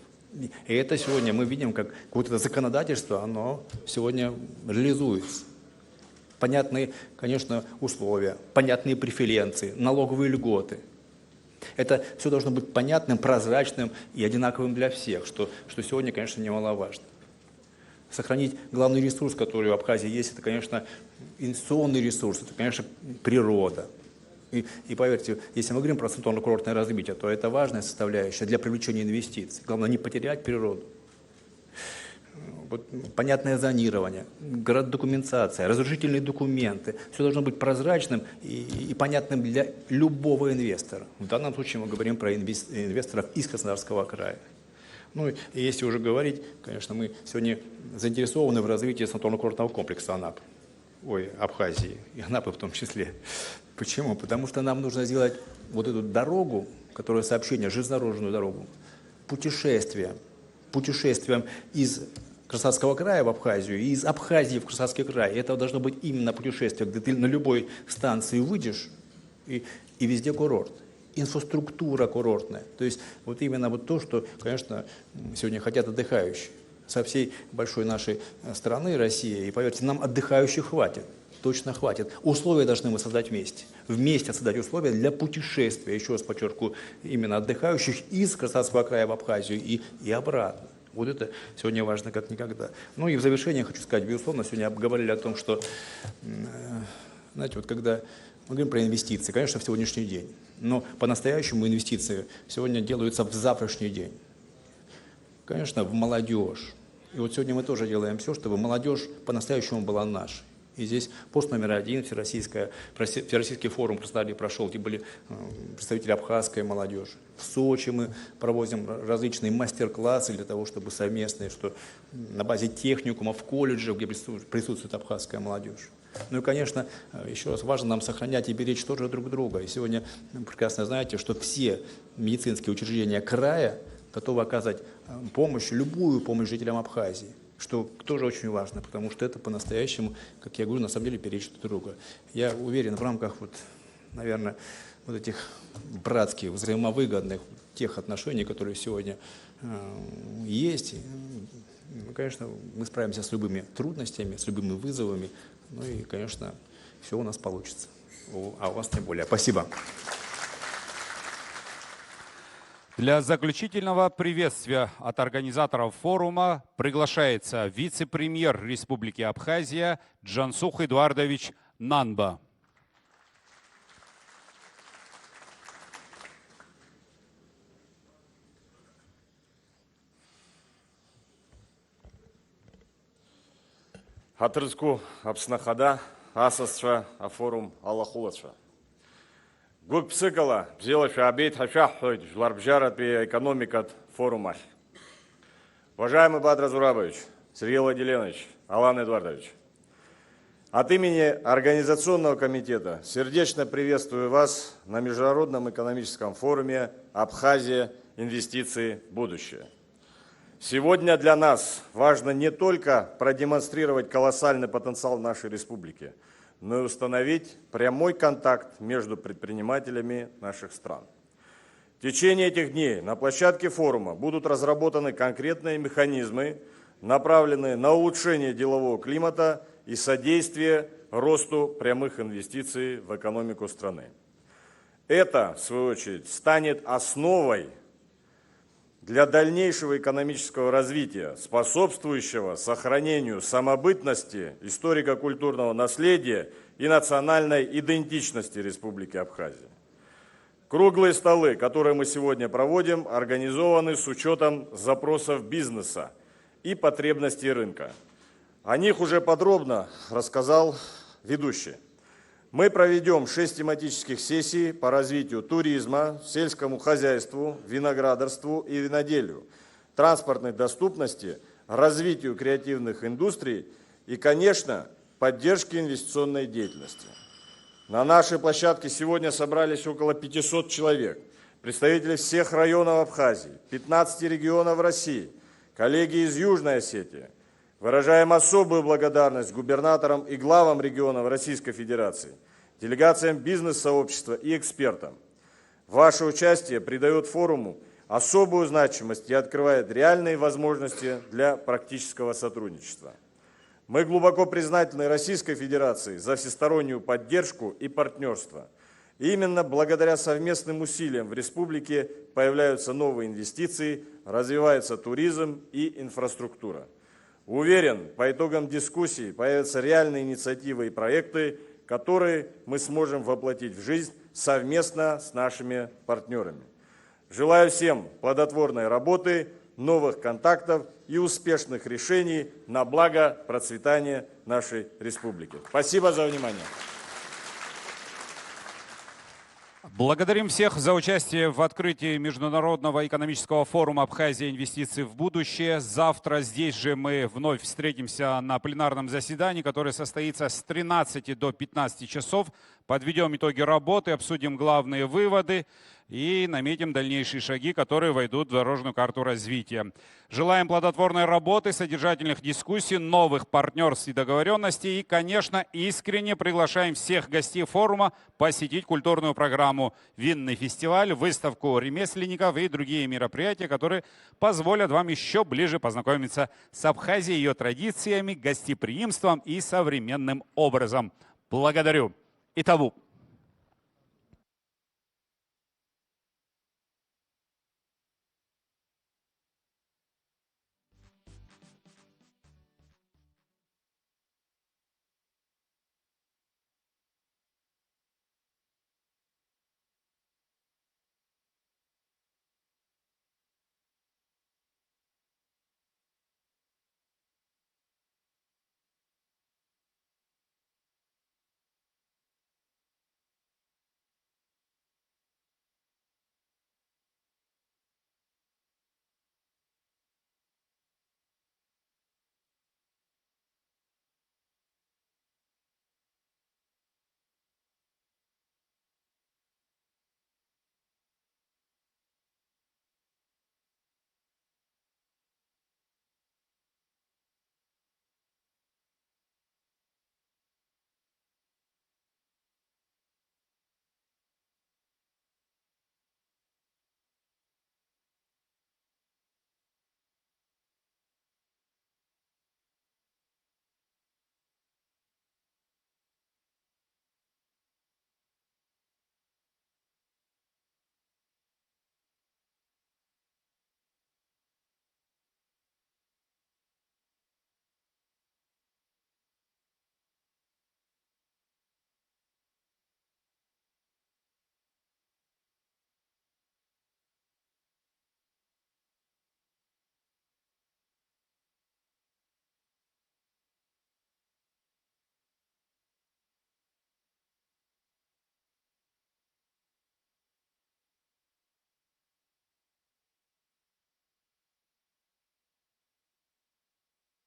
И это сегодня мы видим, как вот это законодательство, оно сегодня реализуется. Понятные, конечно, условия, понятные преференции, налоговые льготы. Это все должно быть понятным, прозрачным и одинаковым для всех, что сегодня, конечно, немаловажно. Сохранить главный ресурс, который в Абхазии есть, это, конечно, инвестиционный ресурс, это, конечно, природа. И поверьте, если мы говорим про санаторно-курортное развитие, то это важная составляющая для привлечения инвестиций. Главное не потерять природу. Вот, понятное зонирование, документация, разрешительные документы. Все должно быть прозрачным и понятным для любого инвестора. В данном случае мы говорим про инвесторов из Краснодарского края. Ну и если уже говорить, конечно, мы сегодня заинтересованы в развитии санаторно-курортного комплекса Абхазии, и Анапы в том числе. Почему? Потому что нам нужно сделать вот эту дорогу, которая сообщение, железнодорожную дорогу, путешествием из Краснодарского края в Абхазию и из Абхазии в Краснодарский край. Это должно быть именно путешествие, где ты на любой станции выйдешь и везде курорт. Инфраструктура курортная. То есть вот именно вот то, что, конечно, сегодня хотят отдыхающие со всей большой нашей страны, России. И поверьте, нам отдыхающих хватит. Точно хватит. Условия должны мы создать вместе. Вместе создать условия для путешествия, еще раз подчеркиваю, именно отдыхающих из Краснодарского края в Абхазию и обратно. Вот это сегодня важно как никогда. Ну и в завершение хочу сказать, безусловно, сегодня говорили о том, что, знаете, вот когда мы говорим про инвестиции, конечно, в сегодняшний день, но по-настоящему инвестиции сегодня делаются в завтрашний день. Конечно, в молодежь. И вот сегодня мы тоже делаем все, чтобы молодежь по-настоящему была нашей. И здесь пост номер 1, Всероссийский форум в Краснодаре прошел, где были представители абхазской молодежи. В Сочи мы проводим различные мастер-классы для того, чтобы совместные, что на базе техникумов, колледжев, где присутствует абхазская молодежь. Ну и, конечно, еще раз, важно нам сохранять и беречь тоже друг друга. И сегодня прекрасно знаете, что все медицинские учреждения края готовы оказать помощь, любую помощь жителям Абхазии. Что тоже очень важно, потому что это по-настоящему, как я говорю, на самом деле беречь друг друга. Я уверен, в рамках, наверное, вот этих братских, взаимовыгодных тех отношений, которые сегодня есть, конечно, мы справимся с любыми трудностями, с любыми вызовами, ну и, конечно, все у нас получится. А у вас тем более. Спасибо. Для заключительного приветствия от организаторов форума приглашается вице-премьер Республики Абхазия Джансух Эдуардович Нанба. Хатырску апснахада асасша форум Аллахулаша. Гук псыкала, взяла шабейт хашаххойд, жларбжарат и экономикат форумах. Уважаемый Бадр Зурабович, Сергей Владимирович, Алан Эдуардович, от имени Организационного комитета сердечно приветствую вас на Международном экономическом форуме «Абхазия. Инвестиции. Будущее». Сегодня для нас важно не только продемонстрировать колоссальный потенциал нашей республики, но и установить прямой контакт между предпринимателями наших стран. В течение этих дней на площадке форума будут разработаны конкретные механизмы, направленные на улучшение делового климата и содействие росту прямых инвестиций в экономику страны. Это, в свою очередь, станет основой для дальнейшего экономического развития, способствующего сохранению самобытности, историко-культурного наследия и национальной идентичности Республики Абхазия. Круглые столы, которые мы сегодня проводим, организованы с учетом запросов бизнеса и потребностей рынка. О них уже подробно рассказал ведущий. Мы проведем 6 тематических сессий по развитию туризма, сельскому хозяйству, виноградарству и виноделию, транспортной доступности, развитию креативных индустрий и, конечно, поддержке инвестиционной деятельности. На нашей площадке сегодня собрались около 500 человек, представители всех районов Абхазии, 15 регионов России, коллеги из Южной Осетии. Выражаем особую благодарность губернаторам и главам регионов Российской Федерации, делегациям бизнес-сообщества и экспертам. Ваше участие придает форуму особую значимость и открывает реальные возможности для практического сотрудничества. Мы глубоко признательны Российской Федерации за всестороннюю поддержку и партнерство. И именно благодаря совместным усилиям в республике появляются новые инвестиции, развивается туризм и инфраструктура. Уверен, по итогам дискуссии появятся реальные инициативы и проекты, которые мы сможем воплотить в жизнь совместно с нашими партнерами. Желаю всем плодотворной работы, новых контактов и успешных решений на благо процветания нашей республики. Спасибо за внимание. Благодарим всех за участие в открытии Международного экономического форума «Абхазия. Инвестиции в будущее». Завтра здесь же мы вновь встретимся на пленарном заседании, которое состоится с 13 до 15 часов. Подведем итоги работы, обсудим главные выводы и наметим дальнейшие шаги, которые войдут в дорожную карту развития. Желаем плодотворной работы, содержательных дискуссий, новых партнерств и договоренностей. И, конечно, искренне приглашаем всех гостей форума посетить культурную программу «Винный фестиваль», выставку ремесленников и другие мероприятия, которые позволят вам еще ближе познакомиться с Абхазией, ее традициями, гостеприимством и современным образом. Благодарю. Италу.